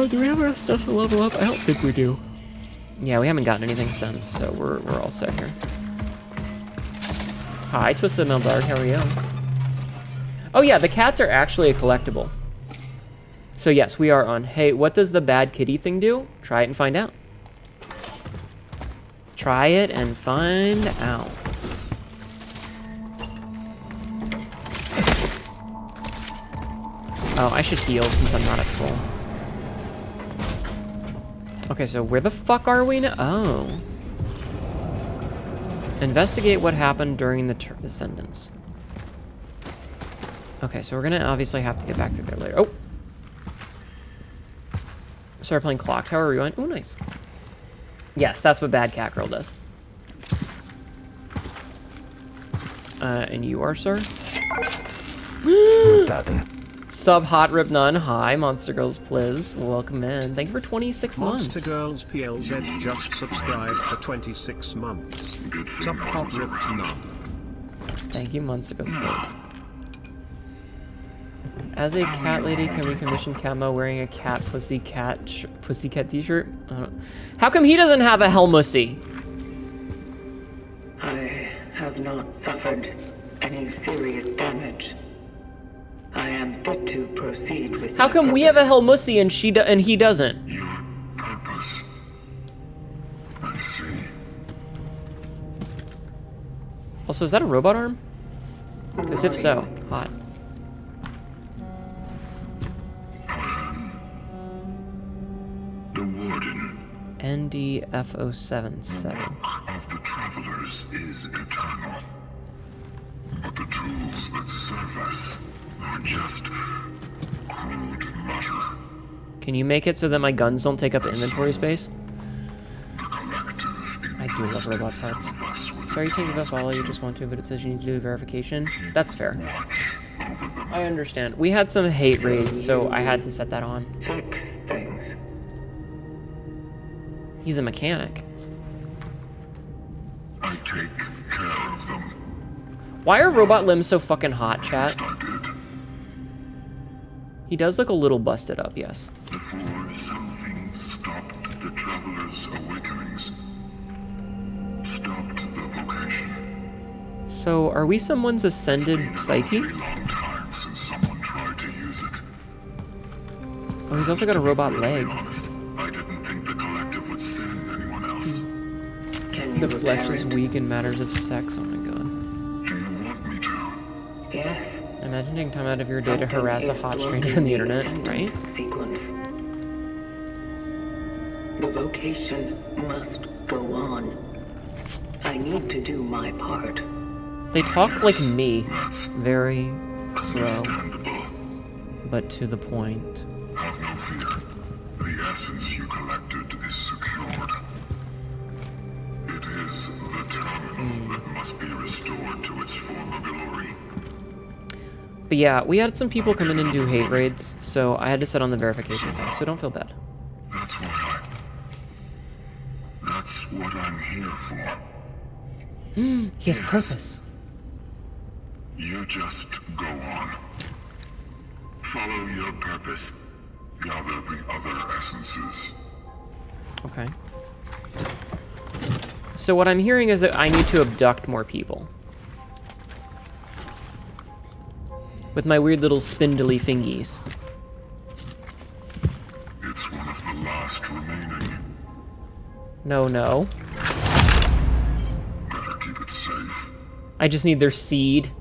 Do we have enough stuff to level up? I don't think we do. Yeah, we haven't gotten anything since, so we're all set here. Hi, Twisted Meldard, how are you? Oh yeah, the cats are actually a collectible. So yes, we are on. Hey, what does the bad kitty thing do? Try it and find out. Try it and find out. Oh, I should heal since I'm not at full. Okay, so where the fuck are we now? Oh. Investigate what happened during the Descendants. Okay, so we're gonna obviously have to get back to there later. Oh! Started playing Clock Tower Rewind. Oh, nice. Yes, that's what Bad Cat Girl does. And you are, sir? Sub Hot Rip Nun. Hi, Monster Girls Pliz. Welcome in. Thank you for 26 months. Monster Girls PLZ just subscribed for 26 months. Sub Hot Rip Nun. Thank you, Monster Girls Pliz. As a cat lady, can we commission Camo wearing a cat pussycat t-shirt? How come he doesn't have a Helmussy? I have not suffered any serious damage. I am fit to proceed with. How come we have a Helmussy and he doesn't? Your purpose. I see. Also, is that a robot arm? Because if so, hot. The Warden. NDF077. Of the travelers is eternal. But the tools that serve us are just crude matter. Can you make it so that my guns don't take up inventory space? The collective I do love robot parts. Sorry to take it off all you just want to, but it says you need to do a verification. That's fair. I understand. We had some hate raids, so I had to set that on. Fix things. He's a mechanic. I take care of them. Why are robot limbs so fucking hot, chat? I did. He does look a little busted up, yes. Before something stopped the travelers' awakenings. Stopped the vocation. So, are we someone's ascended psyche? It's been an awfully long time since someone tried to use it. Oh, he's also got a robot leg. To be honest, I didn't think the collective would send anyone else. Can you The flesh repair is it? weak in matters of sex. Oh my god. Do you want me to? Yes. Imagine taking time out of your day to Something harass a is hot broken stranger on the in internet, right? sentence Sequence. The vocation must go on. I need to do my part. They talk like me. That's Very slow, understandable. but to the point. Have no fear. The essence you collected is secured. It is the terminal that must be restored to its former glory. But yeah, we had some people come in and do hate raids, so I had to set on the verification thing, so don't feel bad. That's That's what I'm here for. He has Yes. purpose. You just go on. Follow your purpose. Gather the other essences. Okay. So what I'm hearing is that I need to abduct more people. With my weird little spindly fingies. It's one of the last remaining. No, no. Better keep it safe. I just need their seed.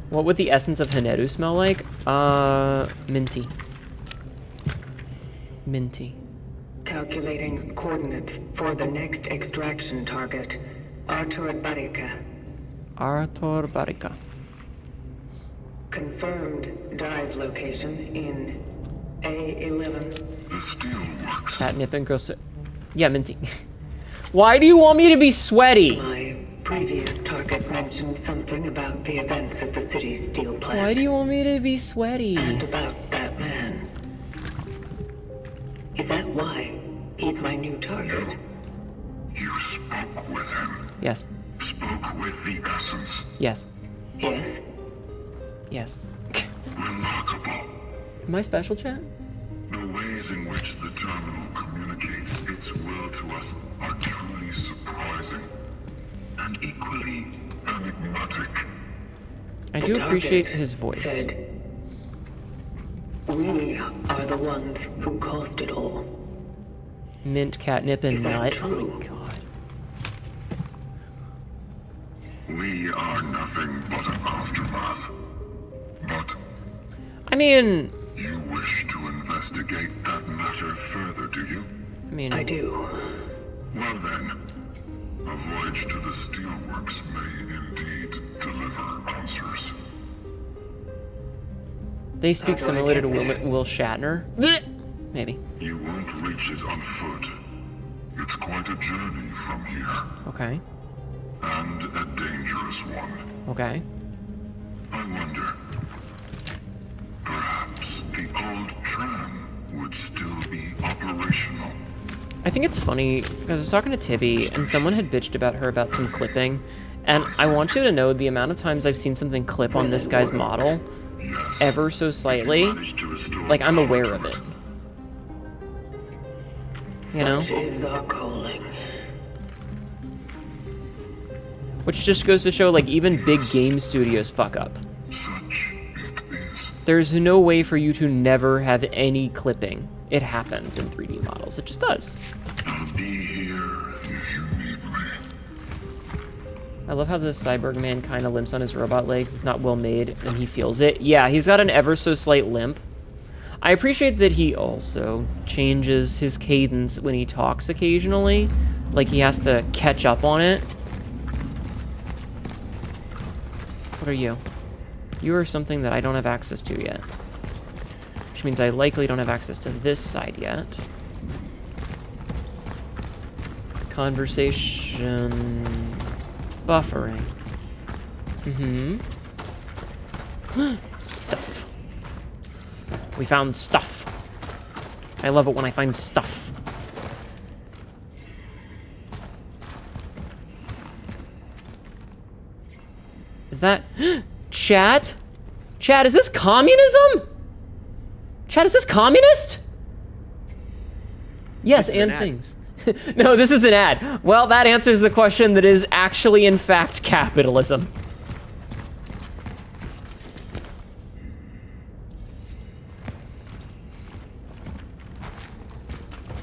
What would the essence of Hnetu smell like? Minty. Minty. Calculating coordinates for the next extraction target. Artur Barika. Artur Barika. Confirmed dive location in A11. The steelworks. Catnip and gross. Yeah, Minty. Why do you want me to be sweaty? My previous target mentioned something about the events at the city's steel plant. Why do you want me to be sweaty? And about that man. Is that why he's my new target? You spoke with him. Yes. Spoke with the essence. Yes. Yes? Yes. Remarkable. Am I special, chat? The ways in which the terminal communicates its will to us are truly surprising and equally enigmatic. I The do appreciate target his voice. said, "We are the ones who caused it all." Mint, catnip, and Is that nut. true? Oh my god. We are nothing but an aftermath. But I mean, you wish to investigate that matter further, do you? I do. Well then, a voyage to the steelworks may indeed deliver answers. they speak How do I similar to get there? Will Shatner. Blech. Maybe. You won't reach it on foot. It's quite a journey from here, Okay. and a dangerous one. Okay. I wonder, perhaps the old tram would still be operational. I think it's funny because I was talking to Tibby and someone had bitched about her about some clipping, and I want you to know the amount of times I've seen something clip on this guy's model Yes. ever so slightly. Managed to restore Like, I'm power aware to of it. You know? Such is our calling. Which just goes to show, like, even big game studios fuck up. Such it is. There's no way for you to never have any clipping. It happens in 3D models. It just does. I'll be here if you need me. I love how this cyborg man kind of limps on his robot legs. It's not well made, and he feels it. Yeah, he's got an ever so slight limp. I appreciate that he also changes his cadence when he talks occasionally. Like, he has to catch up on it. What are you? You are something that I don't have access to yet. Which means I likely don't have access to this side yet. Conversation... buffering. Stuff. We found stuff. I love it when I find stuff. Is that... Chat? Chat, is this communism? Chat, is this communist? Yes, This is and an ad. things. No, this is an ad. Well, that answers the question that is actually, in fact, capitalism.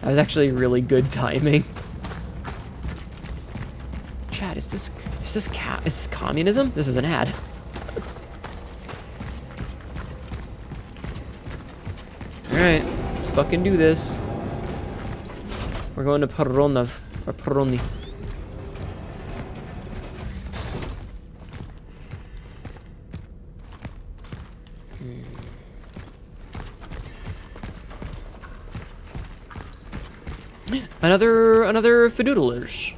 That was actually really good timing. Chat, is this communism? This is an ad. Alright, let's fucking do this. We're going to Peronov, or Peroni. Another fadoodlers.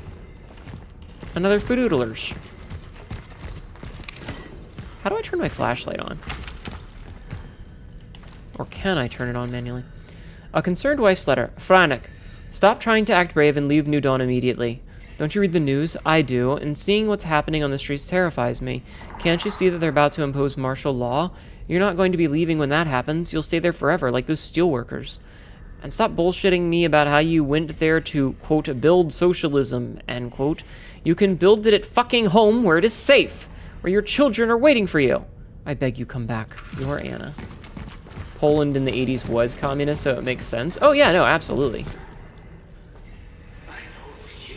Another fadoodlers. How do I turn my flashlight on? Or can I turn it on manually? A concerned wife's letter. Franek, stop trying to act brave and leave New Dawn immediately. Don't you read the news? I do, and seeing what's happening on the streets terrifies me. Can't you see that they're about to impose martial law? You're not going to be leaving when that happens. You'll stay there forever, like those steelworkers. And stop bullshitting me about how you went there to, quote, build socialism, end quote. You can build it at fucking home where it is safe, where your children are waiting for you. I beg you, come back. Your Anna. Poland in the 80s was communist, so it makes sense. Oh yeah, no, absolutely. I know it's you.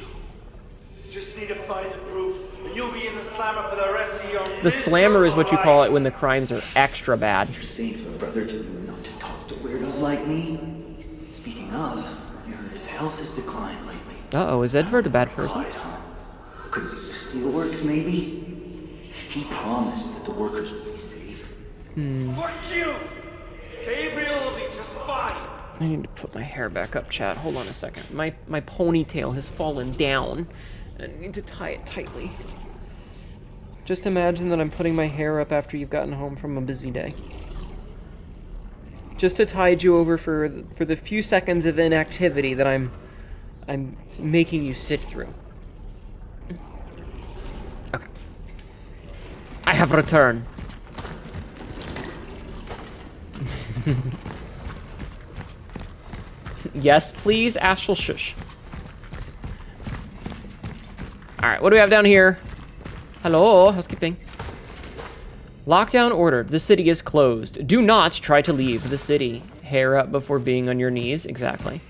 Just need to find the proof, and you'll be in the slammer for the rest of your The slammer is what you call it when the crimes are extra bad. You're saying to a brother to not to talk to weirdos like me? Speaking of, I heard his health has declined lately. Uh-oh, is Edward a bad person? Quiet, huh? Could be the steelworks, maybe? He promised that the workers would be safe. Fuck you! Gabriel will be just fine. I need to put my hair back up, chat. Hold on a second. My ponytail has fallen down. I need to tie it tightly. Just imagine that I'm putting my hair up after you've gotten home from a busy day. Just to tide you over for the few seconds of inactivity that I'm making you sit through. Okay. I have returned. Yes, please, Astral Shush. Alright, what do we have down here? Hello, housekeeping. Lockdown ordered. The city is closed. Do not try to leave the city. Hair up before being on your knees. Exactly.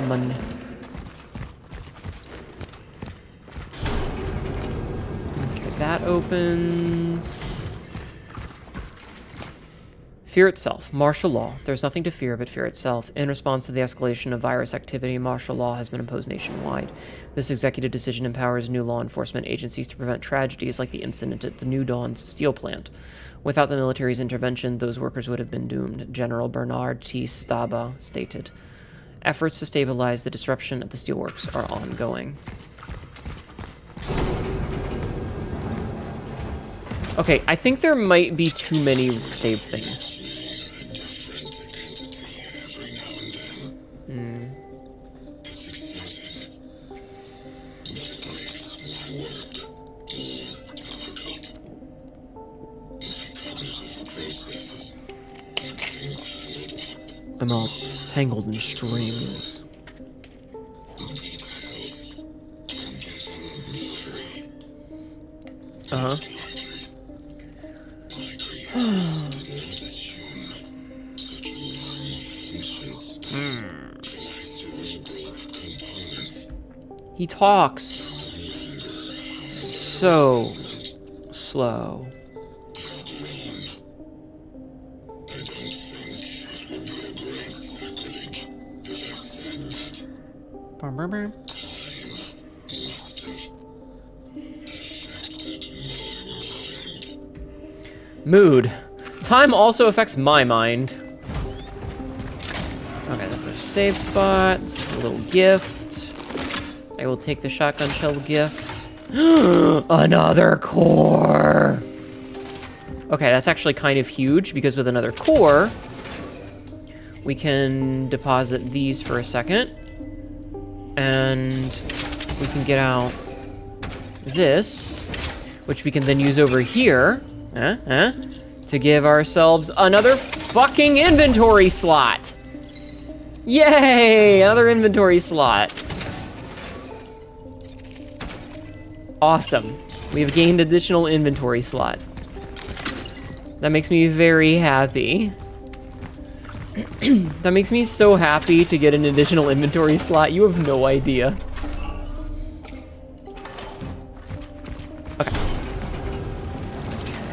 Money. Okay, that opens. Fear itself. Martial law. There's nothing to fear but fear itself. In response to the escalation of virus activity, martial law has been imposed nationwide. This executive decision empowers new law enforcement agencies to prevent tragedies like the incident at the New Dawn's steel plant. Without the military's intervention, those workers would have been doomed, General Bernard T. Staba stated. Efforts to stabilize the disruption at the steelworks are ongoing. Okay, I think there might be too many save things. I'm all tangled in strings. Uh-huh. He talks so slow. Mood. Time also affects my mind. Okay, that's a save spot. A little gift. I will take the shotgun shell gift. Another core. Okay, that's actually kind of huge because with another core, we can deposit these for a second. And we can get out this, which we can then use over here, to give ourselves another fucking inventory slot. Yay, another inventory slot. Awesome. We've gained additional inventory slot. That makes me very happy. That makes me so happy to get an additional inventory slot. You have no idea. Okay.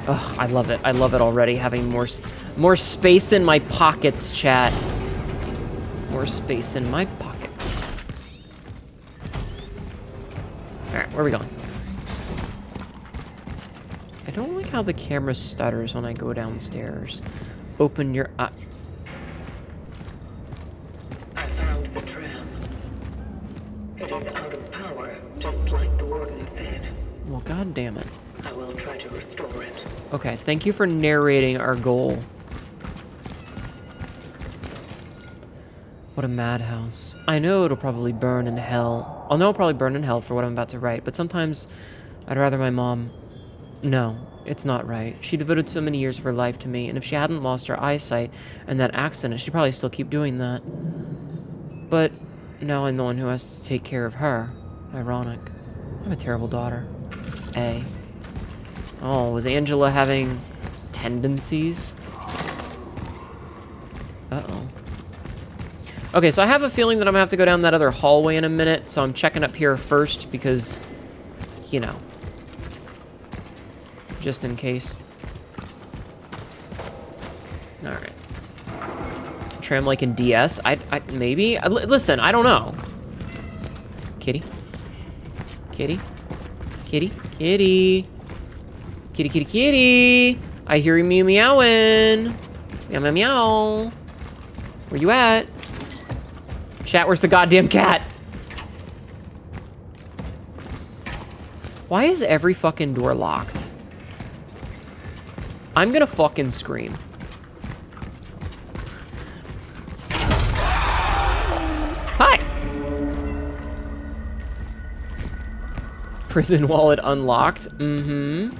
Oh, I love it. I love it already. Having more space in my pockets, chat. More space in my pockets. All right, where are we going? I don't like how the camera stutters when I go downstairs. Open your eye. I found the tram. It is out of power, just like the warden said. Well, god damn it. I will try to restore it. Okay, thank you for narrating our goal. What a madhouse. I know it'll probably burn in hell. I'll know it'll probably burn in hell for what I'm about to write, but sometimes I'd rather my mom... No, it's not right. She devoted so many years of her life to me, and if she hadn't lost her eyesight and that accident, she'd probably still keep doing that. But now I'm the one who has to take care of her. Ironic. I'm a terrible daughter. A. Oh, was Angela having tendencies? Uh-oh. Okay, so I have a feeling that I'm gonna have to go down that other hallway in a minute, so I'm checking up here first because, you know, just in case. All right. Tram like in DS? Maybe? Listen, I don't know. Kitty? Kitty? Kitty? Kitty? Kitty, kitty, kitty. I hear you meowing. Meow, meow, meow. Where you at? Chat, where's the goddamn cat? Why is every fucking door locked? I'm gonna fucking scream. Hi! Prison wallet unlocked. Mm-hmm.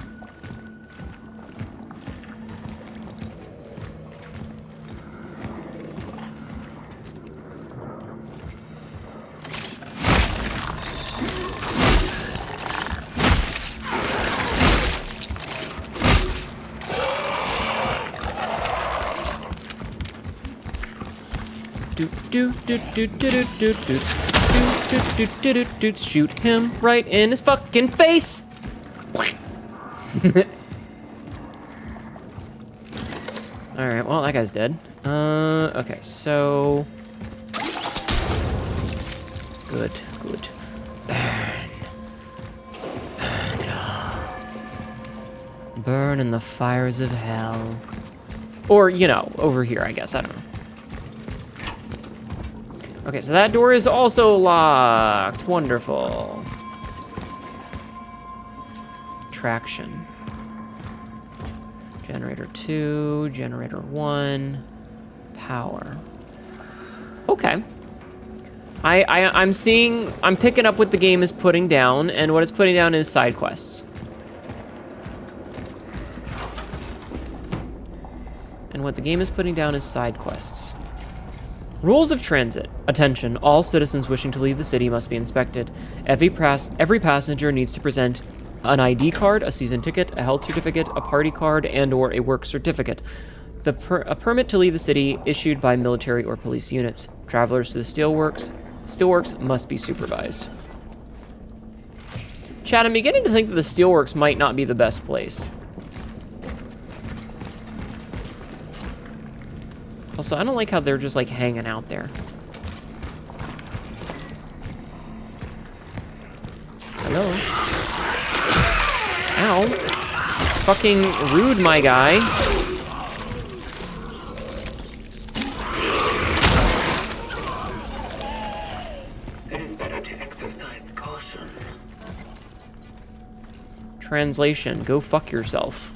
Shoot him right in his fucking face. All right, well, that guy's dead. Okay, so good. Burn it all. Burn in the fires of hell. Or, you know, over here, I guess. I don't know. Okay, so that door is also locked. Wonderful. Traction. Generator 2, generator 1, power. Okay. I'm picking up what the game is putting down, and what it's putting down is side quests. And what the game is putting down is side quests. Rules of transit. Attention, all citizens wishing to leave the city must be inspected. Every passenger needs to present an ID card, a season ticket, a health certificate, a party card, and/or a work certificate. A permit to leave the city issued by military or police units. Travelers to the steelworks must be supervised. Chad, I'm beginning to think that the steelworks might not be the best place. Also, I don't like how they're just, like, hanging out there. Hello? Ow. Fucking rude, my guy. It is better to exercise caution. Translation, go fuck yourself.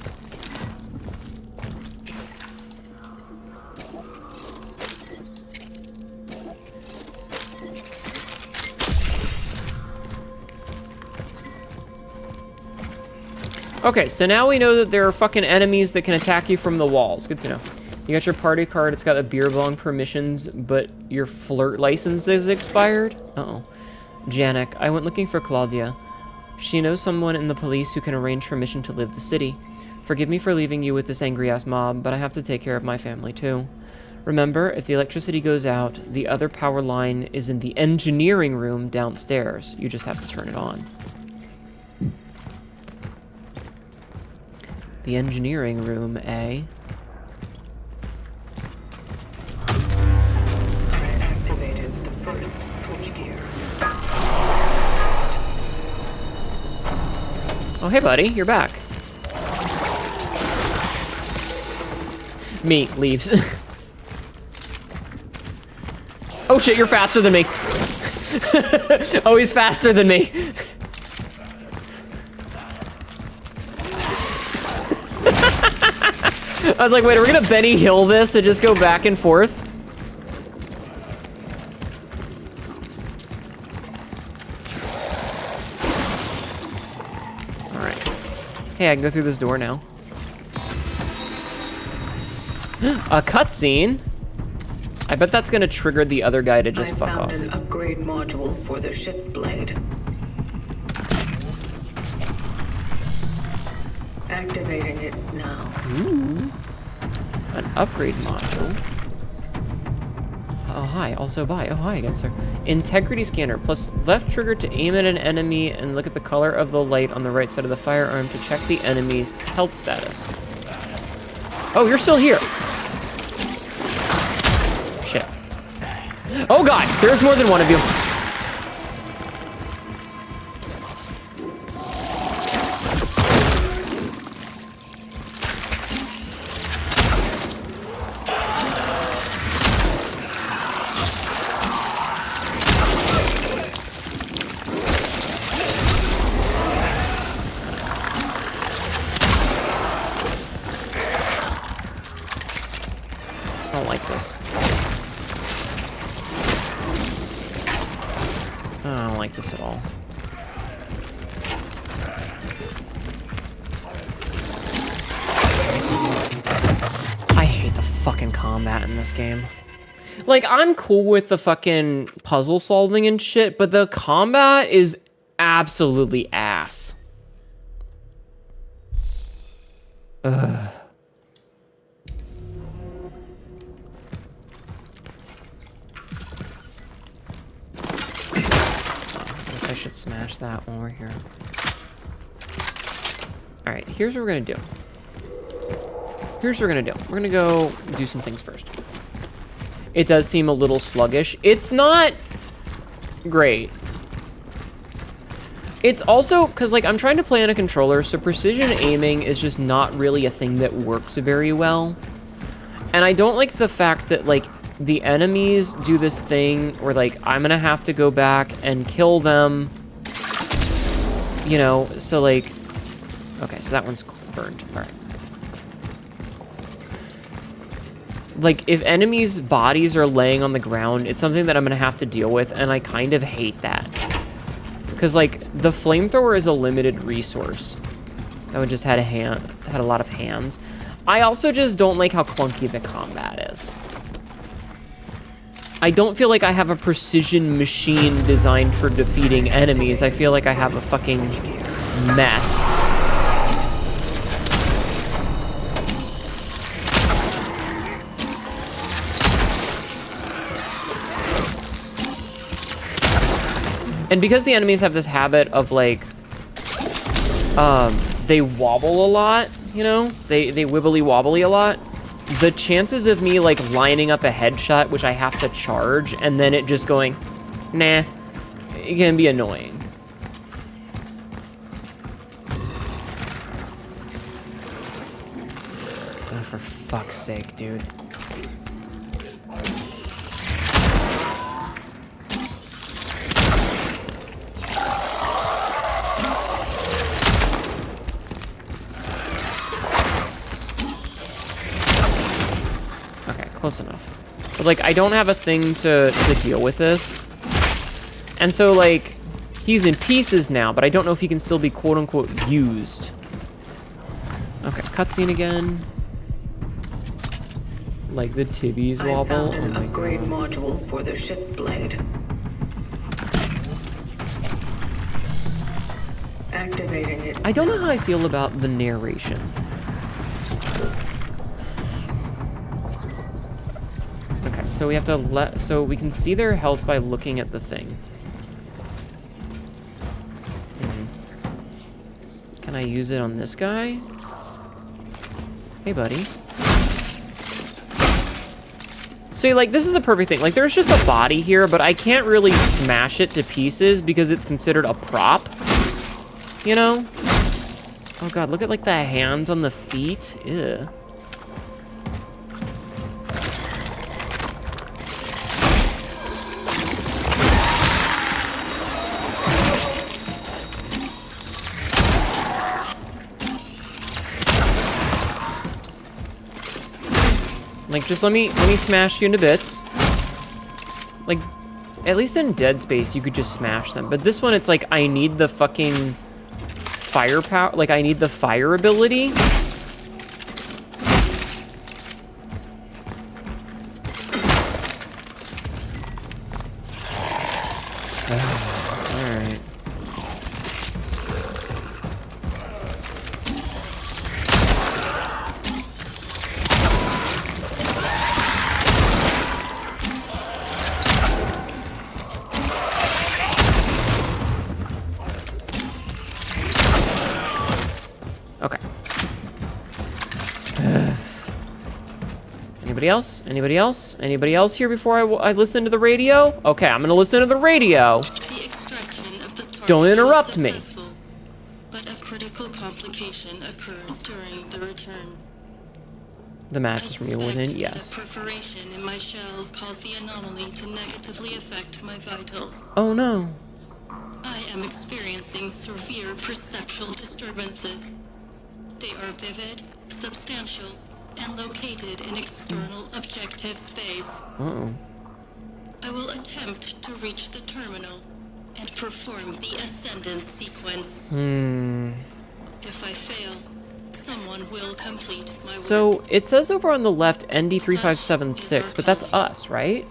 Okay, so now we know that there are fucking enemies that can attack you from the walls. Good to know. You got your party card. It's got a beer bong permissions, but your flirt license is expired? Uh-oh. Janek, I went looking for Claudia. She knows someone in the police who can arrange permission to leave the city. Forgive me for leaving you with this angry-ass mob, but I have to take care of my family, too. Remember, if the electricity goes out, the other power line is in the engineering room downstairs. You just have to turn it on. The engineering room, eh? I activated the first switchgear. Oh, hey, buddy, you're back. Me leaves. Oh shit, you're faster than me. Oh, he's faster than me. I was like, wait, are we gonna Benny Hill this and just go back and forth? Alright. Hey, I can go through this door now. A cutscene? I bet that's gonna trigger the other guy to just fuck off. I found an upgrade module for the shift blade. Activating it now. Ooh. An upgrade module. Oh, hi. Also buy. Oh, hi again, sir. Integrity scanner. Plus left trigger to aim at an enemy and look at the color of the light on the right side of the firearm to check the enemy's health status. Oh, you're still here. Shit. Oh, God. There's more than one of you. don't like this. I don't like this at all. I hate the fucking combat in this game. Like, I'm cool with the fucking puzzle solving and shit, but the combat is absolutely ass. Ugh. I guess I should smash that while we're here. Alright, here's what we're gonna do. Here's what we're gonna do. We're gonna go do some things first. It does seem a little sluggish. It's not great. It's also, because, like, I'm trying to play on a controller, so precision aiming is just not really a thing that works very well. And I don't like the fact that, like, the enemies do this thing where, like, I'm gonna have to go back and kill them. You know, so, like... Okay, so that one's burned. Alright. Like, if enemies' bodies are laying on the ground, it's something that I'm gonna have to deal with, and I kind of hate that. Because, like, the flamethrower is a limited resource. That one just had a lot of hands. I also just don't like how clunky the combat is. I don't feel like I have a precision machine designed for defeating enemies. I feel like I have a fucking mess. And because the enemies have this habit of, like, they wobble a lot, you know? They wibbly wobbly a lot. The chances of me, like, lining up a headshot, which I have to charge, and then it just going, nah, it can be annoying. Oh, for fuck's sake, dude. Close enough. But, like, I don't have a thing to deal with this. And so, like, he's in pieces now, but I don't know if he can still be quote-unquote used. Okay, cutscene again. Like the tibbies wobble. I found an upgrade module for the ship blade. Activating it. I don't know how I feel about the narration. So we have to so we can see their health by looking at the thing. Can I use it on this guy? Hey, buddy. See, like, this is a perfect thing. Like, there's just a body here, but I can't really smash it to pieces because it's considered a prop. You know? Oh, God, look at, like, the hands on the feet. Ew. Like, just let me smash you into bits. Like, at least in Dead Space, you could just smash them. But this one, it's like, I need the fucking firepower. Like, I need the fire ability. Alright. Okay. Anybody else? Anybody else? Anybody else here before I listen to the radio? Okay, I'm gonna listen to the radio. The extraction of the target Don't interrupt was me. successful, but a critical complication occurred during the return. The match is from you within, that yes. a perforation in my shell caused the anomaly to negatively affect my vitals. Oh no. I am experiencing severe perceptual disturbances. They are vivid, substantial, and located in external objective space. Uh-oh. I will attempt to reach the terminal and perform the ascendance sequence. If I fail, someone will complete my work. So, it says over on the left ND3576, but that's us, right?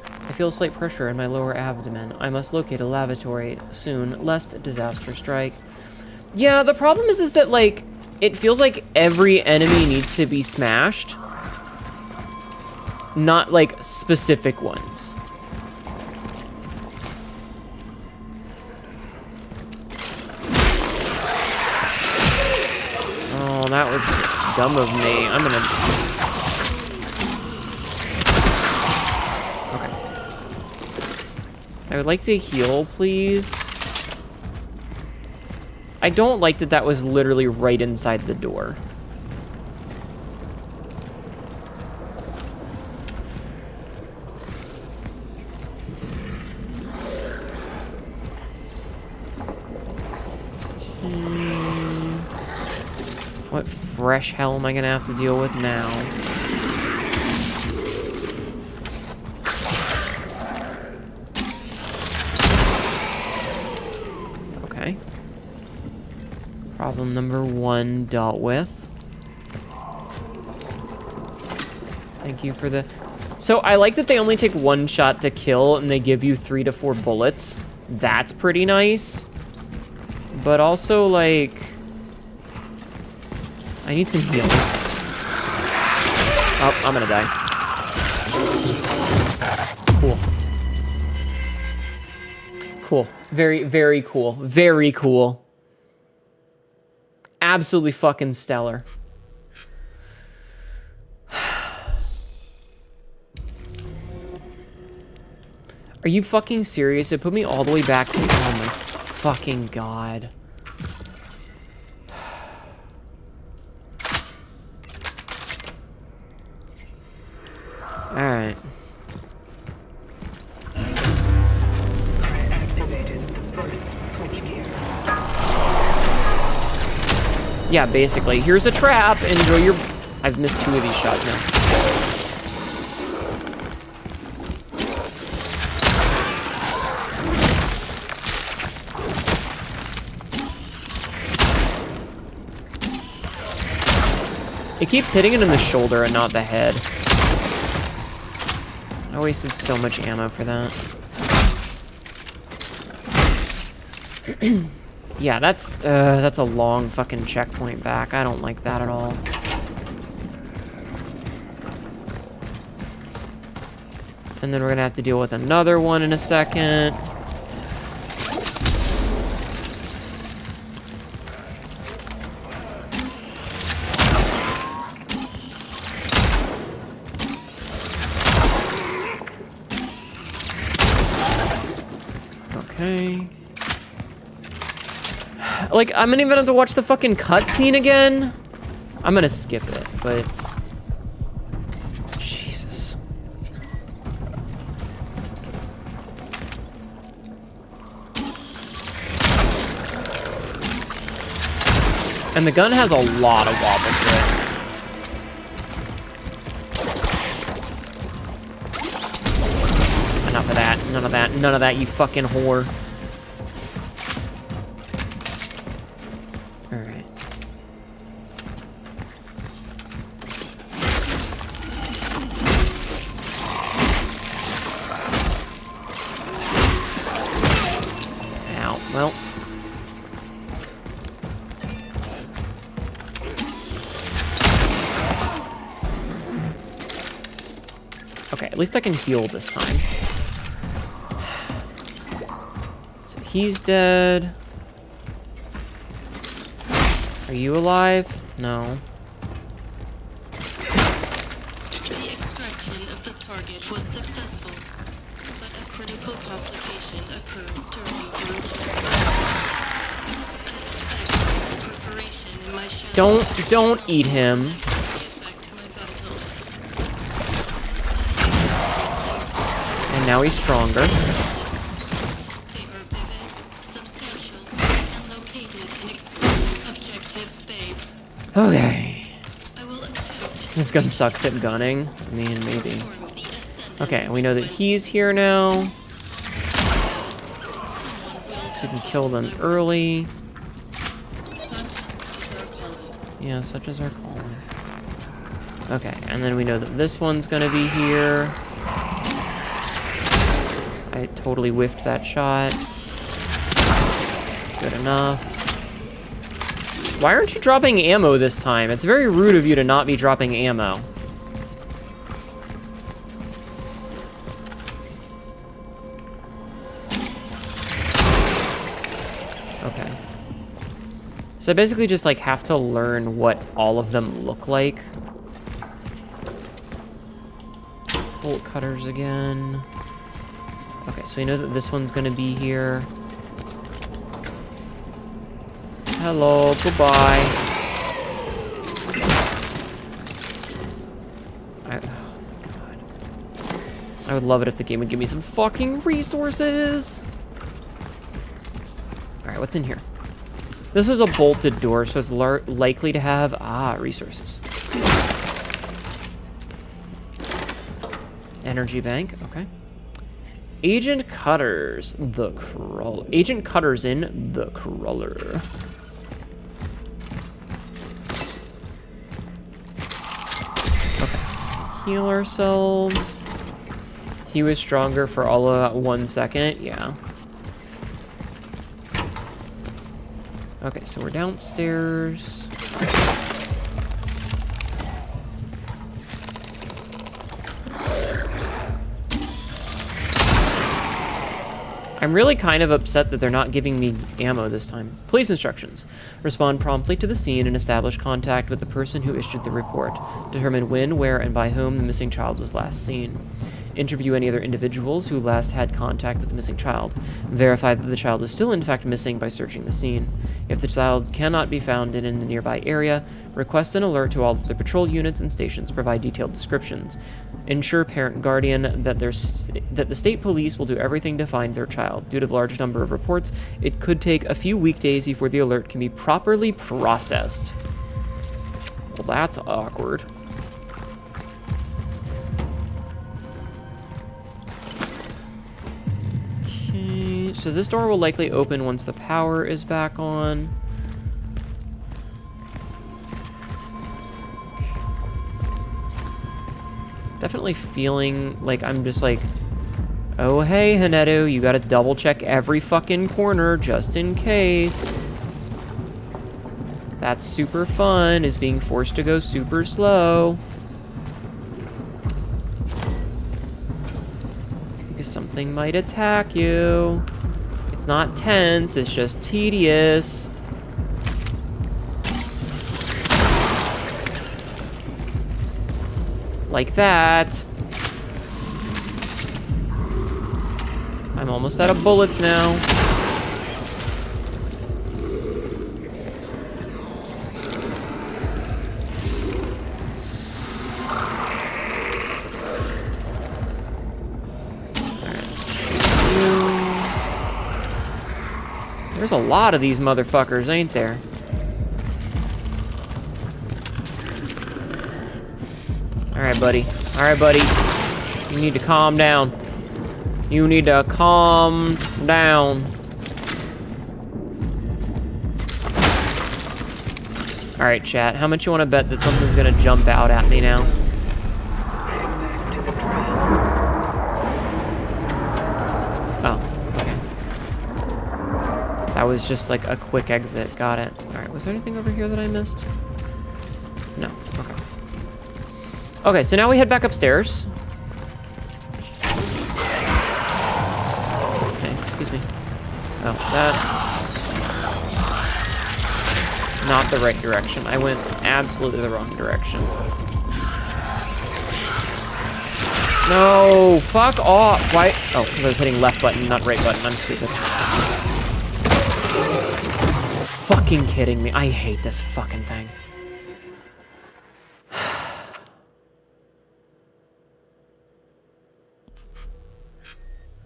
I feel slight pressure in my lower abdomen. I must locate a lavatory soon, lest disaster strike. Yeah, the problem is that, like, it feels like every enemy needs to be smashed. Not, like, specific ones. Oh, that was dumb of me. I'm gonna... I would like to heal, please. I don't like that that was literally right inside the door. What fresh hell am I gonna have to deal with now? Okay. Problem number 1 dealt with. Thank you for the... So I like that they only take 1 shot to kill and they give you 3 to 4 bullets. That's pretty nice. But also, like... I need some healing. Oh, I'm gonna die. Cool. Cool. Very, very cool. Very cool. Absolutely fucking stellar. Are you fucking serious? It put me all the way back to... Oh my fucking god. Alright. I activated the first switchgear. Yeah, basically. Here's a trap. Enjoy your... I've missed 2 of these shots now. It keeps hitting it in the shoulder and not the head. I wasted so much ammo for that. Yeah, that's a long fucking checkpoint back. I don't like that at all. And then we're gonna have to deal with another one in a second. Okay. Like, I'm gonna even have to watch the fucking cutscene again. I'm gonna skip it, but... Jesus. And the gun has a lot of wobble to it. Enough of that. None of that. None of that, you fucking whore. Alright. Ow. Well. Okay, at least I can heal this time. So he's dead. Are you alive? No. The extraction of the target was successful, but a critical complication occurred during routine. I suspect a perforation in my shell. Don't eat him. Affect my vital. And now he's stronger. They are vivid, substantial, and located in external objective space. Okay. I will attempt This gun sucks at gunning. I mean, maybe. Okay, we know that he's here now. So we can kill them early. Yeah, such as our calling. Okay, and then we know that this one's gonna be here. I totally whiffed that shot. Good enough. Why aren't you dropping ammo this time? It's very rude of you to not be dropping ammo. Okay. So I basically just like have to learn what all of them look like. Bolt cutters again. Okay, so we know that this one's gonna be here. Hello, goodbye. Oh my god. I would love it if the game would give me some fucking resources. Alright, what's in here? This is a bolted door, so it's likely to have, resources. Energy bank, okay. Agent Cutters, the crawler. Agent Cutters in the crawler. Okay, heal ourselves. He was stronger for all of 1 second, yeah. Okay, so we're downstairs. I'm really kind of upset that they're not giving me ammo this time. Police instructions. Respond promptly to the scene and establish contact with the person who issued the report. Determine when, where, and by whom the missing child was last seen. Interview any other individuals who last had contact with the missing child. Verify that the child is still in fact missing by searching the scene. If the child cannot be found in the nearby area, request an alert to all of the patrol units and stations. Provide detailed descriptions. Ensure parent and guardian that the state police will do everything to find their child. Due to the large number of reports, it could take a few weekdays before the alert can be properly processed. Well, that's awkward. Okay, so this door will likely open once the power is back on. Definitely feeling like I'm just like, oh hey Hnetu, you gotta double check every fucking corner just in case. That's super fun, is being forced to go super slow. Because something might attack you. It's not tense, it's just tedious. Like that. I'm almost out of bullets now. There's a lot of these motherfuckers, ain't there? Alright, buddy. Alright, buddy. You need to calm down. You need to calm down. Alright, chat. How much you want to bet that something's gonna jump out at me now? Oh, okay. That was just like a quick exit. Got it. Alright, was there anything over here that I missed? No. Okay. Okay, so now we head back upstairs. Okay, excuse me. Oh, that's not the right direction. I went absolutely the wrong direction. No, fuck off. Why? Oh, because I was hitting left button, not right button. I'm stupid. Fucking kidding me. I hate this fucking thing.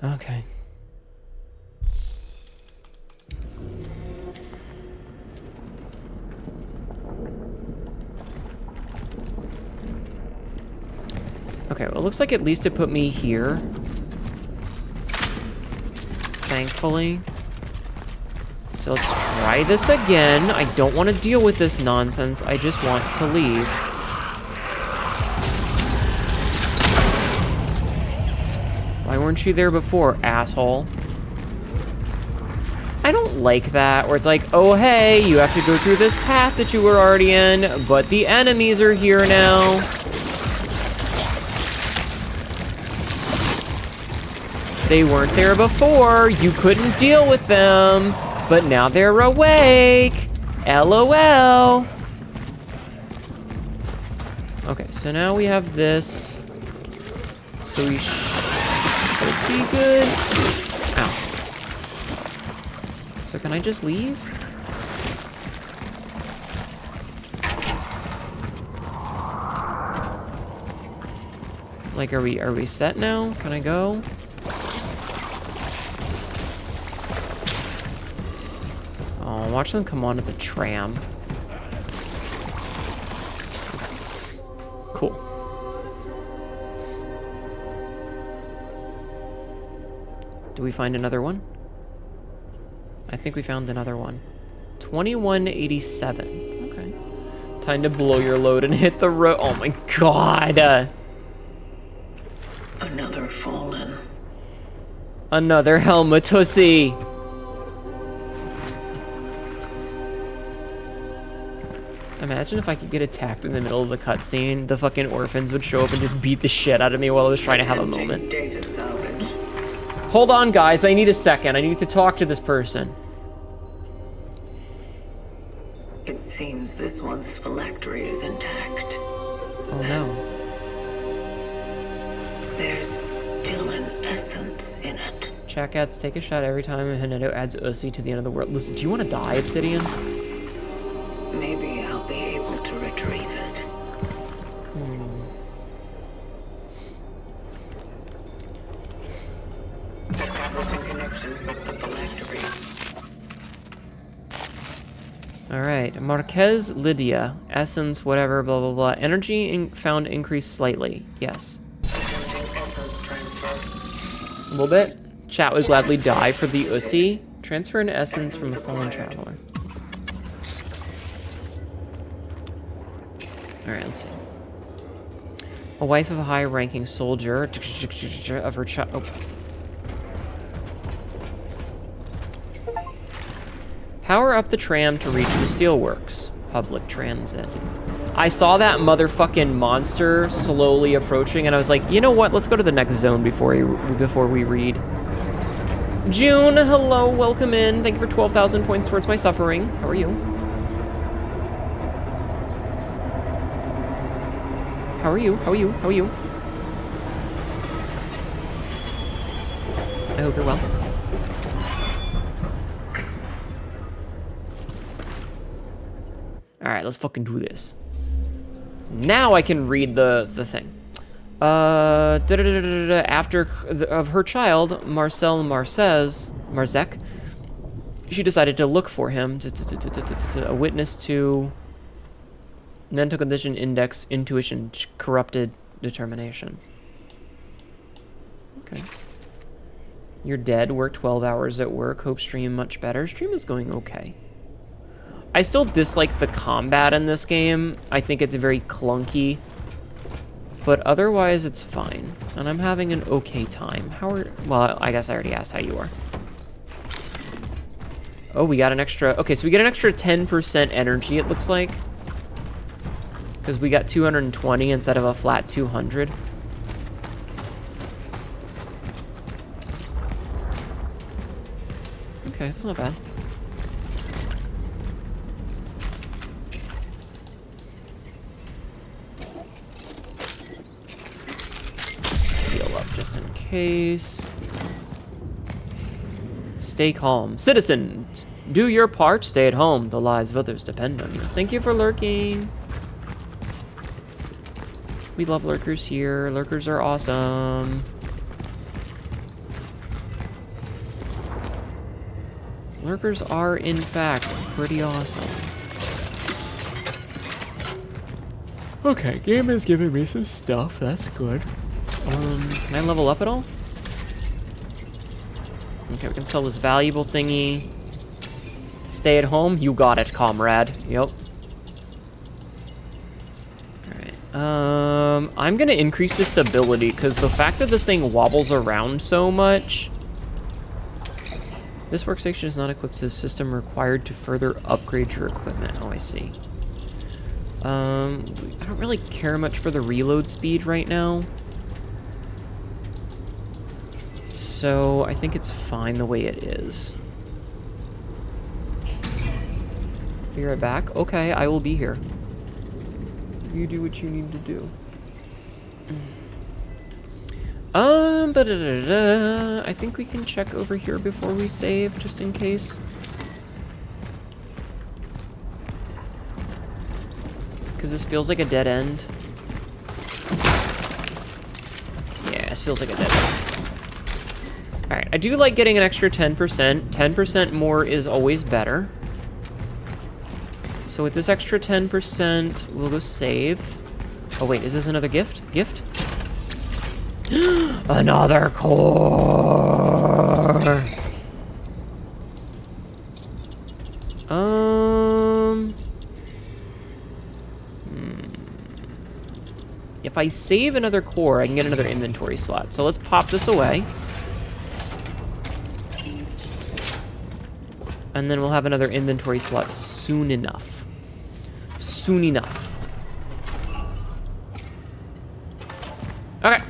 Okay. Okay, well, it looks like at least it put me here. Thankfully. So let's try this again. I don't want to deal with this nonsense. I just want to leave. Why weren't you there before, asshole? I don't like that, where it's like, oh hey, you have to go through this path that you were already in, but the enemies are here now. They weren't there before, you couldn't deal with them, but now they're awake. LOL. Okay, so now we have this. So we should be good. Ow. So can I just leave? Like, are we set now? Can I go? Oh, watch them come onto the tram. Cool. Do we find another one? I think we found another one. 2187. Okay. Time to blow your load and hit the road. Oh my god. Another fallen. Another Helmetussi. Imagine if I could get attacked in the middle of the cutscene. The fucking orphans would show up and just beat the shit out of me while I was trying to have a moment. Data salvage. Hold on, guys. I need a second. I need to talk to this person. It seems this one's phylactery is intact. Oh no. There's still an essence in it. Chat cats, take a shot every time Hnetu adds Ussi to the end of the world. Listen, do you want to die, Obsidian? Maybe I'll be able to retrieve it. Establishing connection with the phylactery. Alright, Marquez Lydia. Essence, whatever, blah, blah, blah. Energy found increased slightly. Yes. A little bit. Chat would gladly die for the Ussi. Transfer an essence from the fallen traveler. Alright, let's see. A wife of a high-ranking soldier of her child. Oh. Power up the tram to reach the steelworks. Public transit. I saw that motherfucking monster slowly approaching, and I was like, you know what? Let's go to the next zone before we read. June, hello, welcome in. Thank you for 12,000 points towards my suffering. How are you? How are you? How are you? How are you? I hope you're well. Alright, let's fucking do this. Now I can read the thing. After of her child, Marcel Marzek, she decided to look for him, a witness to mental condition index, intuition, corrupted determination. Okay. You're dead, work 12 hours at work, hope stream much better. Stream is going okay. I still dislike the combat in this game. I think it's very clunky. But otherwise, it's fine. And I'm having an okay time. Well, I guess I already asked how you are. Oh, we got an extra... Okay, so we get an extra 10% energy, it looks like. Because we got 220 instead of a flat 200. Okay, that's not bad. Just in case. Stay calm. Citizens, do your part. Stay at home. The lives of others depend on you. Thank you for lurking. We love lurkers here. Lurkers are awesome. Lurkers are, in fact, pretty awesome. Okay, game is giving me some stuff. That's good. Can I level up at all? Okay, we can sell this valuable thingy. Stay at home? You got it, comrade. Yep. Alright. I'm gonna increase the stability, because the fact that this thing wobbles around so much... This workstation is not equipped to the system required to further upgrade your equipment. Oh, I see. I don't really care much for the reload speed right now. So I think it's fine the way it is. Be right back. Okay, I will be here. You do what you need to do. I think we can check over here before we save, just in case. Because this feels like a dead end. Yeah, this feels like a dead end. Alright, I do like getting an extra 10%. 10% more is always better. So with this extra 10%, we'll go save. Oh wait, is this another gift? Gift? Another core! If I save another core, I can get another inventory slot. So let's pop this away. And then we'll have another inventory slot soon enough. Soon enough. Okay.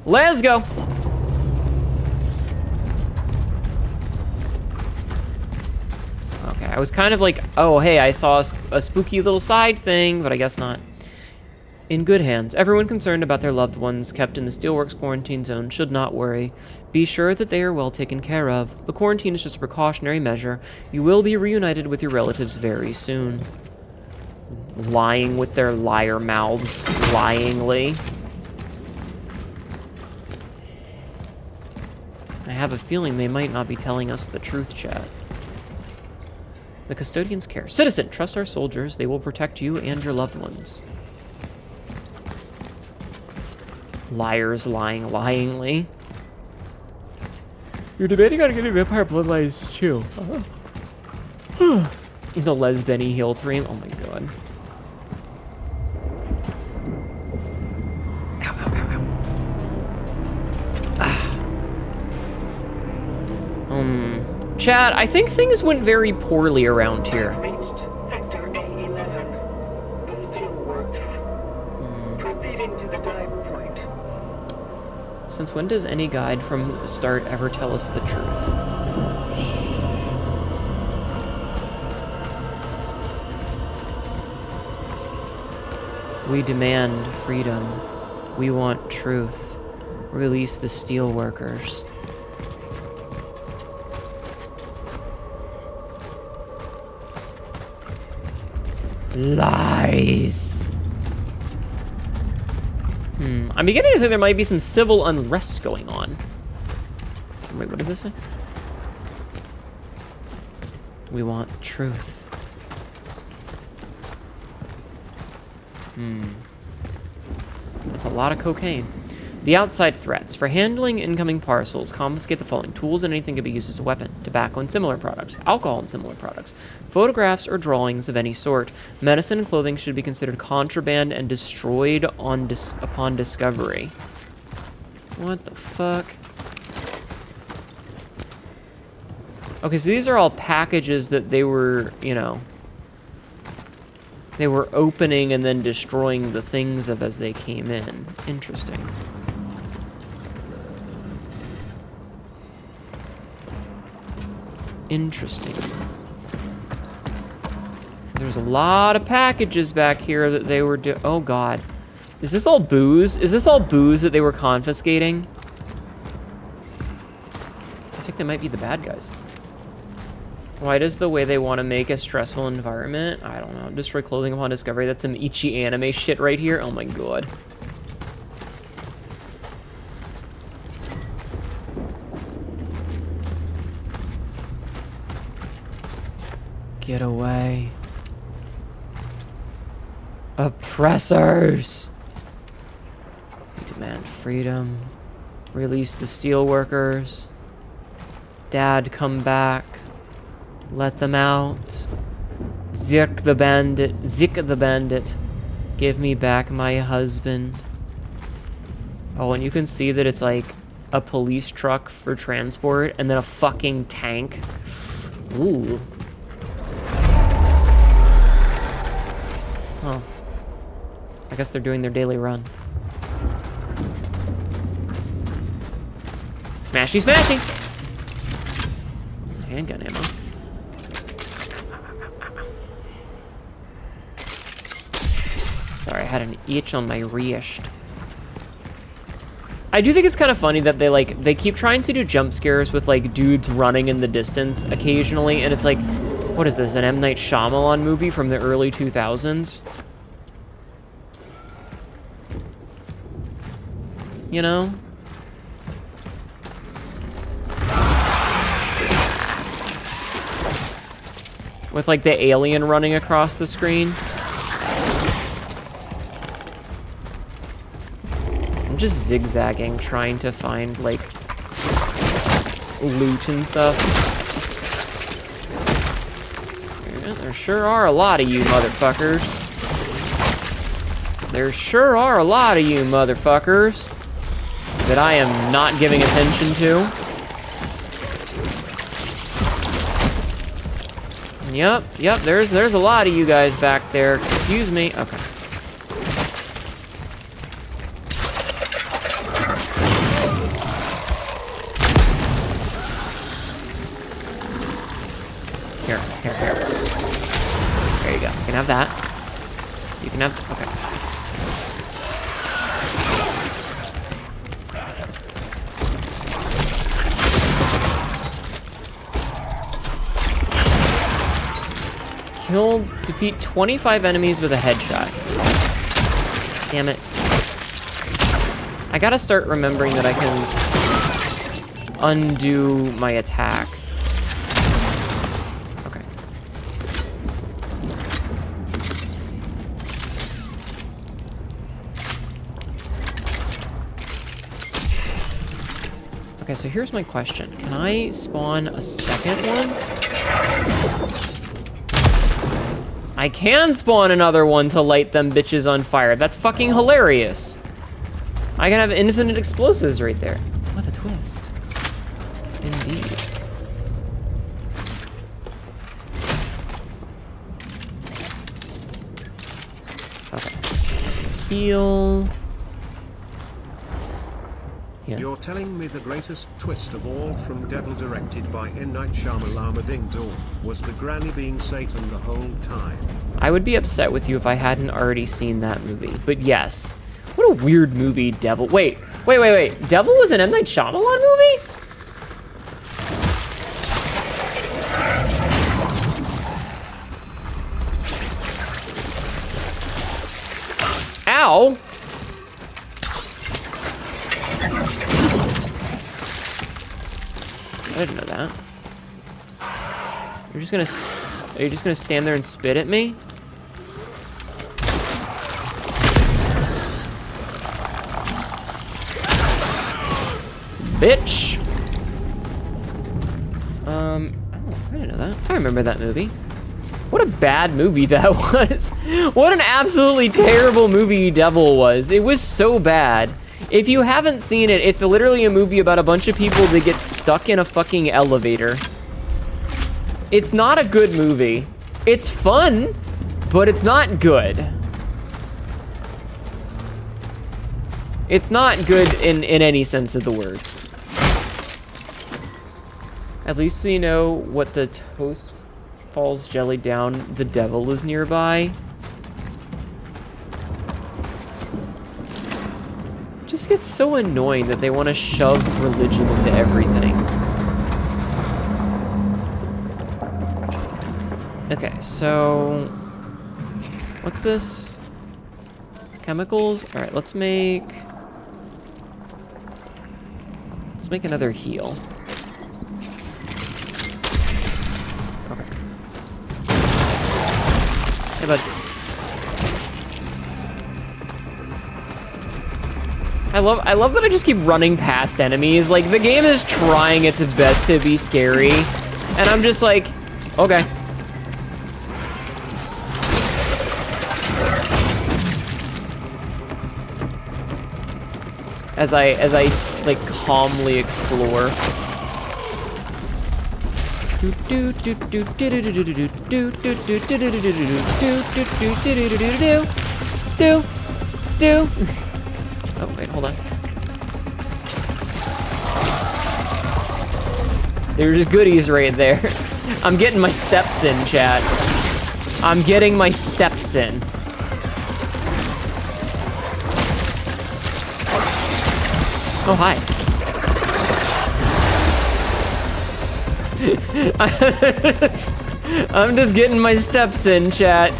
Let's go. Okay, I was kind of like, oh, hey, I saw a spooky little side thing, but I guess not. In good hands. Everyone concerned about their loved ones kept in the Steelworks quarantine zone should not worry. Be sure that they are well taken care of. The quarantine is just a precautionary measure. You will be reunited with your relatives very soon. Lying with their liar mouths, lyingly. I have a feeling they might not be telling us the truth, chat. The custodians care. Citizen, trust our soldiers. They will protect you and your loved ones. Liars lying lyingly. You're debating on getting vampire bloodlines too. The lesbian heal 3. Oh my god. Ow, ow, ow, ow. Chat, I think things went very poorly around here. Reached Sector A11. The Steelworks. Proceeding to the dive point. Since when does any guide from the start ever tell us the truth? We demand freedom. We want truth. Release the steelworkers. Lies. I'm beginning to think there might be some civil unrest going on. Wait, what did this say? We want truth. That's a lot of cocaine. The outside threats. For handling incoming parcels, confiscate the following. Tools and anything can be used as a weapon. Tobacco and similar products. Alcohol and similar products. Photographs or drawings of any sort. Medicine and clothing should be considered contraband and destroyed upon discovery. What the fuck? Okay, so these are all packages that they were, you know... They were opening and then destroying the things of as they came in. Interesting. Interesting. There's a lot of packages back here that they were oh god. Is this all booze? Is this all booze that they were confiscating? I think they might be the bad guys. Why does the way they want to make a stressful environment? I don't know. Destroy clothing upon discovery. That's some Ichi anime shit right here. Oh my god. Get away. Oppressors! We demand freedom. Release the steelworkers. Dad, come back. Let them out. Zik the bandit. Give me back my husband. Oh, and you can see that it's like a police truck for transport and then a fucking tank. Ooh. Oh. I guess they're doing their daily run. Smashy, smashy! Handgun ammo. Sorry, I had an itch on my wrist. I do think it's kind of funny that they keep trying to do jump scares with like dudes running in the distance occasionally, and it's like, what is this, an M. Night Shyamalan movie from the early 2000s? You know? With like the alien running across the screen. I'm just zigzagging, trying to find like loot and stuff. Yeah, there sure are a lot of you motherfuckers. There sure are a lot of you motherfuckers that I am not giving attention to. Yep, there's a lot of you guys back there. Excuse me. Okay. Here. There you go. You can have that. You can have, okay. Defeat 25 enemies with a headshot. Damn it. I gotta start remembering that I can undo my attack. Okay. Okay, so here's my question. Can I spawn a second one? I can spawn another one to light them bitches on fire. That's fucking hilarious. I can have infinite explosives right there. What a twist. Indeed. Okay. Heal. Yeah. You're telling me the greatest twist of all from Devil, directed by M. Night Shyamalan Ding Dong, was the granny being Satan the whole time? I would be upset with you if I hadn't already seen that movie, but yes. What a weird movie, Devil. Wait. Devil was an M. Night Shyamalan movie? Ow! I didn't know that. Are you just gonna stand there and spit at me? Bitch! Oh, I didn't know that. I remember that movie. What a bad movie that was. What an absolutely terrible movie Devil was. It was so bad. If you haven't seen it, it's literally a movie about a bunch of people that get stuck in a fucking elevator. It's not a good movie. It's fun, but it's not good. It's not good in any sense of the word. At least so you know what the toast falls jelly down, the devil is nearby. It just gets so annoying that they want to shove religion into everything. Okay, so what's this? Chemicals? All right, let's make another heal. Okay. Hey, bud. I love that I just keep running past enemies. Like, the game is trying its best to be scary, and I'm just like, okay. As I like calmly explore. Oh, wait, hold on. There's goodies right there. I'm getting my steps in, chat. I'm getting my steps in. Oh, hi. I'm just getting my steps in, chat.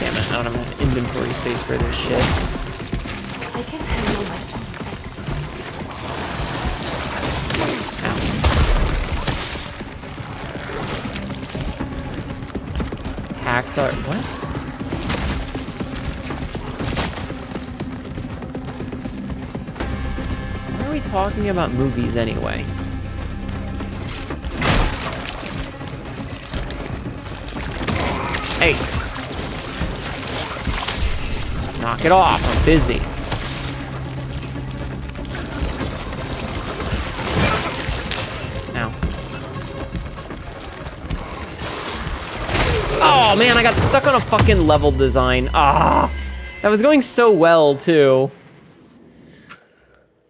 Damn it, I don't have enough inventory space for this shit. I can handle myself, thanks. Hacks are what? Why are we talking about movies anyway? Hey. Knock it off, I'm busy. Ow. Oh man, I got stuck on a fucking level design. Ah, that was going so well too.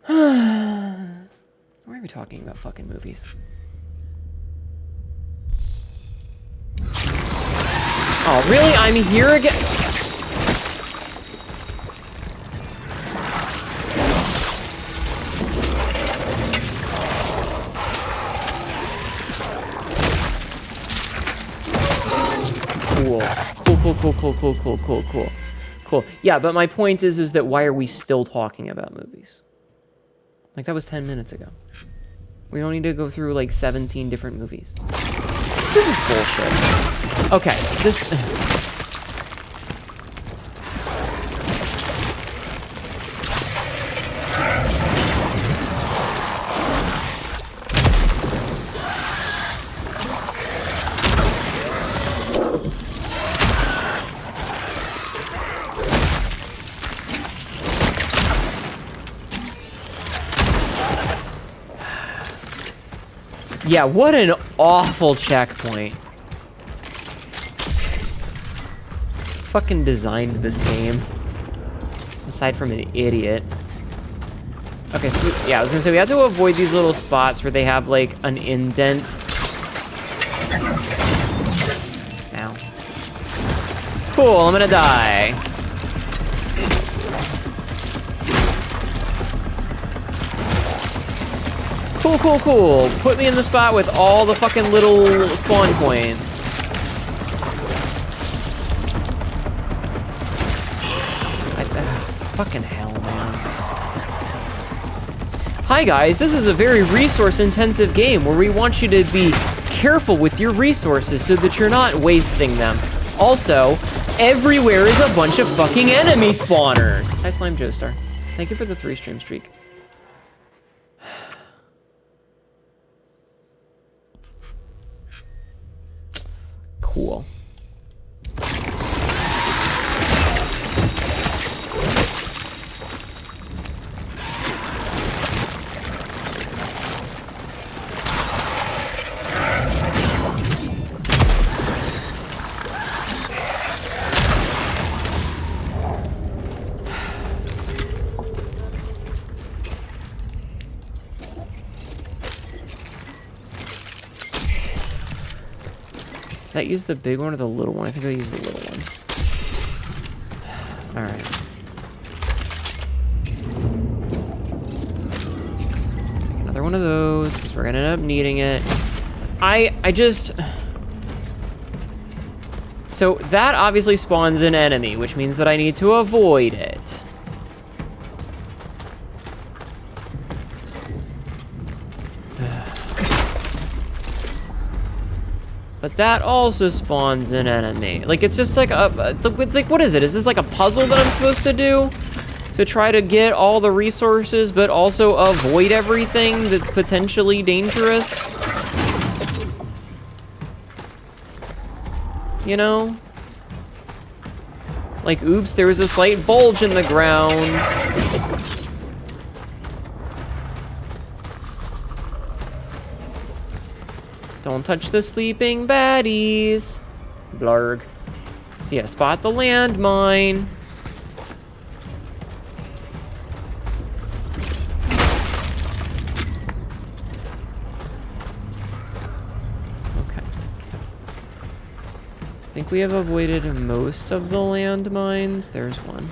Why are we talking about fucking movies? Oh, really? I'm here again? Cool. Yeah, but my point is that why are we still talking about movies? Like, that was 10 minutes ago. We don't need to go through, like, 17 different movies. This is bullshit. Okay, this... Yeah, what an awful checkpoint. Fucking designed this game. Aside from an idiot. Okay, so yeah, I was gonna say we have to avoid these little spots where they have like an indent. Ow. Cool, I'm gonna die. Cool. Put me in the spot with all the fucking little spawn points. Fucking hell, man. Hi guys, this is a very resource-intensive game where we want you to be careful with your resources so that you're not wasting them. Also, everywhere is a bunch of fucking enemy spawners. Hi, Slime Joestar. Thank you for the 3-stream streak. Cool. Did I use the big one or the little one? I think I used the little one. Alright. Take another one of those, because we're gonna end up needing it. I just... So, that obviously spawns an enemy, which means that I need to avoid it. But that also spawns an enemy. Like, it's just like like, what is it? Is this like a puzzle that I'm supposed to do? To try to get all the resources, but also avoid everything that's potentially dangerous? You know? Like, oops, there was a slight bulge in the ground. Don't touch the sleeping baddies. Blarg. So yeah, spot the landmine. Okay. I think we have avoided most of the landmines. There's one.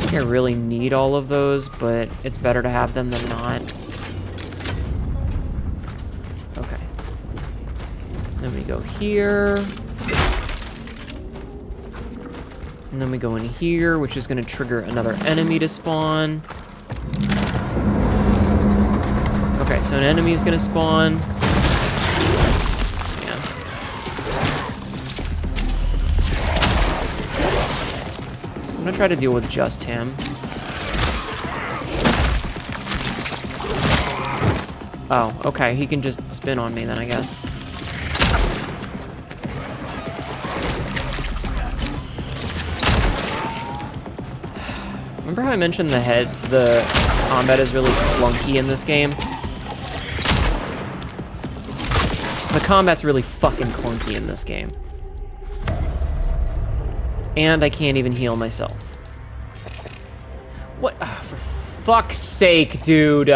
I really need all of those, but it's better to have them than not. Okay. Then we go here. And then we go in here, which is going to trigger another enemy to spawn. Okay, so an enemy is going to spawn. I'm gonna try to deal with just him. Oh, okay, he can just spin on me then, I guess. Remember how I mentioned the combat is really clunky in this game? The combat's really fucking clunky in this game. And I can't even heal myself. What? Oh, for fuck's sake, dude.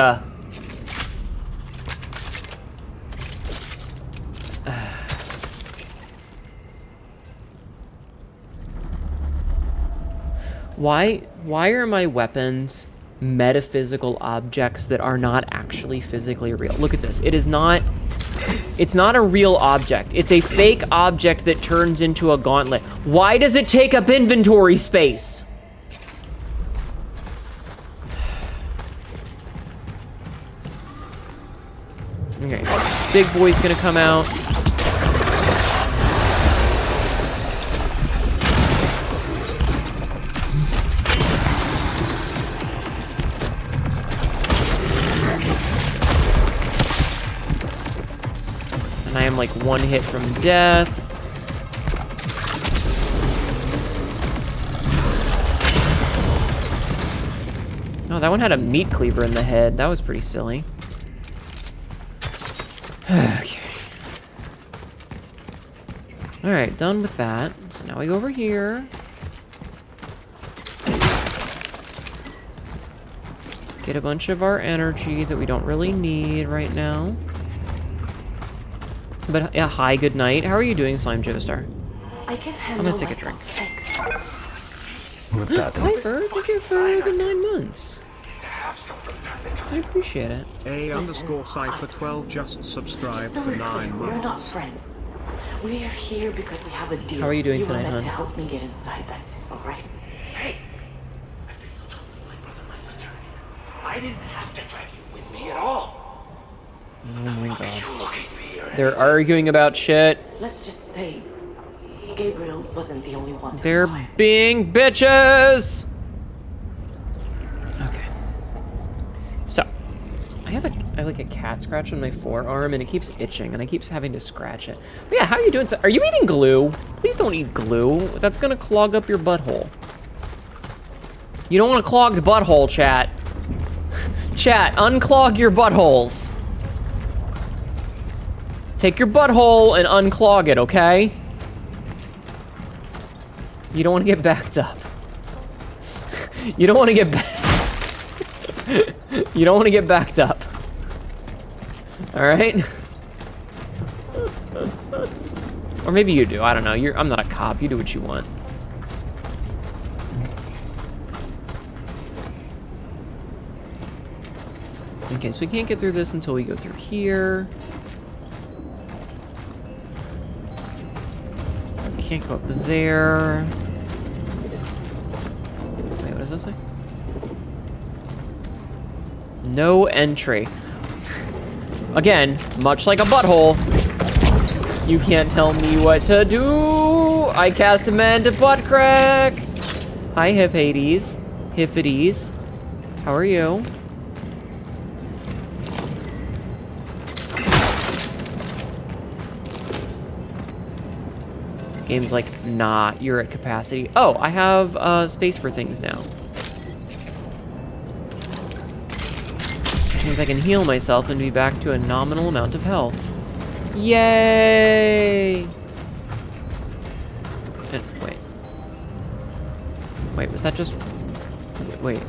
Why are my weapons metaphysical objects that are not actually physically real? Look at this. It's not a real object. It's a fake object that turns into a gauntlet. Why does it take up inventory space? Okay, big boy's gonna come out. I am like one hit from death. Oh, that one had a meat cleaver in the head. That was pretty silly. Okay. Alright, done with that. So now we go over here. Get a bunch of our energy that we don't really need right now. But yeah, hi, good night. How are you doing, Slime Joestar? I can handle I'm gonna take a drink. Thanks. Cypher, thank you for the 9 months. I appreciate it. A_Cypher 12 just subscribed So for we're 9 clear, we're not months. friends. We are here because we have a deal. How are you doing tonight, were meant to hon? help me get inside, that's it, alright? Hey! After you told me my brother might return here, I didn't have to drag you with me at all. Oh my god. You looking for here They're arguing about shit. Let's just say Gabriel wasn't the only one. They're being bitches! Okay. So, I have like a cat scratch on my forearm and it keeps itching and I keep having to scratch it. But yeah, how are you doing? Are you eating glue? Please don't eat glue. That's gonna clog up your butthole. You don't want a clogged butthole, chat. Chat, unclog your buttholes. Take your butthole and unclog it, okay? You don't want to get backed up. You don't want to get You don't want to get backed up. All right? Or maybe you do. I don't know. I'm not a cop. You do what you want. Okay, so we can't get through this until we go through here. Can't go up there. Wait, what does that say? No entry. Again, much like a butthole, you can't tell me what to do. I cast a man to butt crack. Hi, Hippides. Hippides. How are you? Game's like, nah, you're at capacity. Oh, I have space for things now. Means I can heal myself and be back to a nominal amount of health. Yay! And, wait. Wait, was that just... Wait.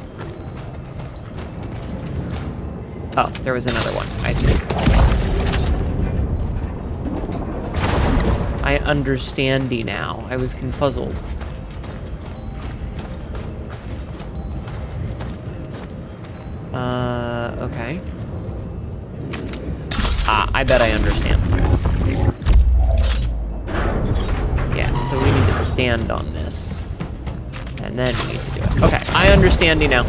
Oh, there was another one. I see. I understandy now. I was confuzzled. Okay. Ah, I bet I understand. Yeah, so we need to stand on this. And then we need to do it. Okay, I understandy now.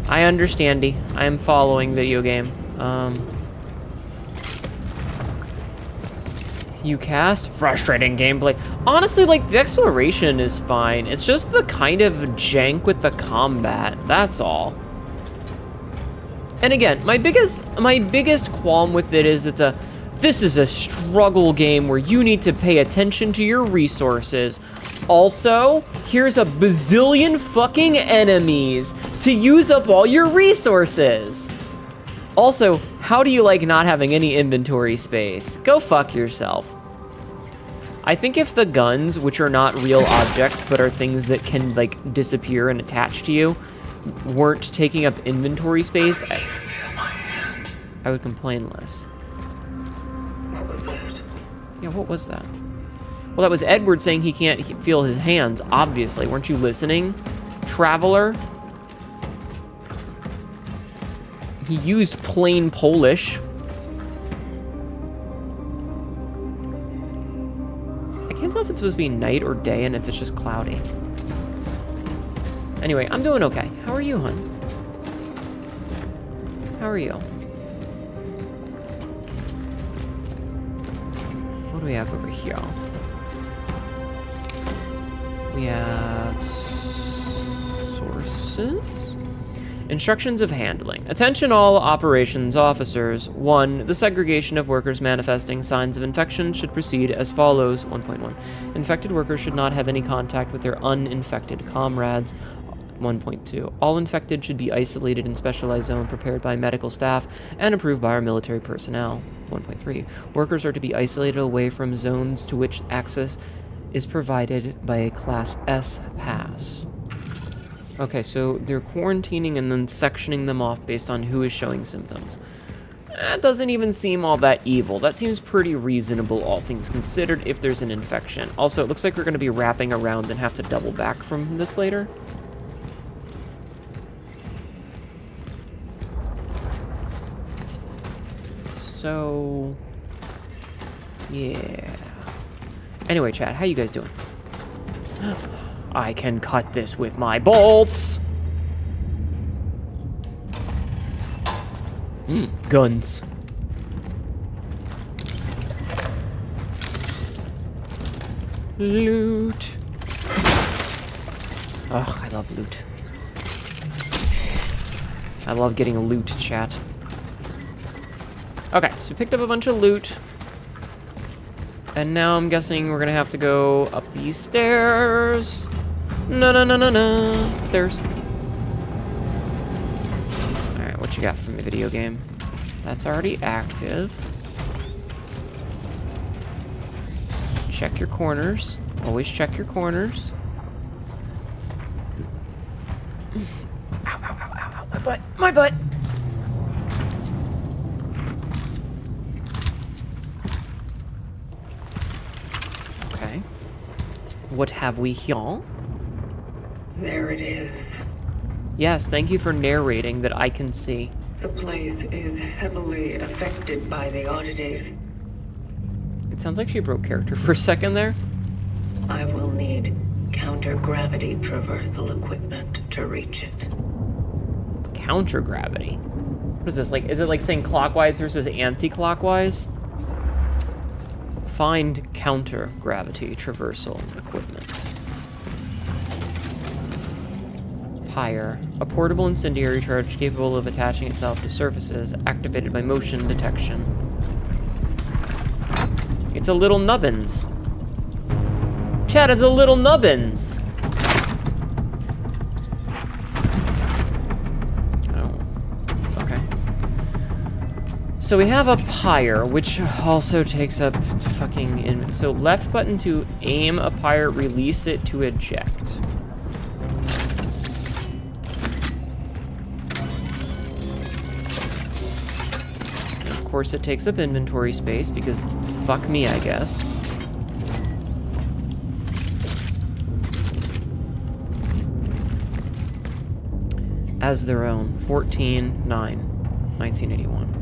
I understandy. I am following video game. You cast? Frustrating gameplay. Honestly, like, the exploration is fine. It's just the kind of jank with the combat. That's all. And again, my biggest qualm with it is this is a struggle game where you need to pay attention to your resources. Also, here's a bazillion fucking enemies to use up all your resources. Also, how do you like not having any inventory space? Go fuck yourself. I think if the guns, which are not real objects, but are things that can, like, disappear and attach to you, weren't taking up inventory space, I would complain less. What was that? Yeah, what was that? Well, that was Edward saying he can't feel his hands, obviously. Weren't you listening, traveler? He used plain Polish. I can't tell if it's supposed to be night or day and if it's just cloudy. Anyway, I'm doing okay. How are you, hon? How are you? What do we have over here? We have sources. Instructions of handling. Attention all operations officers. 1. The segregation of workers manifesting signs of infection should proceed as follows. 1.1. Infected workers should not have any contact with their uninfected comrades. 1.2. All infected should be isolated in specialized zone prepared by medical staff and approved by our military personnel. 1.3. Workers are to be isolated away from zones to which access is provided by a Class S pass. Okay, so they're quarantining and then sectioning them off based on who is showing symptoms. That doesn't even seem all that evil. That seems pretty reasonable, all things considered, if there's an infection. Also, it looks like we're going to be wrapping around and have to double back from this later. So, yeah. Anyway, chat, how you guys doing? I can cut this with my bolts. Guns. Loot. Ugh, I love loot. I love getting loot, chat. Okay, so we picked up a bunch of loot. And now I'm guessing we're gonna have to go up these stairs. No. Stairs. Alright, what you got for me, video game? That's already active. Check your corners. Always check your corners. Ow, my butt, my butt! Okay. What have we here? There it is. Yes, thank you for narrating that I can see. The place is heavily affected by the oddities. It sounds like she broke character for a second there. I will need counter-gravity traversal equipment to reach it. Counter-gravity? What is this, like, is it like saying clockwise versus anti-clockwise? Find counter-gravity traversal equipment. Pyre, a portable incendiary charge capable of attaching itself to surfaces, activated by motion detection. It's a little nubbins. Chad, it's a little nubbins. So we have a pyre, which also takes up fucking... So left button to aim a pyre, release it to eject. And of course it takes up inventory space, because fuck me, I guess. As their own, 14/9/1981.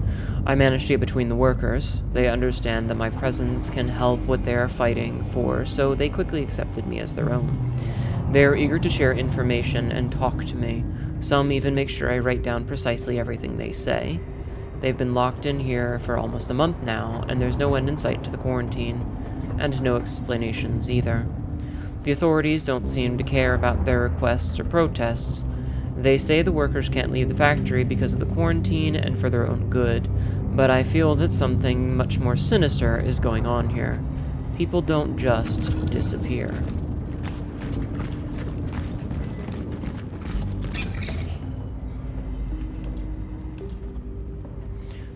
I managed to get between the workers. They understand that my presence can help what they are fighting for, so they quickly accepted me as their own. They are eager to share information and talk to me. Some even make sure I write down precisely everything they say. They've been locked in here for almost a month now, and there's no end in sight to the quarantine, and no explanations either. The authorities don't seem to care about their requests or protests. They say the workers can't leave the factory because of the quarantine and for their own good, but I feel that something much more sinister is going on here. People don't just disappear.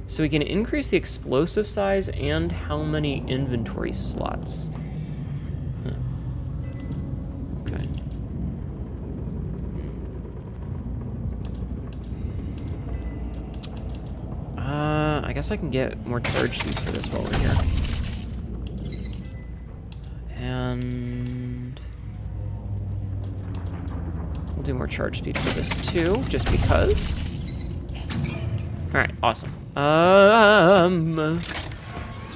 So we can increase the explosive size and how many inventory slots. Okay. I guess I can get more charge speed for this while we're here. And we'll do more charge speed for this too, just because. Alright, awesome.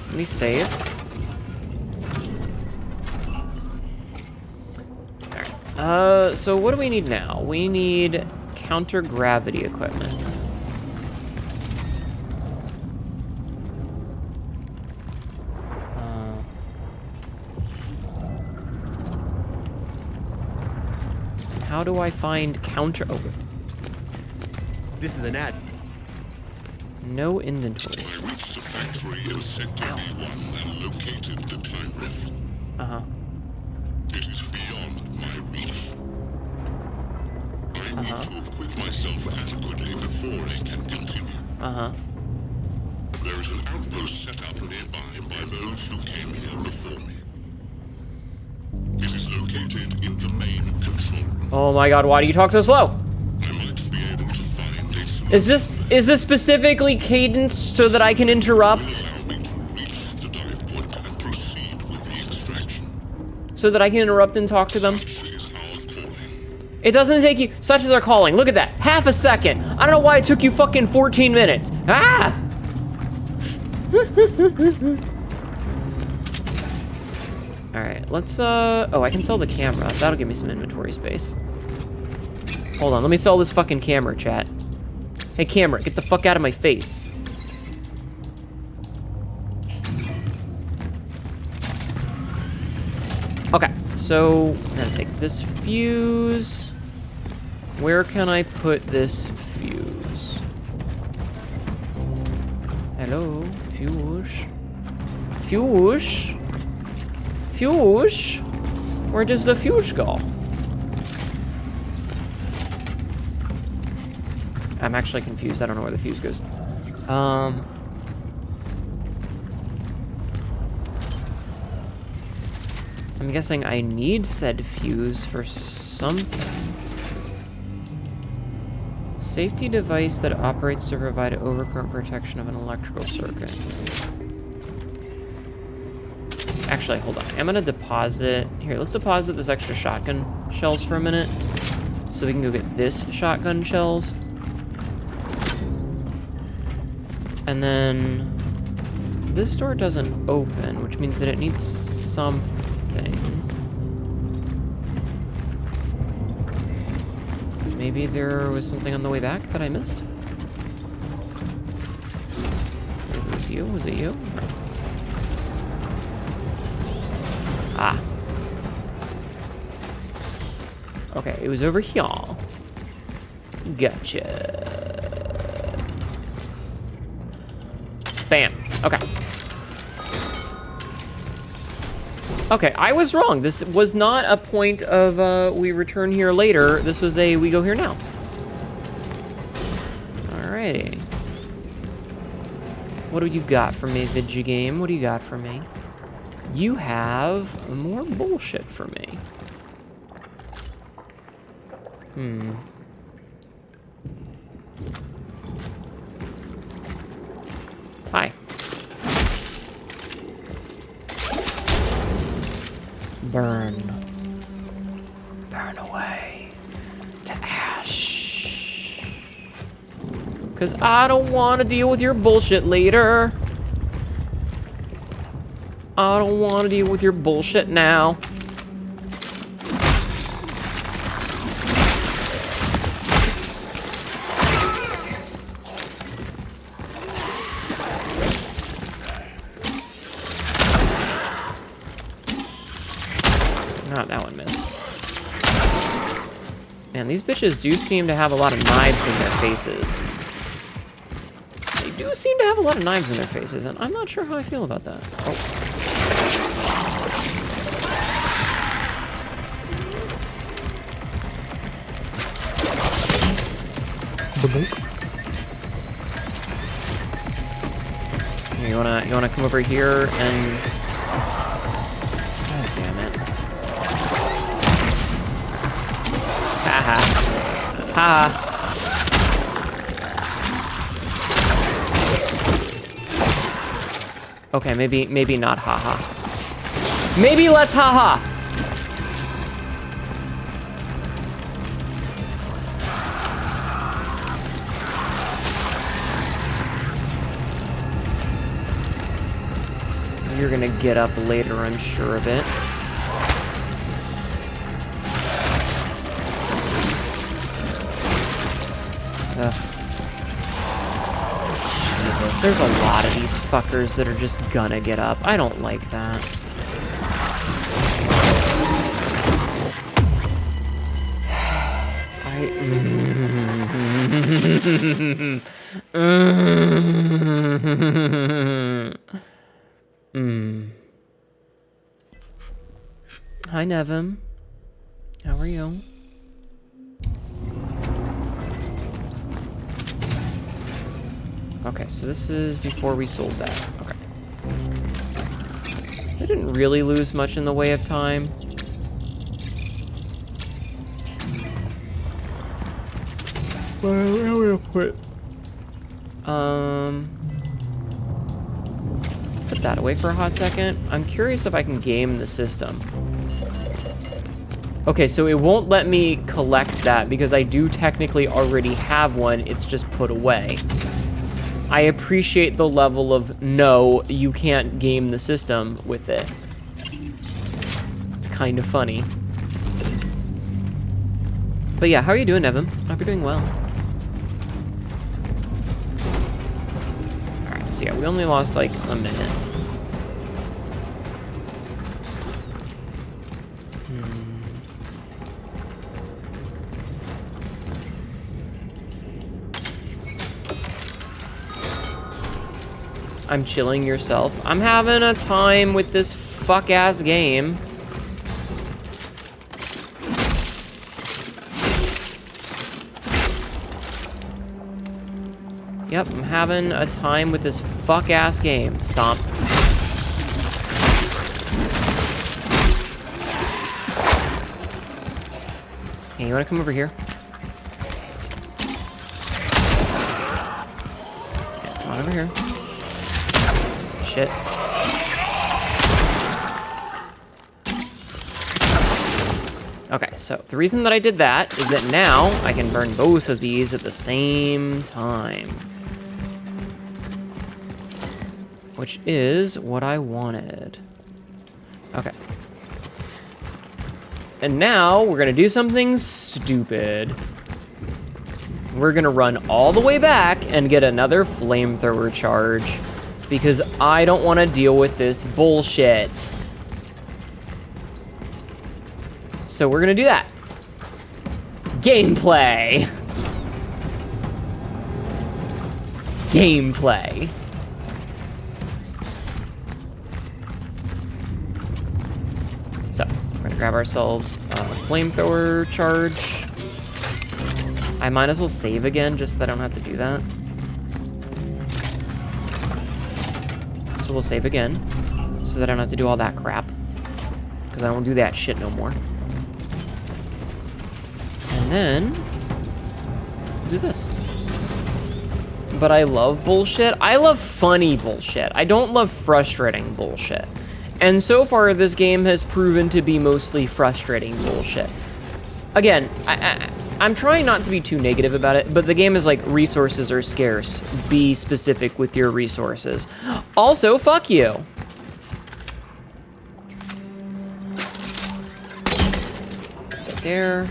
Let me save. Alright. So what do we need now? We need counter-gravity equipment. How do I find counter... Oh. This is an ad. No inventory. I reached the factory in Sector B1 and located the time rifle. Uh-huh. It is beyond my reach. I need to equip myself adequately before I can continue. Uh-huh. There is an outpost set up nearby by those who came here before me. It is located in the main control room. Oh my god, why do you talk so slow? I might be able to find this. Is this specifically cadenced so that I can interrupt? Allow me to reach the dive point and proceed with the extraction. So that I can interrupt and talk to them? Such is our calling. It doesn't take you... Such as our calling. Look at that. Half a second. I don't know why it took you fucking 14 minutes. Ah! Alright, let's, Oh, I can sell the camera. That'll give me some inventory space. Hold on, let me sell this fucking camera, chat. Hey, camera, get the fuck out of my face. Okay, so I'm gonna take this fuse. Where can I put this fuse? Hello, fuse. Fuse? Fuse? Where does the fuse go? I'm actually confused. I don't know where the fuse goes. I'm guessing I need said fuse for something. Safety device that operates to provide overcurrent protection of an electrical circuit. Actually, hold on. I'm gonna deposit... Here, let's deposit this extra shotgun shells for a minute. So we can go get this shotgun shells. And then... This door doesn't open, which means that it needs something. Maybe there was something on the way back that I missed? this you? Was it you? Ah. Okay, it was over here. Gotcha. Bam. Okay. Okay, I was wrong. This was not a point of we return here later. This was a we go here now. Alrighty. What do you got for me, Vidgy game? What do you got for me? You have more bullshit for me. Hi. Burn. Burn away to ash. 'Cause I don't want to deal with your bullshit later. I don't want to deal with your bullshit now. That one missed. Man, these bitches do seem to have a lot of knives in their faces. They do seem to have a lot of knives in their faces, and I'm not sure how I feel about that. Oh. You wanna come over here and... God damn it. Haha. Ha. Okay, maybe not haha. Maybe let's haha. You're gonna get up later, I'm sure of it. Jesus, there's a lot of these fuckers that are just gonna get up. I don't like that. Hi, Nevim. How are you? Okay, so this is before we sold that. Okay. I didn't really lose much in the way of time. Where are we gonna put? Put that away for a hot second. I'm curious if I can game the system. Okay, so it won't let me collect that because I do technically already have one. It's just put away. I appreciate the level of no, you can't game the system with it. It's kind of funny. But yeah, how are you doing, Evan? I hope you're doing well. Alright, so yeah, we only lost like a minute. I'm chilling yourself. I'm having a time with this fuck-ass game. Yep, I'm having a time with this fuck-ass game. Stomp. Hey, you wanna come over here? Yeah, come on over here. Shit. Okay, so the reason that I did that is that now I can burn both of these at the same time. Which is what I wanted. Okay. And now we're gonna do something stupid. We're gonna run all the way back and get another flamethrower charge. because I don't want to deal with this bullshit. So we're gonna do that. Gameplay. Gameplay. So, we're gonna grab ourselves a flamethrower charge. I might as well save again, just so that I don't have to do that. So we'll save again, so that I don't have to do all that crap. Because I don't do that shit no more. And then, we'll do this. But I love bullshit. I love funny bullshit. I don't love frustrating bullshit. And so far, this game has proven to be mostly frustrating bullshit. Again, I'm trying not to be too negative about it, but the game is like, resources are scarce. Be specific with your resources. Also, fuck you. Right there.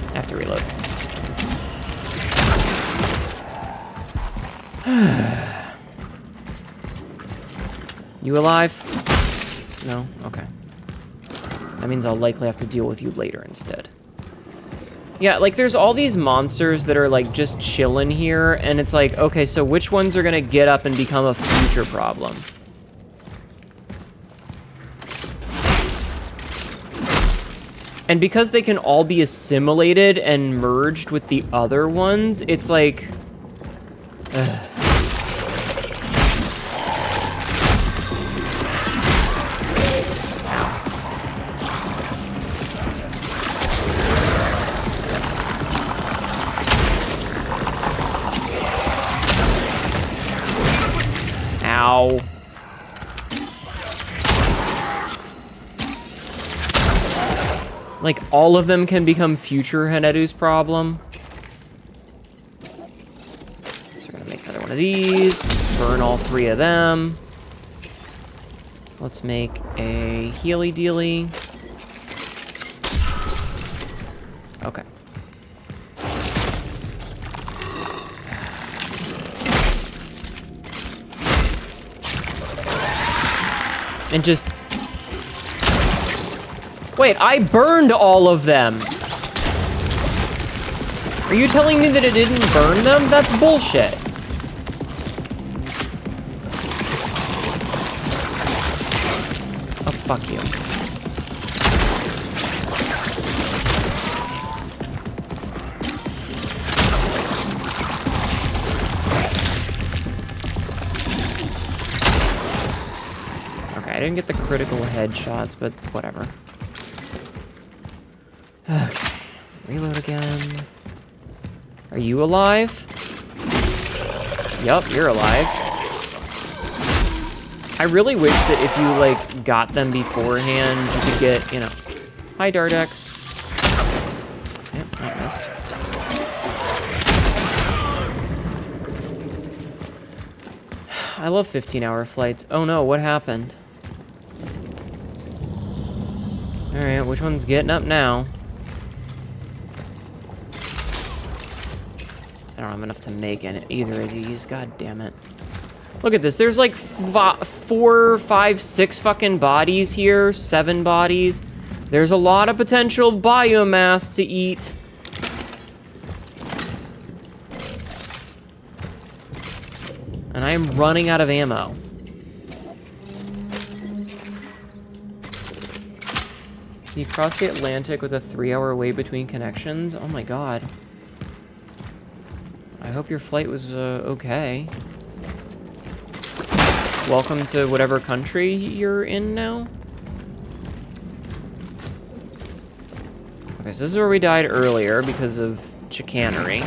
I have to reload. You alive? No? Okay. That means I'll likely have to deal with you later instead. Yeah, like there's all these monsters that are like just chilling here, and it's like, okay, so which ones are gonna get up and become a future problem? And because they can all be assimilated and merged with the other ones, it's like... Ow. Like, all of them can become future Hnetu's problem. So we're gonna make another one of these. Burn all 3 of them. Let's make a healy dealy. Okay. And just... Wait, I burned all of them. Are you telling me that it didn't burn them? That's bullshit. Oh, fuck you. Okay, I didn't get the critical headshots, but whatever. Okay, reload again. Are you alive? Yup, you're alive. I really wish that if you, like, got them beforehand, you could get, you know... Hi, Dardex. Yep, I missed. I love 15-hour flights. Oh no, what happened? Alright, which one's getting up now? I don't have enough to make either of these. God damn it. Look at this. There's like 4, 5, 6 fucking bodies here. 7 bodies. There's a lot of potential biomass to eat. And I am running out of ammo. You cross the Atlantic with a 3-hour wait between connections? Oh my god. I hope your flight was okay. Welcome to whatever country you're in now. Okay, so this is where we died earlier because of chicanery.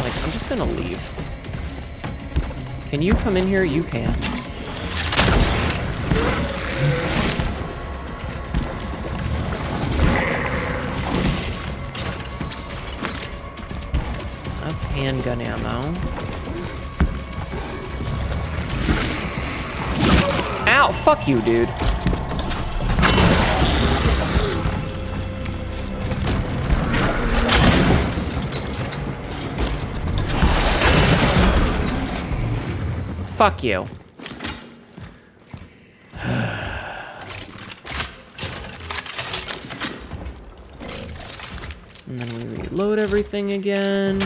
Like, I'm just gonna leave. Can you come in here? You can. handgun ammo. Ow, fuck you, dude. Fuck you. And then we reload everything again.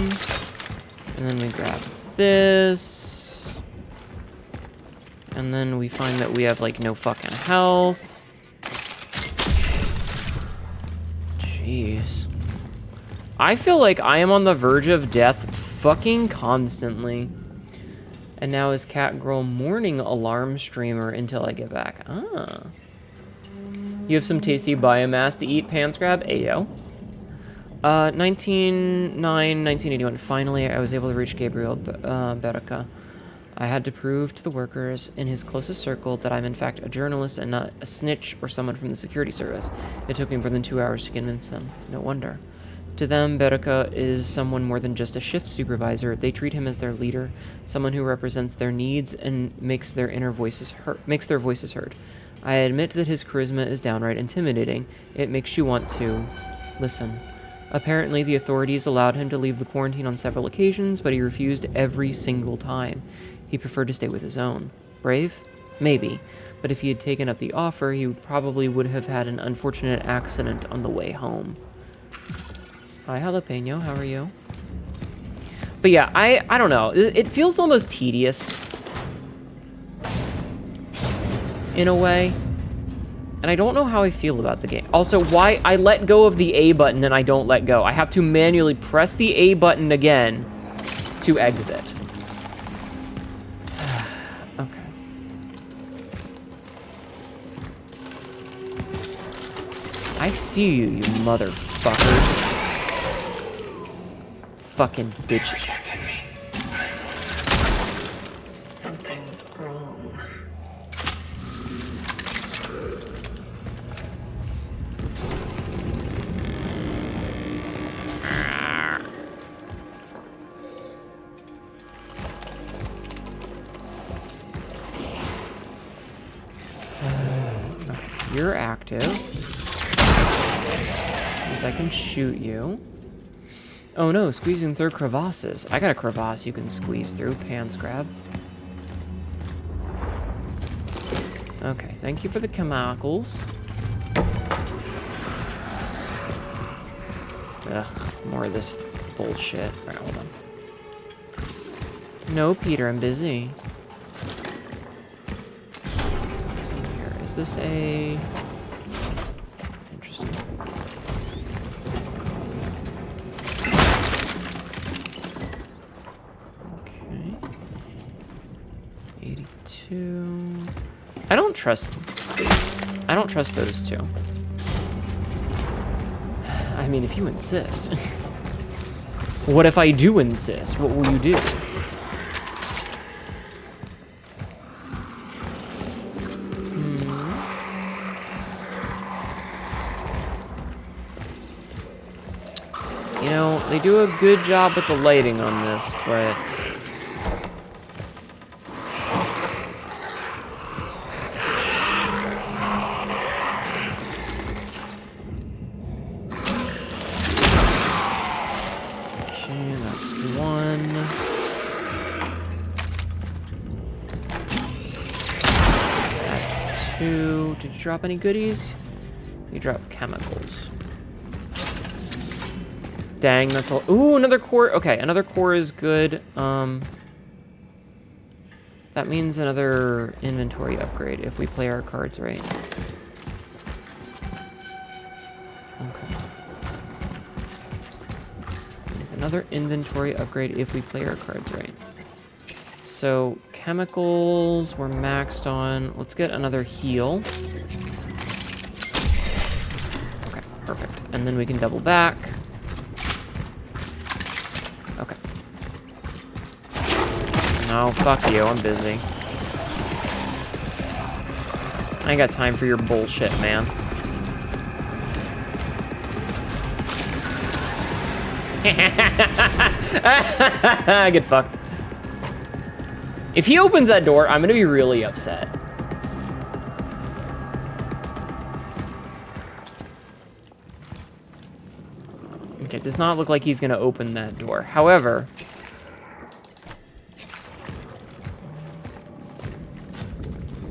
And then we grab this. And then we find that we have, like, no fucking health. Jeez. I feel like I am on the verge of death fucking constantly. And now is Catgirl morning alarm streamer until I get back. Ah. You have some tasty biomass to eat, Pants Grab? Ayo. 1981. Finally, I was able to reach Gabriel Berica. I had to prove to the workers in his closest circle that I'm in fact a journalist and not a snitch or someone from the security service. It took me more than 2 hours to convince them. No wonder. To them, Berica is someone more than just a shift supervisor. They treat him as their leader, someone who represents their needs and makes their voices heard. I admit that his charisma is downright intimidating. It makes you want to listen. Apparently, the authorities allowed him to leave the quarantine on several occasions, but he refused every single time. He preferred to stay with his own. Brave? Maybe. But if he had taken up the offer, he probably would have had an unfortunate accident on the way home. Hi, Jalapeno. How are you? But yeah, I don't know. It feels almost tedious. In a way. And I don't know how I feel about the game. Also, why I let go of the A button and I don't let go. I have to manually press the A button again to exit. Okay. I see you, you motherfuckers. Fucking bitches. Something's wrong. You're active. Means I can shoot you. Oh no, squeezing through crevasses. I got a crevasse you can squeeze through. Pants grab. Okay, thank you for the chemicals. Ugh, more of this bullshit. Alright, hold on. No, Peter, I'm busy. Here, is this a... Interesting. Okay. 82... I don't trust those two. I mean, if you insist. What if I do insist? What will you do? You know, they do a good job with the lighting on this, but... Did you drop any goodies? You dropped chemicals. Dang, that's all. Ooh, another core. Okay, another core is good. That means another inventory upgrade if we play our cards right. Okay. Means another inventory upgrade if we play our cards right. So, chemicals we're maxed on. Let's get another heal. Okay, perfect. And then we can double back. Okay. No, fuck you. I'm busy. I ain't got time for your bullshit, man. Get fucked. If he opens that door, I'm gonna be really upset. Okay, does not look like he's gonna open that door. However,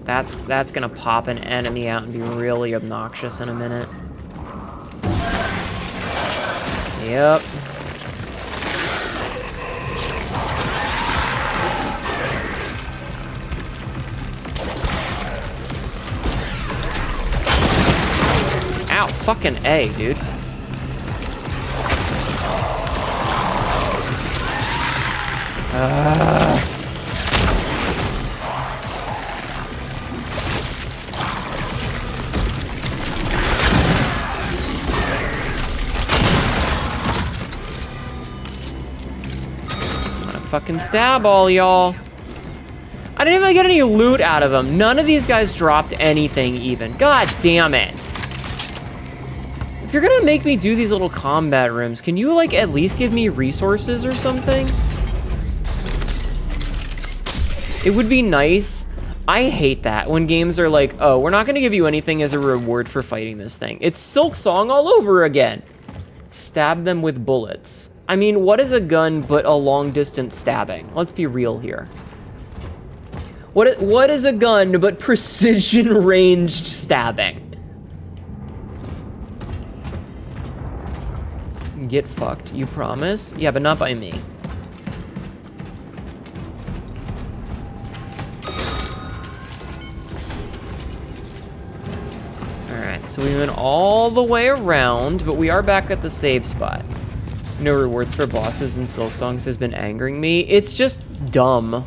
that's gonna pop an enemy out and be really obnoxious in a minute. Yep. Ow, fucking A, dude. Fucking stab all y'all. I didn't even get any loot out of them. None of these guys dropped anything even. God damn it. If you're gonna make me do these little combat rooms, can you like at least give me resources or something? It would be nice. I hate that when games are like, oh, we're not gonna give you anything as a reward for fighting this thing. It's Silk Song all over again. Stab them with bullets. I mean, what is a gun but a long-distance stabbing? Let's be real here. What is a gun but precision-ranged stabbing? Get fucked, you promise? Yeah, but not by me. Alright, so we went all the way around, but we are back at the save spot. No rewards for bosses in Silk Songs has been angering me. It's just dumb.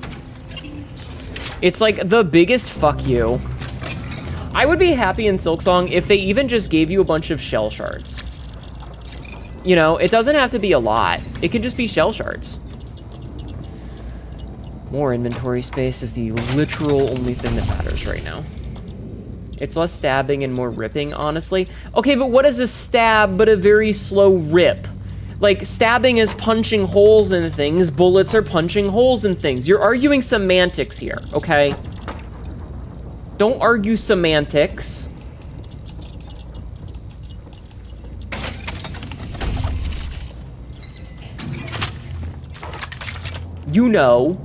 It's like the biggest fuck you. I would be happy in Silk Song if they even just gave you a bunch of shell shards. You know, it doesn't have to be a lot. It could just be shell shards. More inventory space is the literal only thing that matters right now. It's less stabbing and more ripping, honestly. Okay, but what is a stab but a very slow rip? Like, stabbing is punching holes in things, bullets are punching holes in things. You're arguing semantics here, okay? Don't argue semantics. You know.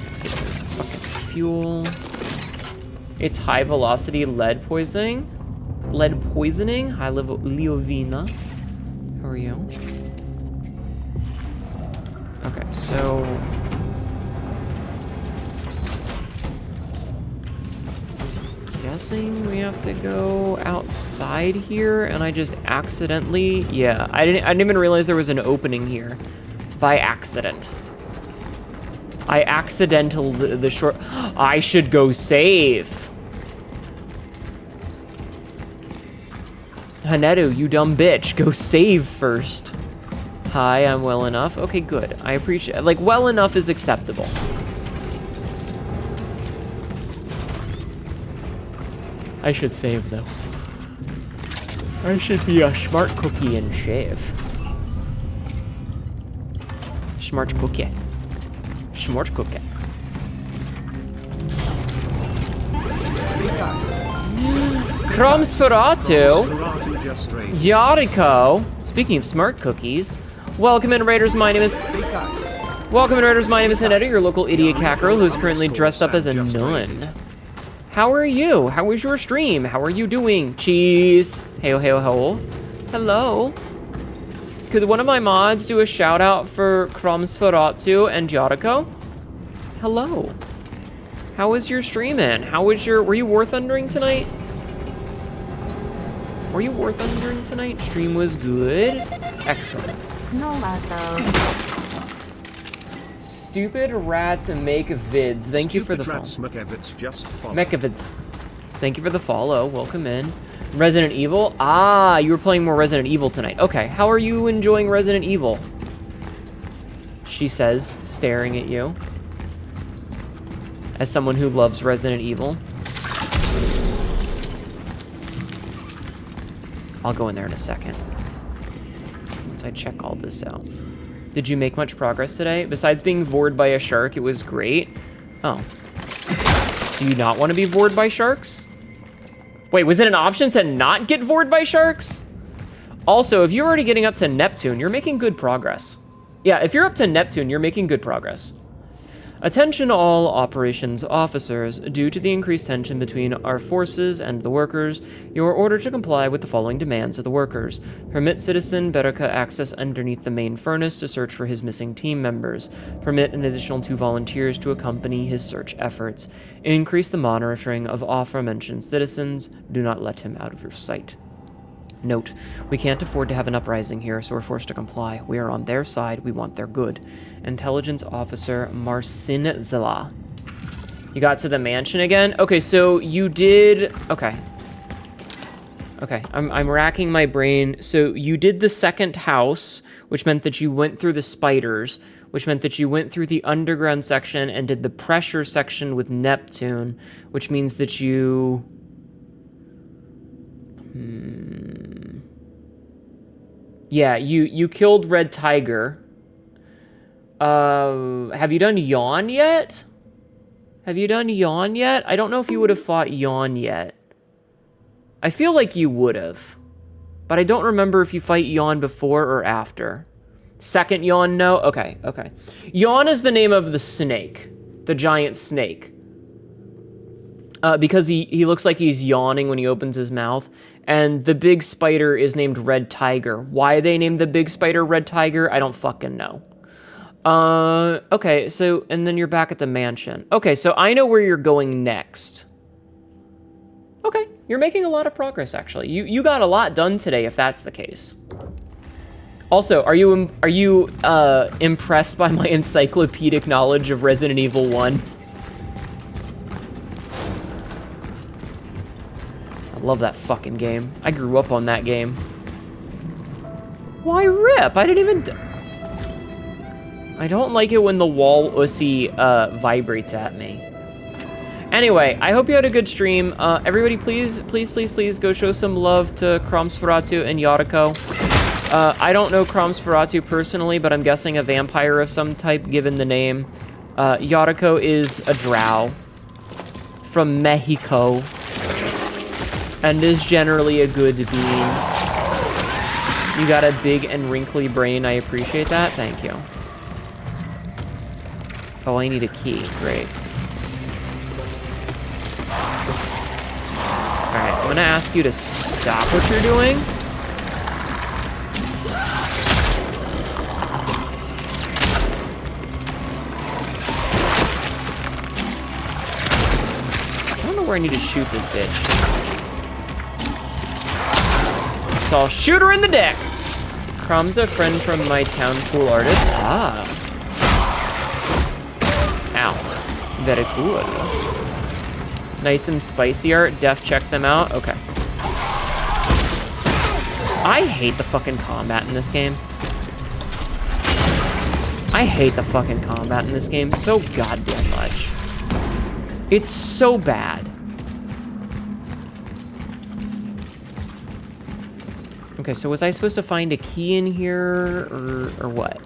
Let's get this fucking fuel. It's high velocity lead poisoning. Lead poisoning. Hi, Leovina. How are you? Okay, so guessing we have to go outside here, and I just accidentally, yeah, I didn't even realize there was an opening here by accident. I accidental the short. I should go save. Hnetu, you dumb bitch, go save first. Hi, I'm well enough. Okay, good. I appreciate, like, well enough is acceptable. I should save, though. I should be a smart cookie and shave. Smart cookie. Smart cookie. Kromsferatu. Yariko. Speaking of smart cookies, welcome in, Raiders. My name is Hnetu, your local idiot cat girl who's currently dressed up as a nun. How are you? How was your stream? How are you doing? Cheese. Hey-o, hey-o, hey-o. Hello. Could one of my mods do a shout out for Kromsferatu and Yariko? Hello. How was your stream, man? Were you War Thundering tonight? Were you War Thundering tonight? Stream was good. Excellent. No matter. Stupid rats and make vids. Thank you for the follow. Mekavitz. Thank you for the follow. Welcome in. Resident Evil. Ah, you were playing more Resident Evil tonight. Okay, how are you enjoying Resident Evil? She says, staring at you. As someone who loves Resident Evil. I'll go in there in a second. Once I check all this out. Did you make much progress today? Besides being vored by a shark, it was great. Oh. Do you not want to be vored by sharks? Wait, was it an option to not get vored by sharks? Also, if you're already getting up to Neptune, you're making good progress. Yeah, if you're up to Neptune, you're making good progress. Attention all operations officers. Due to the increased tension between our forces and the workers, you are ordered to comply with the following demands of the workers. Permit citizen Bereka access underneath the main furnace to search for his missing team members. Permit an additional 2 volunteers to accompany his search efforts. Increase the monitoring of aforementioned citizens. Do not let him out of your sight. Note, we can't afford to have an uprising here, so we're forced to comply. We are on their side. We want their good. Intelligence Officer Marcin Zela. You got to the mansion again? Okay, so you did... Okay. Okay, I'm racking my brain. So you did the second house, which meant that you went through the spiders, which meant that you went through the underground section and did the pressure section with Neptune, which means that you... Yeah, you killed Red Tiger. Have you done Yawn yet? Have you done Yawn yet? I don't know if you would have fought Yawn yet. I feel like you would have. But I don't remember if you fight Yawn before or after. Second Yawn, no? Okay, okay. Yawn is the name of the snake. The giant snake. Because he looks like he's yawning when he opens his mouth. And the big spider is named Red Tiger. Why they named the big spider Red Tiger, I don't fucking know. Okay, so, and then you're back at the mansion. Okay, so I know where you're going next. Okay, you're making a lot of progress, actually. You got a lot done today, if that's the case. Also, are you impressed by my encyclopedic knowledge of Resident Evil 1? Love that fucking game. I grew up on that game. Why rip? I didn't even... I don't like it when the wall ussy vibrates at me. Anyway, I hope you had a good stream. Everybody, please go show some love to Kromsferatu and Yariko. I don't know Kromsferatu personally, but I'm guessing a vampire of some type, given the name. Yariko is a drow from Mexico. And is generally a good being. You got a big and wrinkly brain. I appreciate that. Thank you. Oh, I need a key. Great. Alright, I'm gonna ask you to stop what you're doing. I don't know where I need to shoot this bitch. So I'll shoot her in the dick. Crom's a friend from my town, cool artist. Ah. Ow. Very cool. Nice and spicy art. Def, check them out. Okay. I hate the fucking combat in this game. I hate the fucking combat in this game so goddamn much. It's so bad. Okay, so was I supposed to find a key in here, or what?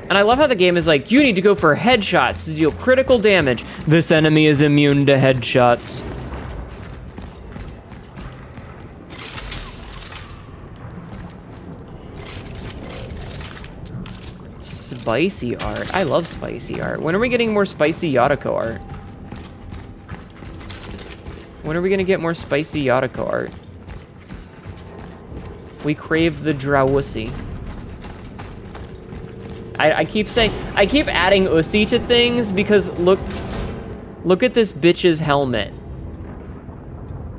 And I love how the game is like, you need to go for headshots to deal critical damage. This enemy is immune to headshots. Spicy art. I love spicy art. When are we getting more spicy Yariko art? When are we gonna get more spicy Yariko art? We crave the Drawussy. I keep saying, I keep adding Ussy to things because look at this bitch's helmet.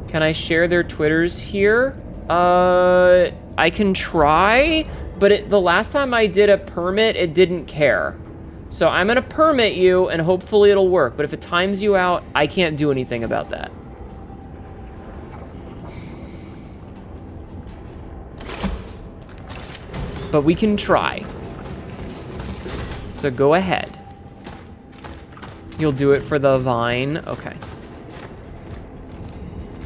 Can I share their Twitters here? I can try, but the last time I did a permit, it didn't care. So I'm gonna permit you and hopefully it'll work. But if it times you out, I can't do anything about that. But we can try. So go ahead. You'll do it for the vine? Okay.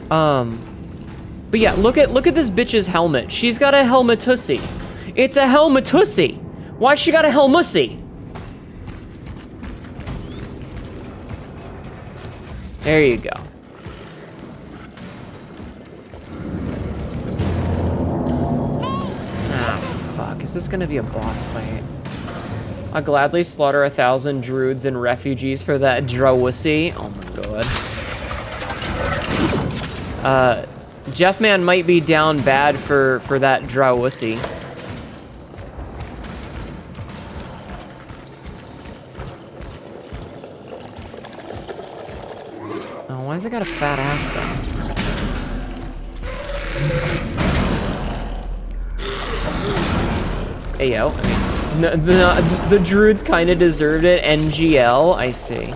But yeah, look at this bitch's helmet. She's got a helmetussie. It's a helmetussie. Why she got a helmussy? There you go. Ah, fuck. Is this gonna be a boss fight? I'll gladly slaughter 1,000 druids and refugees for that Drawussy. Oh my god. Jeffman might be down bad for that Drawussy. Oh, why's it got a fat ass though? Ayo, I mean, the druids kind of deserved it. NGL, I see.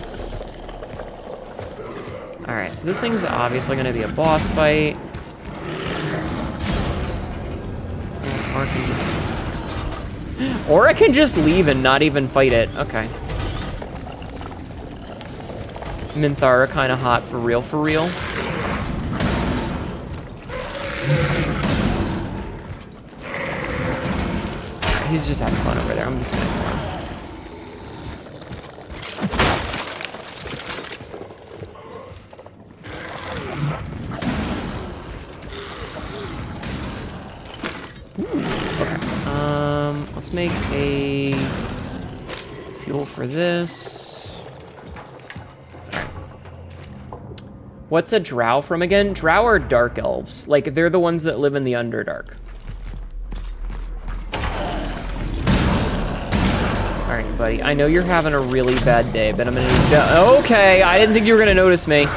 Alright, so this thing's obviously going to be a boss fight. Or I can just leave and not even fight it. Okay. Minthara kind of hot for real, for real. He's just having fun over there. I'm just gonna ignore him. Let's make a fuel for this. Alright. What's a drow from again? Drow are dark elves. Like, they're the ones that live in the Underdark. Alright, buddy. I know you're having a really bad day, but I'm gonna need to... Okay, I didn't think you were gonna notice me.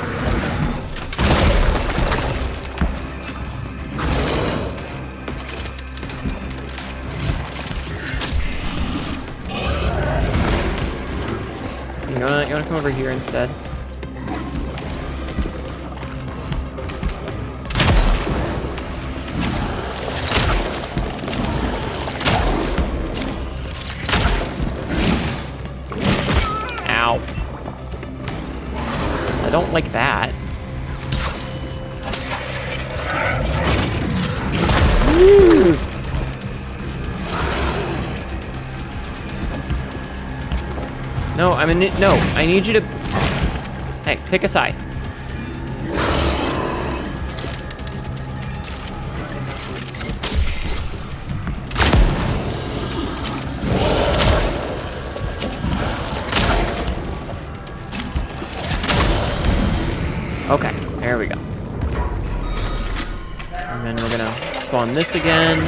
You wanna come over here instead? Ow. I don't like that. Woo. No, no, I need you to... Hey, pick a side. Okay, there we go. And then we're gonna spawn this again.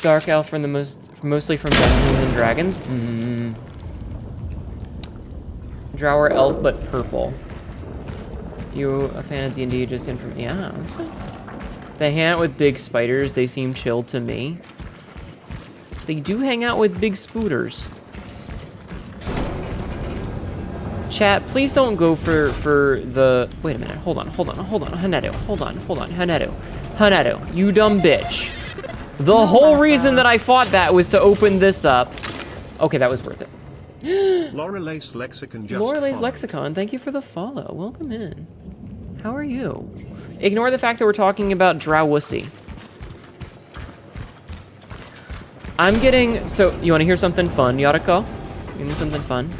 Dark Elf from mostly from Dungeons and Dragons. Drower Elf, but purple. You a fan of D&D just in from... Yeah, that's fine. They hang out with big spiders. They seem chill to me. They do hang out with big spooters. Chat, please don't go for the... Wait a minute. Hold on. Hnetu. Hold on. Hnetu, you dumb bitch. The whole reason that I fought that was to open this up. Okay, that was worth it. Lorelai's Lexicon just Lorelai's followed. Lexicon, thank you for the follow. Welcome in. How are you? Ignore the fact that we're talking about Drawussy. I'm getting... So, you want to hear something fun, Yariko? You know something fun?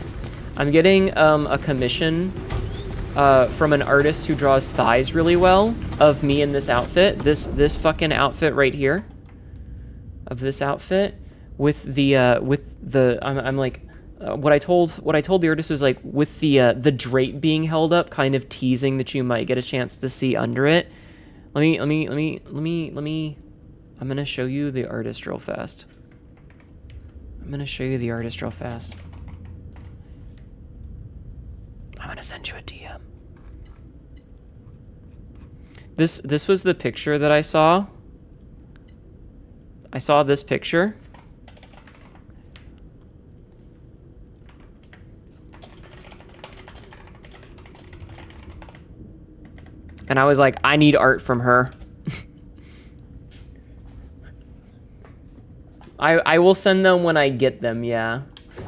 I'm getting a commission from an artist who draws thighs really well of me in this outfit. This fucking outfit right here. Of this outfit with the I'm like what I told the artist was like with the drape being held up, kind of teasing that you might get a chance to see under it. Let me I'm gonna show you the artist real fast. I'm gonna send you a DM. This was the picture that I saw. I saw this picture. And I was like, I need art from her. I will send them when I get them, yeah.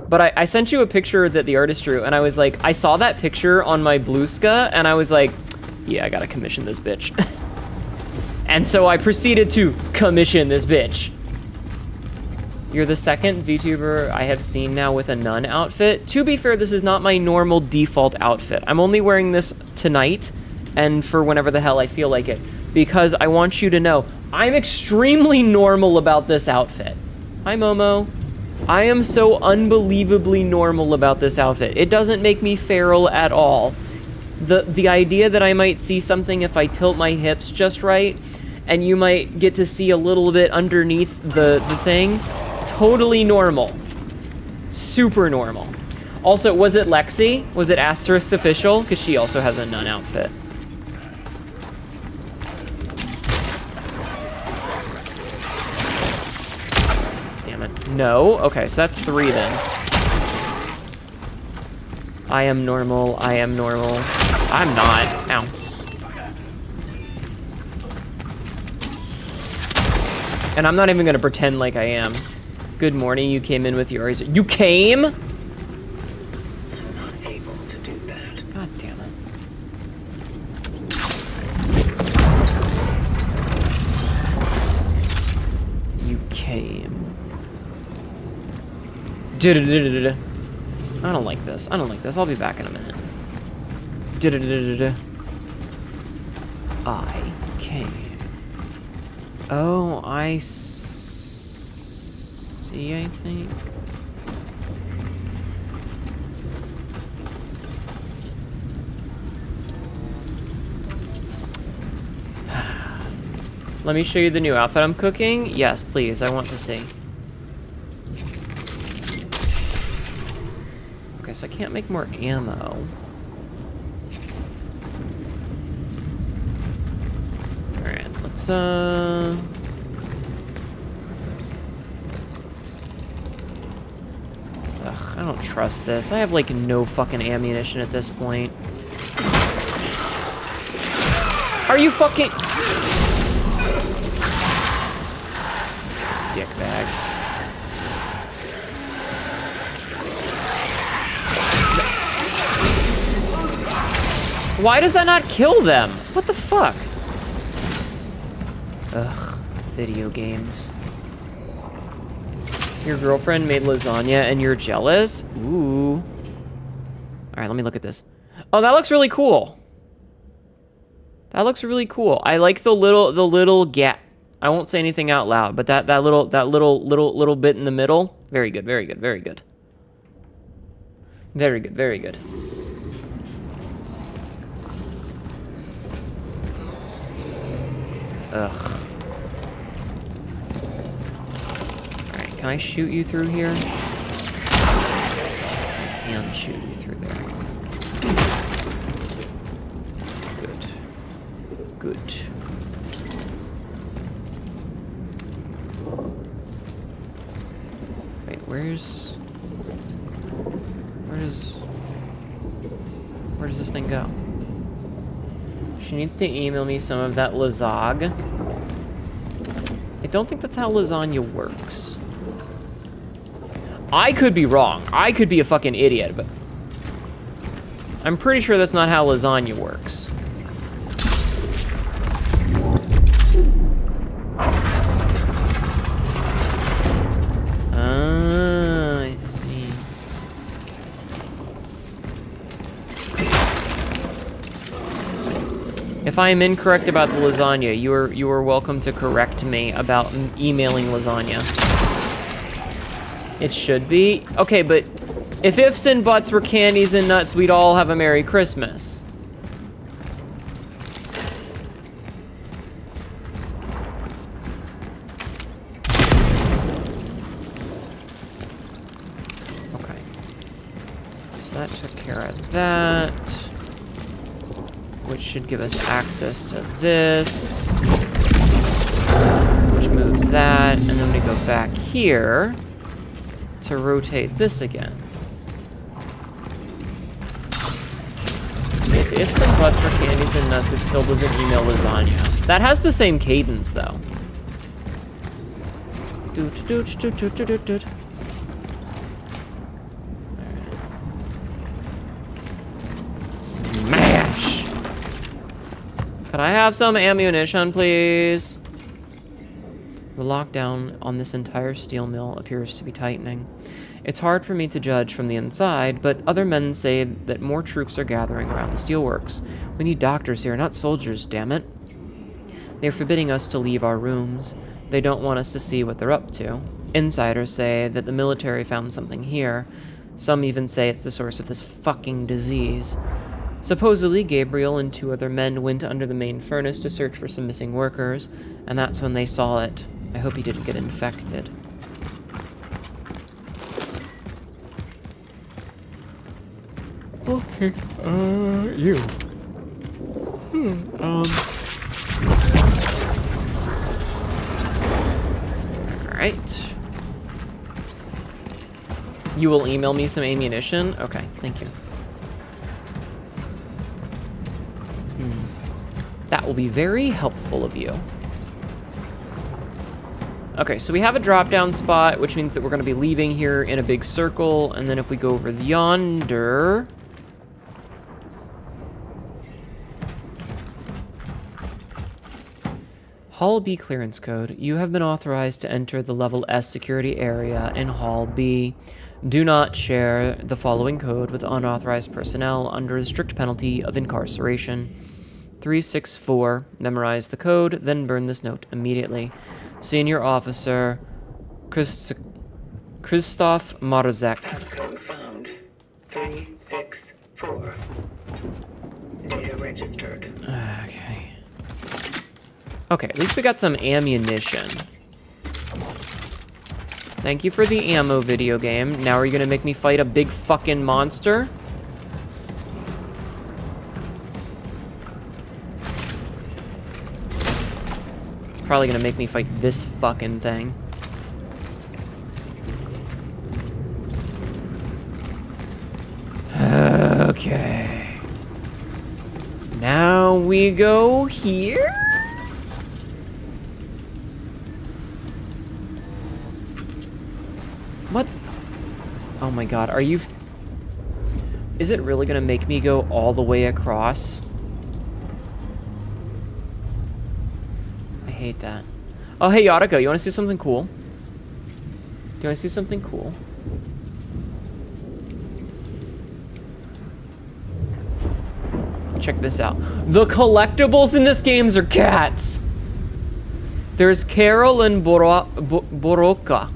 But I sent you a picture that the artist drew, and I was like, I saw that picture on my Blueska, and I was like, yeah, I gotta commission this bitch. And so I proceeded to commission this bitch. You're the second VTuber I have seen now with a nun outfit. To be fair, this is not my normal default outfit. I'm only wearing this tonight and for whenever the hell I feel like it, because I want you to know I'm extremely normal about this outfit. Hi, Momo. I am so unbelievably normal about this outfit. It doesn't make me feral at all. The idea that I might see something if I tilt my hips just right, and you might get to see a little bit underneath the thing, totally normal. Super normal. Also, was it Lexi? Was it Asterisk official? Because she also has a nun outfit. No? Okay, so that's 3 then. I am normal. I am normal. I'm not. Ow. And I'm not even gonna pretend like I am. Good morning, you came in with yours. You came? I'm not able to do that. God damn it. You came. I don't like this. I don't like this. I'll be back in a minute. I came. Oh, I see, I think. Let me show you the new outfit I'm cooking. Yes, please. I want to see. Okay, so I can't make more ammo. Alright, let's, Ugh, I don't trust this. I have, like, no fucking ammunition at this point. Are you fucking... Dickbag. Why does that not kill them? What the fuck? Ugh, video games. Your girlfriend made lasagna and you're jealous? Ooh. Alright, let me look at this. Oh, that looks really cool. That looks really cool. I like the little gap. I won't say anything out loud, but that little bit in the middle. Very good, very good, very good. Very good, very good. Ugh. Alright, can I shoot you through here? I can shoot you through there. Good. Good. Wait, where does this thing go? She needs to email me some of that lasag. I don't think that's how lasagna works. I could be wrong. I could be a fucking idiot, but I'm pretty sure that's not how lasagna works. I see. If I am incorrect about the lasagna, you are welcome to correct me about emailing lasagna. It should be. Okay, but if ifs and buts were candies and nuts, we'd all have a Merry Christmas. Okay. So that took care of that. Which should give us access to this. Which moves that. And then we go back here to rotate this again. If some butts for candies and nuts, it still doesn't email lasagna. That has the same cadence, though. Doot, doot, doot, doot, doot, doot. Can I have some ammunition, please? The lockdown on this entire steel mill appears to be tightening. It's hard for me to judge from the inside, but other men say that more troops are gathering around the steelworks. We need doctors here, not soldiers, damn it. They're forbidding us to leave our rooms. They don't want us to see what they're up to. Insiders say that the military found something here. Some even say it's the source of this fucking disease. Supposedly, Gabriel and 2 other men went under the main furnace to search for some missing workers, and that's when they saw it. I hope he didn't get infected. Okay, you. Alright. You will email me some ammunition? Okay, thank you. That will be very helpful of you. Okay, so we have a drop-down spot, which means that we're going to be leaving here in a big circle, and then if we go over yonder... Hall B clearance code. You have been authorized to enter the level S security area in Hall B. Do not share the following code with unauthorized personnel under the strict penalty of incarceration. 364. Memorize the code, then burn this note immediately. Senior Officer Christoph Marzek. Passcode found. 364. Data registered. Okay. Okay, at least we got some ammunition. Thank you for the ammo, video game. Now are you gonna make me fight a big fucking monster? It's probably gonna make me fight this fucking thing. Okay. Now we go here? What? Oh my god, are you... Is it really gonna make me go all the way across? I hate that. Oh, hey, Yotako, you wanna see something cool? Do you wanna see something cool? Check this out. The collectibles in this game are cats! There's Carol and Borawaka.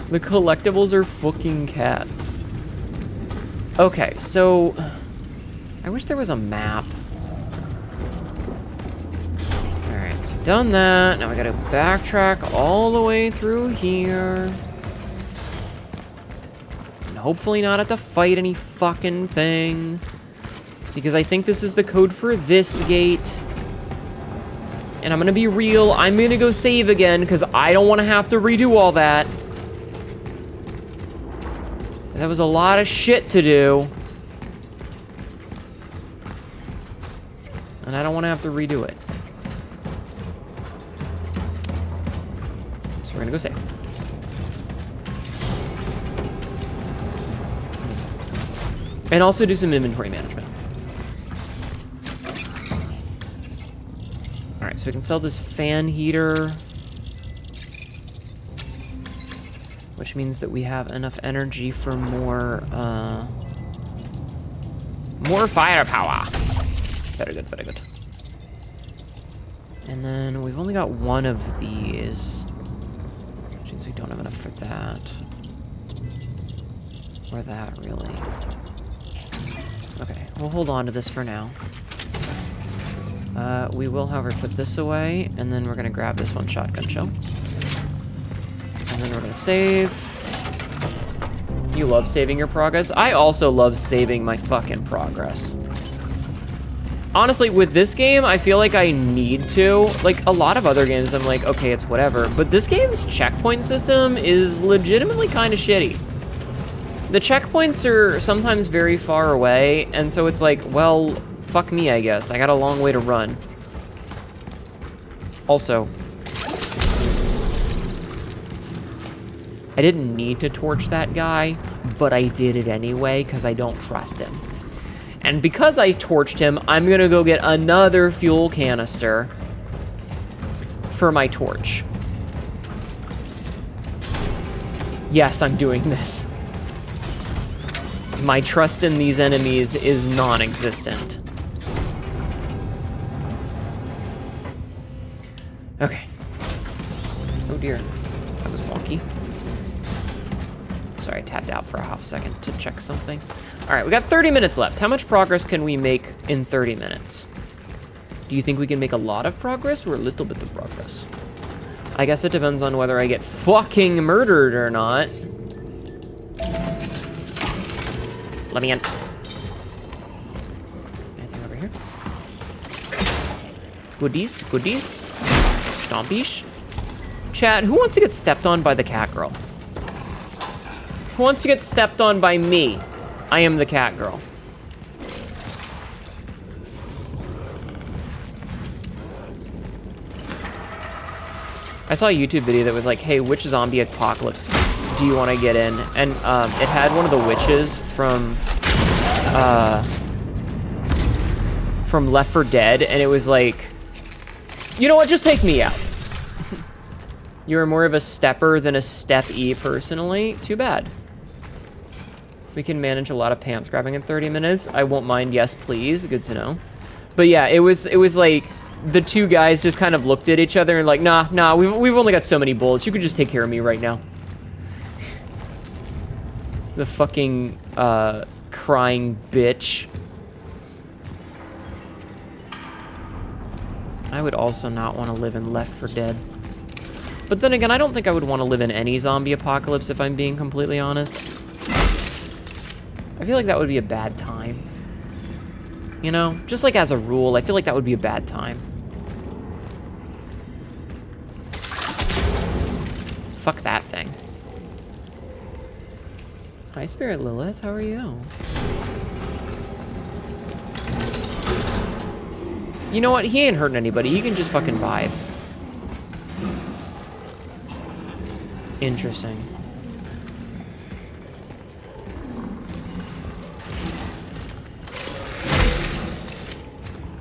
The collectibles are fucking cats. Okay, so... I wish there was a map. Alright, so done that. Now I gotta backtrack all the way through here. And hopefully not have to fight any fucking thing. Because I think this is the code for this gate. And I'm gonna be real, I'm gonna go save again, because I don't want to have to redo all that. That was a lot of shit to do. And I don't want to have to redo it. So we're gonna go save. And also do some inventory management. Alright, so we can sell this fan heater. Which means that we have enough energy for more firepower. Very good, very good. And then we've only got one of these. Which means we don't have enough for that. Or that, really. Okay, we'll hold on to this for now. We will, however, put this away, and then we're gonna grab this one shotgun shell. And then we're gonna save. You love saving your progress? I also love saving my fucking progress. Honestly, with this game, I feel like I need to. Like, a lot of other games, I'm like, okay, it's whatever. But this game's checkpoint system is legitimately kind of shitty. The checkpoints are sometimes very far away, and so it's like, well, fuck me, I guess. I got a long way to run. Also, I didn't need to torch that guy, but I did it anyway because I don't trust him. And because I torched him, I'm gonna go get another fuel canister for my torch. Yes, I'm doing this. My trust in these enemies is non-existent. Okay. Oh dear, that was wonky. Sorry, I tapped out for a half second to check something. All right, we got 30 minutes left. How much progress can we make in 30 minutes? Do you think we can make a lot of progress or a little bit of progress? I guess it depends on whether I get fucking murdered or not. Let me in. Anything over here? Goodies, goodies. Stompies. Chat, who wants to get stepped on by the cat girl? Who wants to get stepped on by me? I am the cat girl. I saw a YouTube video that was like, hey, which zombie apocalypse do you want to get in? And it had one of the witches from Left 4 Dead, and it was like, you know what, just take me out. You're more of a stepper than a step-y personally. Too bad. We can manage a lot of pants grabbing in 30 minutes. I won't mind, yes, please. Good to know. But yeah, it was like, the two guys just kind of looked at each other and like, nah, we've only got so many bullets. You could just take care of me right now. The fucking, crying bitch. I would also not want to live in Left 4 Dead. But then again, I don't think I would want to live in any zombie apocalypse if I'm being completely honest. I feel like that would be a bad time. You know, just like as a rule, I feel like that would be a bad time. Fuck that thing. Hi, Spirit Lilith, how are you? You know what? He ain't hurting anybody. He can just fucking vibe. Interesting.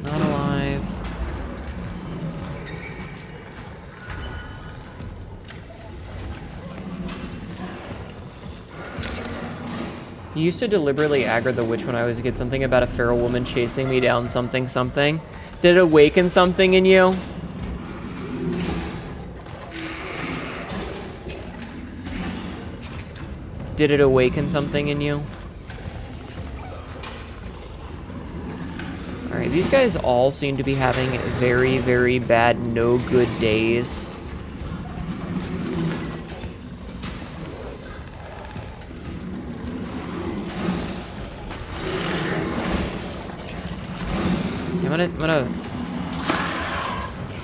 Not alive. You used to deliberately aggro the witch when I was a kid. Something about a feral woman chasing me down something. Did it awaken something in you? Did it awaken something in you? Alright, these guys all seem to be having very, very bad, no good days. I'm gonna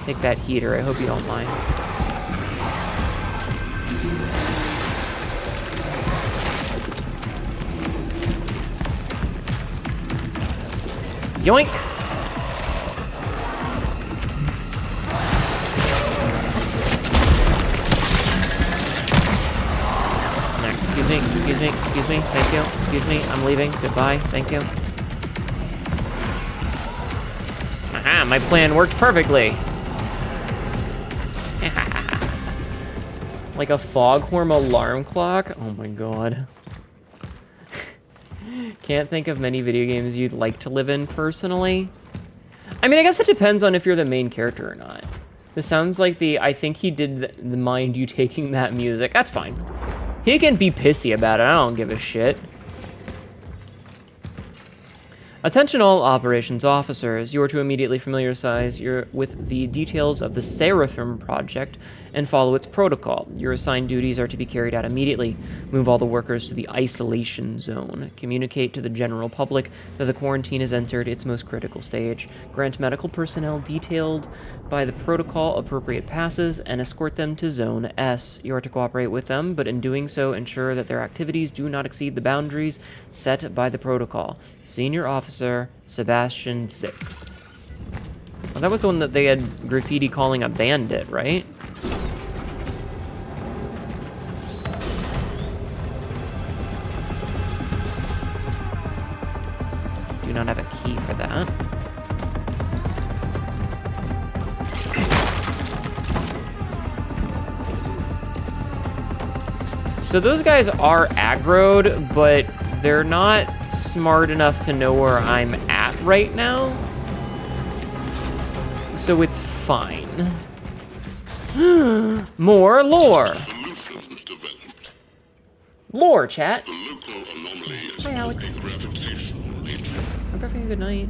take that heater. I hope you don't mind. Yoink! Excuse me, thank you. Excuse me, I'm leaving. Goodbye, thank you. Aha, my plan worked perfectly. Like a foghorn alarm clock? Oh my god. Can't think of many video games you'd like to live in personally. I mean, I guess it depends on if you're the main character or not. This sounds like I think he did the mind you taking that music. That's fine. He can be pissy about it. I don't give a shit. Attention all operations officers. You are to immediately familiarize with the details of the Seraphim project and follow its protocol. Your assigned duties are to be carried out immediately. Move all the workers to the isolation zone. Communicate to the general public that the quarantine has entered its most critical stage. Grant medical personnel detailed by the protocol appropriate passes and escort them to Zone S. You are to cooperate with them, but in doing so, ensure that their activities do not exceed the boundaries set by the protocol. Senior Officer Sebastian Sick. Well, that was the one that they had graffiti calling a bandit, right? Do not have for that. So those guys are aggroed, but they're not smart enough to know where I'm at right now. So it's fine. More lore. Lore, chat. Hi, Alex. Hope you're having a good night.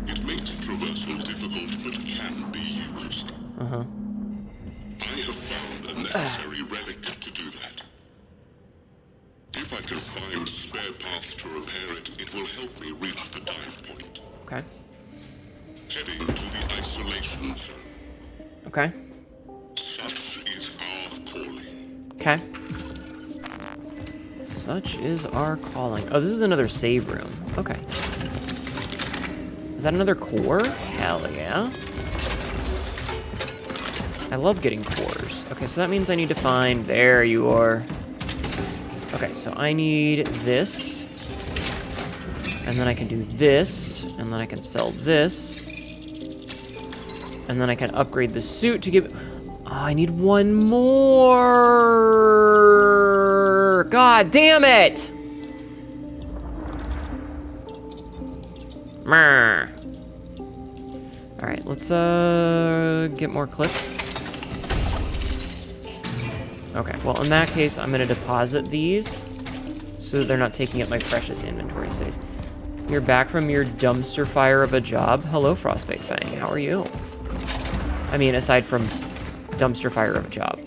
It makes traversal difficult, but can be used. Uh-huh. I have found a necessary relic to do that. If I can find spare parts to repair it, it will help me reach the dive point. Okay. Heading to the isolation zone. Okay. Such is our calling. Okay. Such is our calling. Oh, this is another save room. Okay. Is that another core? Hell yeah. I love getting cores. Okay, so that means I need to find... There you are. Okay, so I need this. And then I can do this. And then I can sell this. And then I can upgrade the suit to give... Oh, I need one more. God damn it! All right, let's get more clips. Okay, well in that case, I'm gonna deposit these so that they're not taking up my precious inventory space. You're back from your dumpster fire of a job. Hello, Frostbite Fang. How are you? I mean, aside from dumpster fire of a job.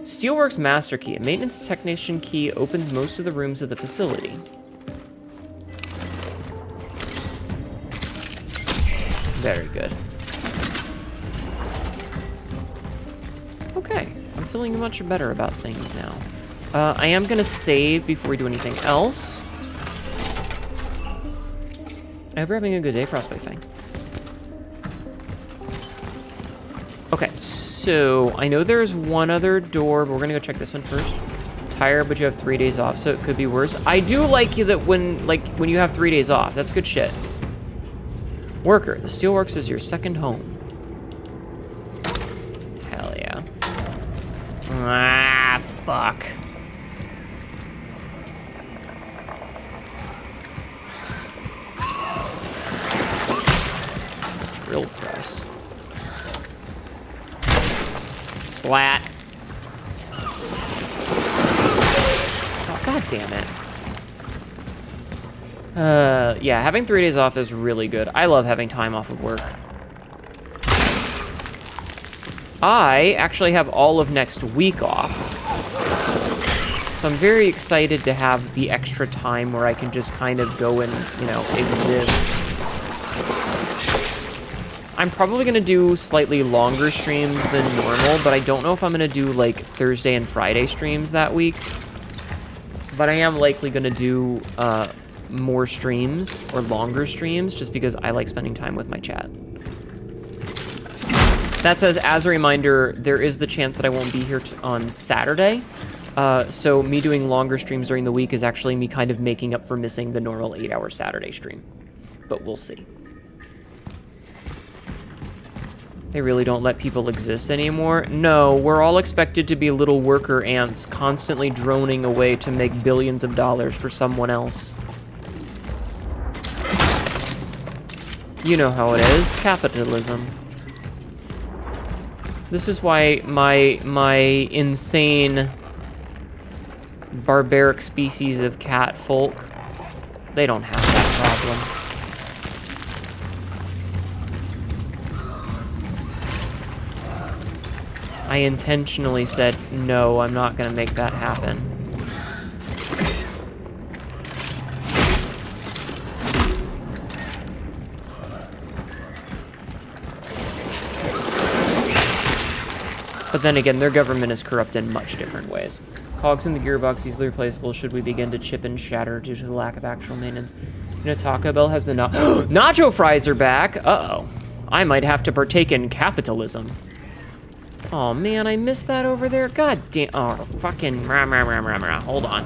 Steelworks Master Key. A maintenance technician key opens most of the rooms of the facility. Very good. Okay, I'm feeling much better about things now. I am gonna save before we do anything else. I hope you're having a good day, Frostbite Fang. Okay, so I know there's one other door, but we're gonna go check this one first. Tired, but you have 3 days off, so it could be worse. I do like you that when you have 3 days off. That's good shit. Worker, the Steelworks is your second home. Hell yeah. Ah, fuck. Drill press. Splat. Oh, god damn it. Yeah, having 3 days off is really good. I love having time off of work. I actually have all of next week off. So I'm very excited to have the extra time where I can just kind of go and, you know, exist. I'm probably going to do slightly longer streams than normal, but I don't know if I'm going to do, like, Thursday and Friday streams that week. But I am likely going to do, more streams, or longer streams, just because I like spending time with my chat. That says, as a reminder, there is the chance that I won't be here on Saturday. So me doing longer streams during the week is actually me kind of making up for missing the normal 8-hour Saturday stream. But we'll see. They really don't let people exist anymore. No, we're all expected to be little worker ants constantly droning away to make billions of dollars for someone else. You know how it is. Capitalism. This is why my insane barbaric species of cat folk, they don't have that problem. I intentionally said, no, I'm not gonna make that happen. But then again, their government is corrupt in much different ways. Cogs in the gearbox easily replaceable should we begin to chip and shatter due to the lack of actual maintenance. You know, Taco Bell has the nacho fries are back. Uh-oh. I might have to partake in capitalism. Oh man, I missed that over there. God damn. Oh, fucking. Hold on.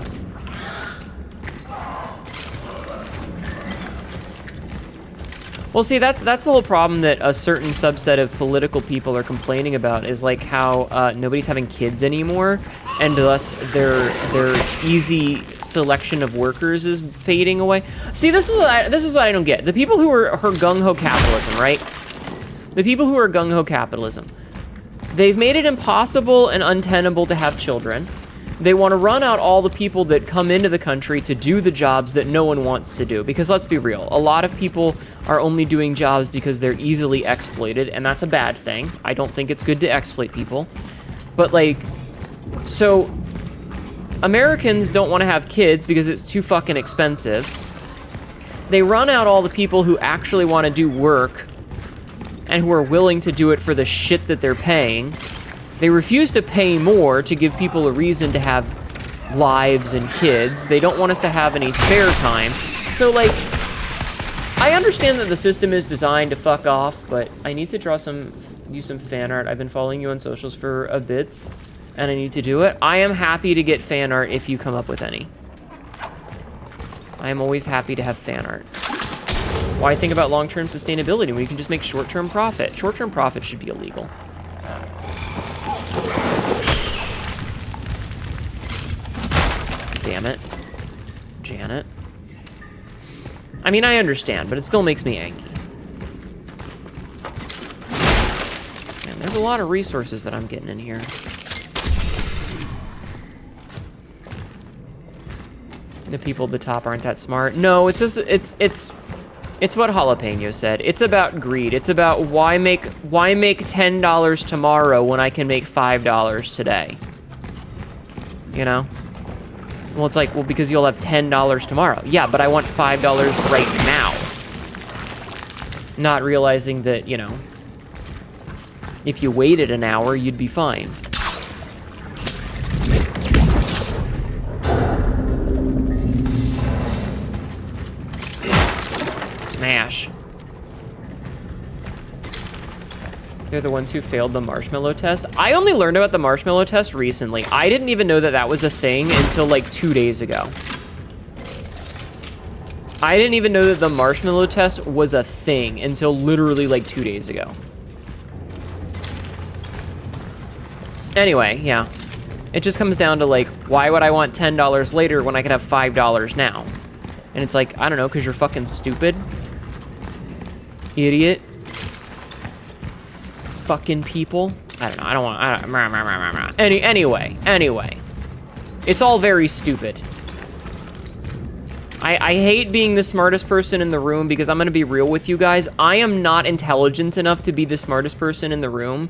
Well, see, that's the whole problem that a certain subset of political people are complaining about is like how nobody's having kids anymore, and thus their easy selection of workers is fading away. See, this is what I don't get. The people who are gung-ho capitalism, right? The people who are gung-ho capitalism, they've made it impossible and untenable to have children. They want to run out all the people that come into the country to do the jobs that no one wants to do. Because let's be real, a lot of people are only doing jobs because they're easily exploited, and that's a bad thing. I don't think it's good to exploit people. But like, so Americans don't want to have kids because it's too fucking expensive. They run out all the people who actually want to do work and who are willing to do it for the shit that they're paying. They refuse to pay more to give people a reason to have lives and kids. They don't want us to have any spare time. So, like, I understand that the system is designed to fuck off, but I need to use some fan art. I've been following you on socials for a bit, and I need to do it. I am happy to get fan art if you come up with any. I am always happy to have fan art. Why think about long-term sustainability when you can just make short-term profit? Short-term profit should be illegal. Damn it. Janet. I mean, I understand, but it still makes me angry. Man, there's a lot of resources that I'm getting in here. The people at the top aren't that smart. No, it's just, it's what Jalapeno said. It's about greed. It's about why make $10 tomorrow when I can make $5 today? You know? Well, it's like, well, because you'll have $10 tomorrow. Yeah, but I want $5 right now. Not realizing that, you know, if you waited an hour, you'd be fine. Smash. They're the ones who failed the marshmallow test. I only learned about the marshmallow test recently. I didn't even know that that was a thing until like 2 days ago. I didn't even know that the marshmallow test was a thing until literally like 2 days ago. Anyway, yeah. It just comes down to like, why would I want $10 later when I could have $5 now? And it's like, I don't know, because you're fucking stupid. Idiot. Fucking people. I don't know. I don't want. Anyway. It's all very stupid. I hate being the smartest person in the room because I'm going to be real with you guys. I am not intelligent enough to be the smartest person in the room.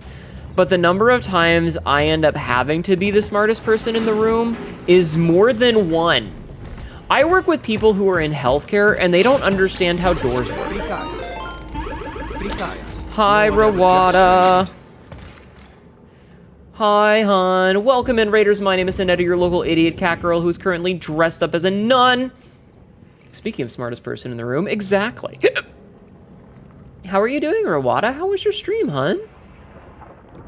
But the number of times I end up having to be the smartest person in the room is more than one. I work with people who are in healthcare and they don't understand how doors work. Hi, Rawada. Hi, hon. Welcome in, Raiders. My name is Hnetu, your local idiot cat girl who's currently dressed up as a nun. Speaking of smartest person in the room, exactly. How are you doing, Rawada? How was your stream, hon?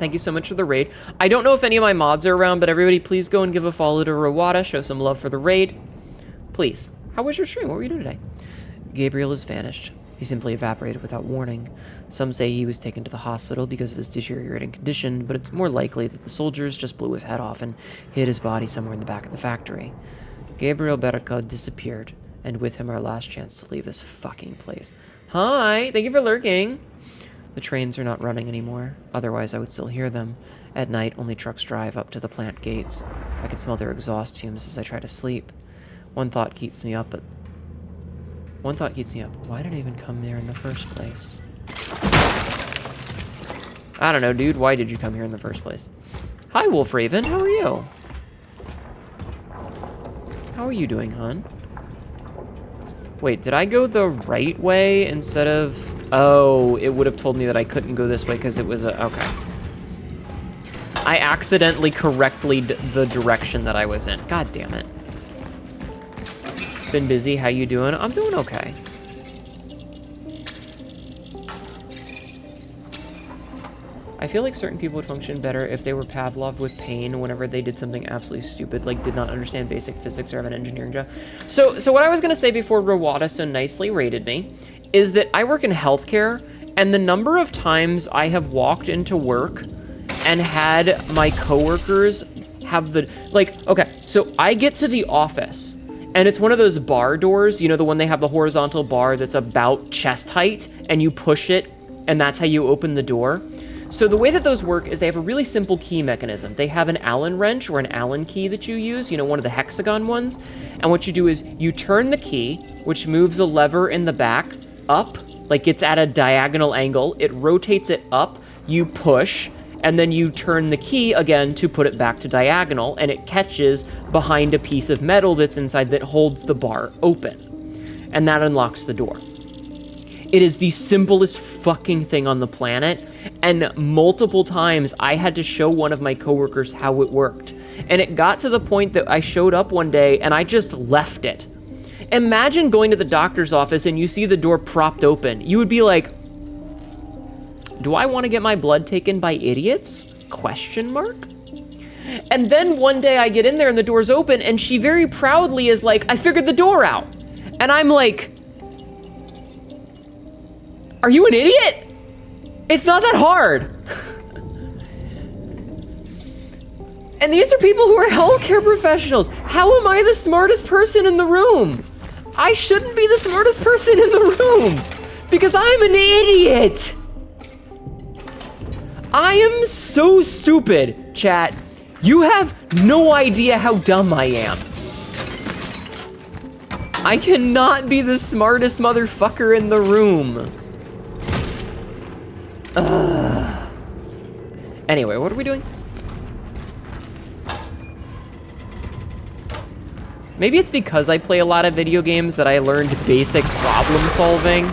Thank you so much for the raid. I don't know if any of my mods are around, but everybody please go and give a follow to Rawada. Show some love for the raid. Please. How was your stream? What were you doing today? Gabriel has vanished. He simply evaporated without warning. Some say he was taken to the hospital because of his deteriorating condition, but it's more likely that the soldiers just blew his head off and hid his body somewhere in the back of the factory. Gabriel Berca disappeared, and with him our last chance to leave this fucking place. Hi, thank you for lurking. The trains are not running anymore, otherwise I would still hear them. At night, only trucks drive up to the plant gates. I can smell their exhaust fumes as I try to sleep. One thought keeps me up. Why did I even come there in the first place? I don't know, dude. Why did you come here in the first place? Hi, Wolf Raven. How are you? How are you doing, hon? Wait, did I go the right way instead of... Oh, it would have told me that I couldn't go this way because it was a... Okay. I accidentally correctly the direction that I was in. God damn it. Been busy. How you doing? I'm doing okay. I feel like certain people would function better if they were Pavlov with pain whenever they did something absolutely stupid, like did not understand basic physics or have an engineering job. So what I was going to say before Rawada so nicely rated me is that I work in healthcare, and the number of times I have walked into work and had my coworkers have the, like, okay, so I get to the office, and it's one of those bar doors, you know, the one they have the horizontal bar that's about chest height, and you push it, and that's how you open the door. So the way that those work is they have a really simple key mechanism. They have an Allen wrench or an Allen key that you use, you know, one of the hexagon ones. And what you do is you turn the key, which moves a lever in the back up, like it's at a diagonal angle. It rotates it up, you push, and then you turn the key again to put it back to diagonal, and it catches behind a piece of metal that's inside that holds the bar open. And that unlocks the door. It is the simplest fucking thing on the planet, and multiple times I had to show one of my coworkers how it worked. And it got to the point that I showed up one day and I just left it. Imagine going to the doctor's office and you see the door propped open. You would be like, do I want to get my blood taken by idiots? Question mark? And then one day I get in there and the door's open and she very proudly is like, I figured the door out. And I'm like, are you an idiot? It's not that hard. And these are people who are healthcare professionals. How am I the smartest person in the room? I shouldn't be the smartest person in the room because I'm an idiot. I am so stupid, chat. You have no idea how dumb I am. I cannot be the smartest motherfucker in the room. Anyway, what are we doing? Maybe it's because I play a lot of video games that I learned basic problem solving.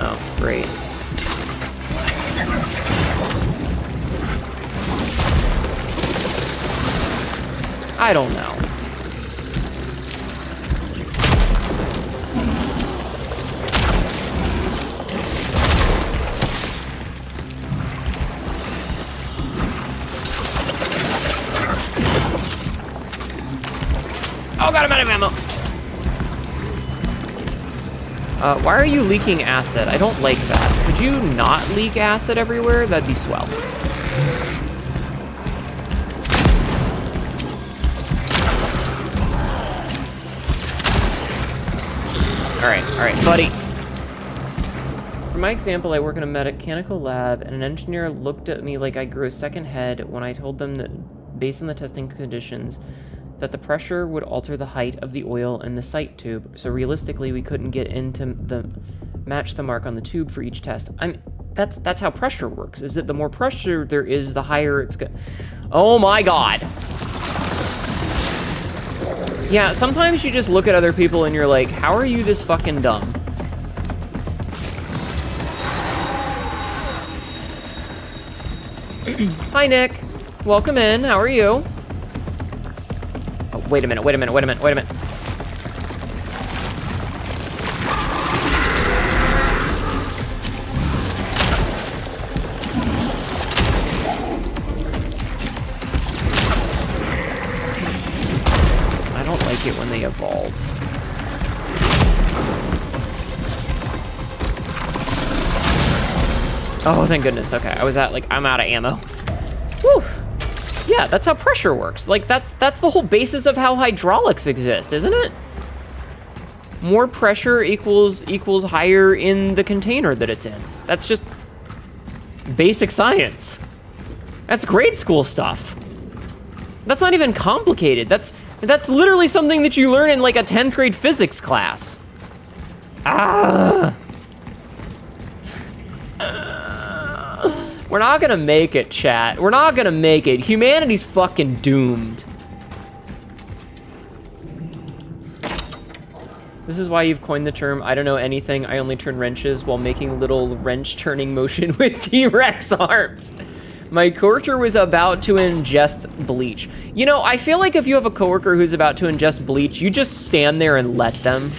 Oh, great. I don't know. Oh god, I'm out of ammo. Why are you leaking acid? I don't like that. Could you not leak acid everywhere? That'd be swell. Alright, buddy. For my example, I work in a mechanical lab, and an engineer looked at me like I grew a second head when I told them that, based on the testing conditions, that the pressure would alter the height of the oil in the sight tube, so realistically we couldn't get into match the mark on the tube for each test. That's how pressure works, is that the more pressure there is, the higher it's gonna... Oh my god! Yeah, sometimes you just look at other people and you're like, how are you this fucking dumb? Hi, Nick. Welcome in. How are you? Oh, wait a minute. I don't like it when they evolve. Oh, thank goodness. Okay, I was at, like, I'm out of ammo. Whew. Yeah, that's how pressure works. Like, that's the whole basis of how hydraulics exist, isn't it? More pressure equals higher in the container that it's in. That's just basic science. That's grade school stuff. That's not even complicated. That's literally something that you learn in, like, a 10th grade physics class. We're not gonna make it, chat. We're not gonna make it. Humanity's fucking doomed. This is why you've coined the term, I don't know anything, I only turn wrenches while making little wrench turning motion with T-Rex arms. My coworker was about to ingest bleach. You know, I feel like if you have a coworker who's about to ingest bleach, you just stand there and let them.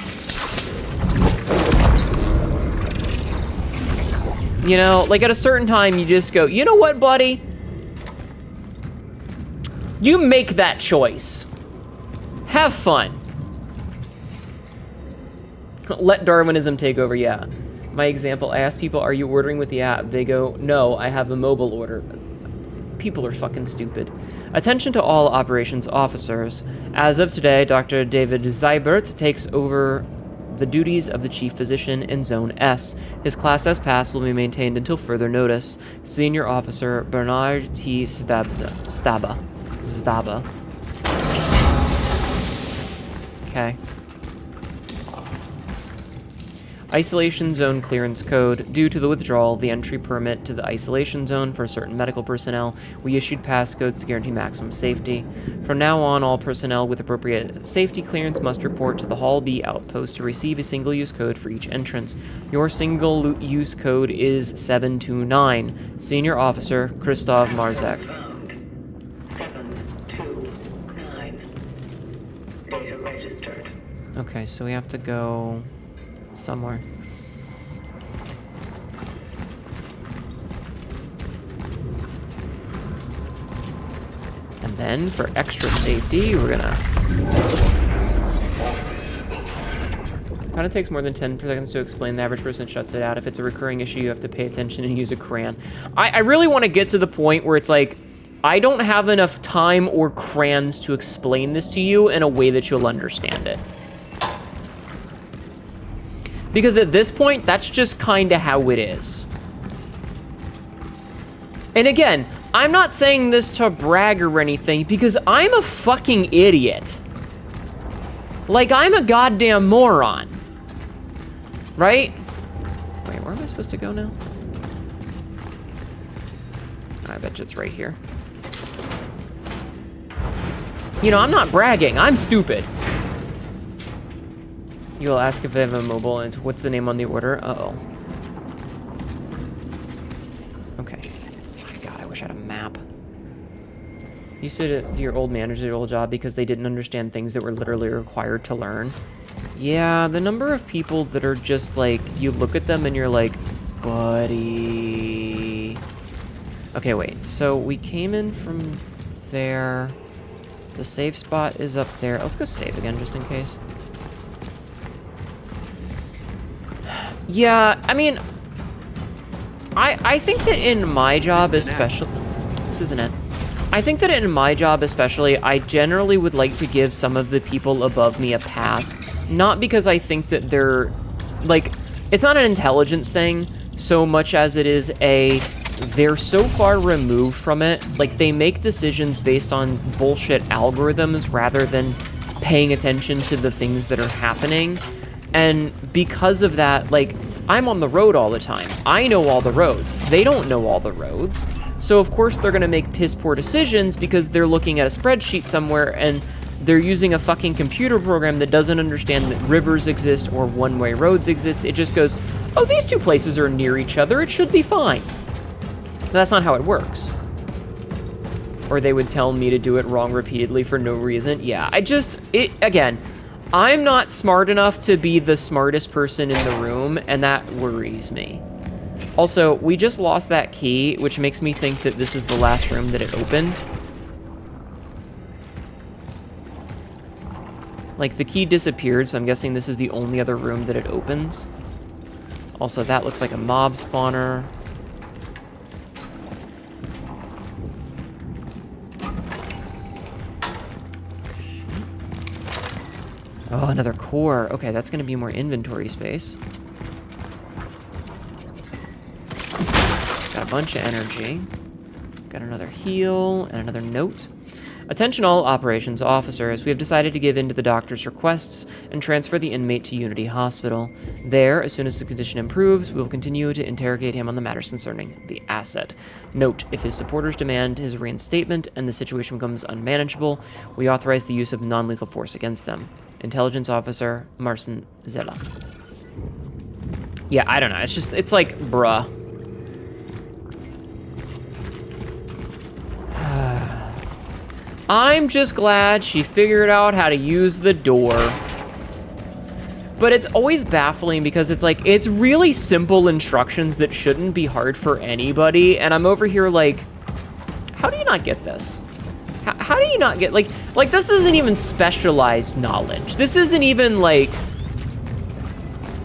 You know, like at a certain time, you just go, you know what, buddy? You make that choice. Have fun. Let Darwinism take over, yeah. My example, I ask people, are you ordering with the app? They go, no, I have a mobile order. People are fucking stupid. Attention to all operations officers. As of today, Dr. David Zybert takes over the duties of the chief physician in Zone S. His Class S pass will be maintained until further notice. Senior Officer Bernard T. Staba. Okay. Isolation Zone Clearance Code. Due to the withdrawal of the entry permit to the isolation zone for certain medical personnel, we issued passcodes to guarantee maximum safety. From now on, all personnel with appropriate safety clearance must report to the Hall B outpost to receive a single-use code for each entrance. Your single-use code is 729. Senior Officer Christoph Marzek. 729. Data registered. Okay, so we have to go somewhere. And then, for extra safety, we're gonna... Kind of takes more than 10 seconds to explain. The average person shuts it out. If it's a recurring issue, you have to pay attention and use a crayon. I really want to get to the point where it's like, I don't have enough time or crayons to explain this to you in a way that you'll understand it. Because at this point, that's just kind of how it is. And again, I'm not saying this to brag or anything, because I'm a fucking idiot. Like, I'm a goddamn moron. Right? Wait, where am I supposed to go now? I bet you it's right here. You know, I'm not bragging. I'm stupid. You'll ask if they have a mobile and what's the name on the order? Uh-oh. Okay. God, I wish I had a map. You said your old manager did your old job because they didn't understand things that were literally required to learn. Yeah, the number of people that are just like, you look at them and you're like, buddy. Okay, wait. So we came in from there. The save spot is up there. Let's go save again just in case. Yeah, I mean, I think that in my job especially, this isn't it. I think that in my job especially, I generally would like to give some of the people above me a pass. Not because I think that they're, like, it's not an intelligence thing so much as it is they're so far removed from it. Like, they make decisions based on bullshit algorithms rather than paying attention to the things that are happening. And because of that, like, I'm on the road all the time. I know all the roads. They don't know all the roads. So, of course, they're going to make piss-poor decisions because they're looking at a spreadsheet somewhere and they're using a fucking computer program that doesn't understand that rivers exist or one-way roads exist. It just goes, oh, these two places are near each other. It should be fine. But that's not how it works. Or they would tell me to do it wrong repeatedly for no reason. Yeah, again... I'm not smart enough to be the smartest person in the room, and that worries me. Also, we just lost that key, which makes me think that this is the last room that it opened. Like, the key disappeared, so I'm guessing this is the only other room that it opens. Also, that looks like a mob spawner. Oh, another core. Okay, that's going to be more inventory space. Got a bunch of energy. Got another heal and another note. Attention all operations officers. We have decided to give in to the doctor's requests and transfer the inmate to Unity Hospital. There, as soon as the condition improves, we will continue to interrogate him on the matters concerning the asset. Note, if his supporters demand his reinstatement and the situation becomes unmanageable, we authorize the use of non-lethal force against them. Intelligence Officer Marcin Zella. Yeah, I don't know. It's like, bruh. I'm just glad she figured out how to use the door. But it's always baffling because it's like, it's really simple instructions that shouldn't be hard for anybody. And I'm over here like, how do you not get this? How do you not get, like this isn't even specialized knowledge. This isn't even like,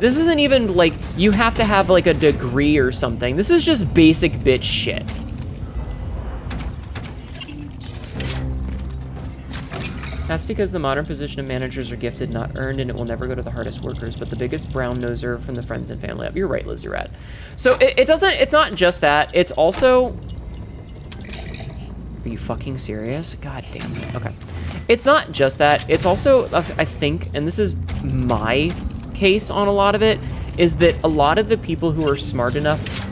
This isn't even like you have to have like a degree or something. This is just basic bitch shit. That's because the modern position of managers are gifted, not earned, and it will never go to the hardest workers, but the biggest brown noser from the friends and family up. You're right, Lizzie Rat. So it's not just that. It's also, are you fucking serious? God damn it. Okay. It's not just that. It's also, I think, and this is my case on a lot of it, is that a lot of the people who are smart enough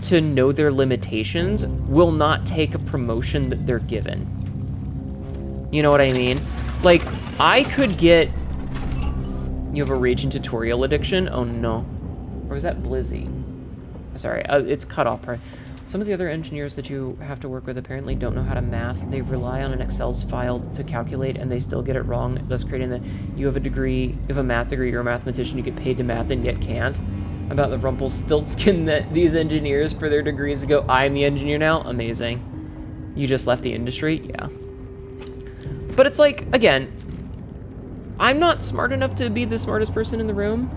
to know their limitations will not take a promotion that they're given. You know what I mean? Like, I could get... You have a rage and tutorial addiction? Oh, no. Or was that Blizzy? Sorry, it's cut off. Some of the other engineers that you have to work with apparently don't know how to math. They rely on an Excel's file to calculate, and they still get it wrong, thus creating the... You have a degree, you have a math degree, you're a mathematician, you get paid to math and yet can't. About the Rumpelstiltskin that these engineers for their degrees go, I'm the engineer now? Amazing. You just left the industry? Yeah. But it's like, again, I'm not smart enough to be the smartest person in the room.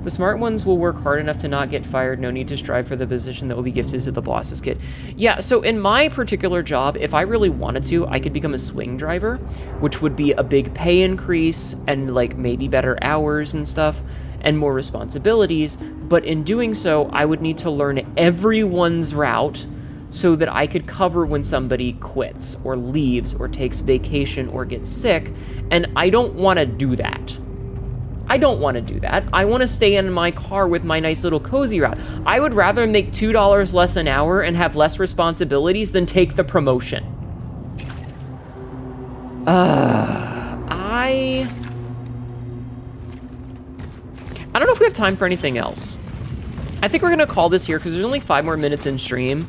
The smart ones will work hard enough to not get fired. No need to strive for the position that will be gifted to the boss's kid. Yeah, so in my particular job, if I really wanted to, I could become a swing driver, which would be a big pay increase and like maybe better hours and stuff and more responsibilities. But in doing so, I would need to learn everyone's route so that I could cover when somebody quits or leaves or takes vacation or gets sick, and I don't want to do that. I don't want to do that. I want to stay in my car with my nice little cozy route. I would rather make $2 less an hour and have less responsibilities than take the promotion. I don't know if we have time for anything else. I think we're going to call this here because there's only 5 more minutes in stream.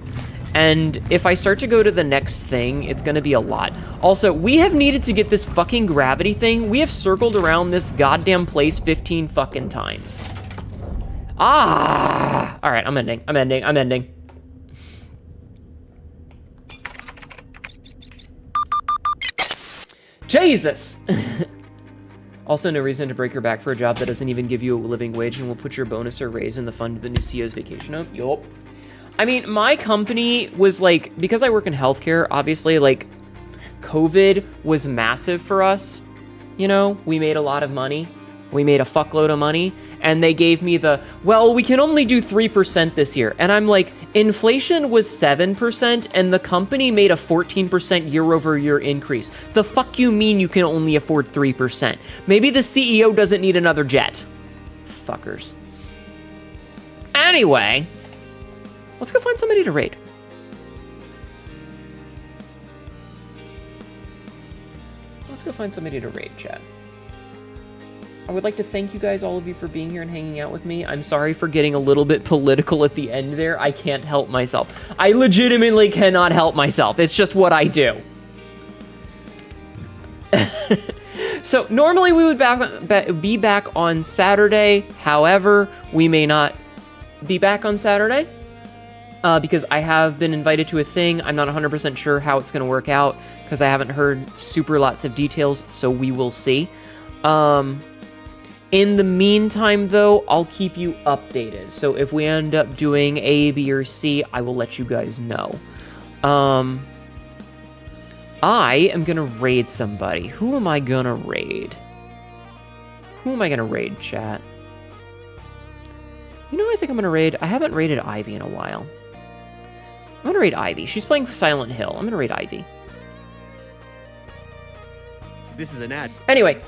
And if I start to go to the next thing, it's gonna be a lot. Also, we have needed to get this fucking gravity thing. We have circled around this goddamn place 15 fucking times. Ah! All right, I'm ending. Jesus! Also, no reason to break your back for a job that doesn't even give you a living wage and will put your bonus or raise in the fund of the new CEO's vacation home. Yup. I mean, my company was like, because I work in healthcare, obviously, like, COVID was massive for us. You know, we made a lot of money. We made a fuckload of money. And they gave me the, well, we can only do 3% this year. And I'm like, inflation was 7%, and the company made a 14% year-over-year increase. The fuck you mean you can only afford 3%? Maybe the CEO doesn't need another jet. Fuckers. Anyway... Let's go find somebody to raid. Let's go find somebody to raid, chat. I would like to thank you guys, all of you, for being here and hanging out with me. I'm sorry for getting a little bit political at the end there. I can't help myself. I legitimately cannot help myself. It's just what I do. So normally we would be back on Saturday. However, we may not be back on Saturday. Because I have been invited to a thing. I'm not 100% sure how it's going to work out because I haven't heard super lots of details, so we will see. In the meantime, though, I'll keep you updated. So if we end up doing A, B, or C, I will let you guys know. I am going to raid somebody. Who am I going to raid? Who am I going to raid, chat? You know who I think I'm going to raid? I haven't raided Ivy in a while. I'm gonna raid Ivy. She's playing Silent Hill. I'm gonna raid Ivy. This is an ad. Anyway,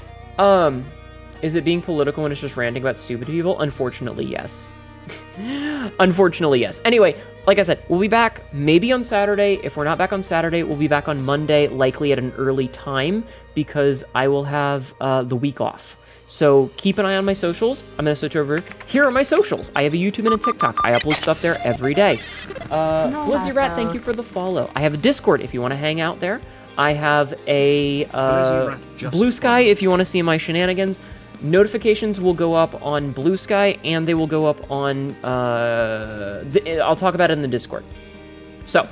is it being political when it's just ranting about stupid people? Unfortunately, yes. Unfortunately, yes. Anyway, like I said, we'll be back maybe on Saturday. If we're not back on Saturday, we'll be back on Monday, likely at an early time, because I will have the week off. So keep an eye on my socials. I'm going to switch over. Here are my socials. I have a YouTube and a TikTok. I upload stuff there every day. Blizzy Rat, thank you for the follow. I have a Discord if you want to hang out there. I have a Blue Sky if you want to see my shenanigans. Notifications will go up on Blue Sky, and they will go up on... I'll talk about it in the Discord. So,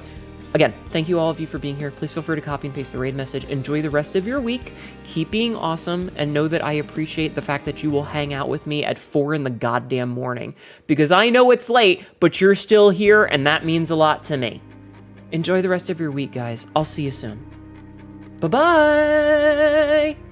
Again, thank you all of you for being here. Please feel free to copy and paste the raid message. Enjoy the rest of your week. Keep being awesome, and know that I appreciate the fact that you will hang out with me at 4 in the goddamn morning. Because I know it's late, but you're still here, and that means a lot to me. Enjoy the rest of your week, guys. I'll see you soon. Bye-bye!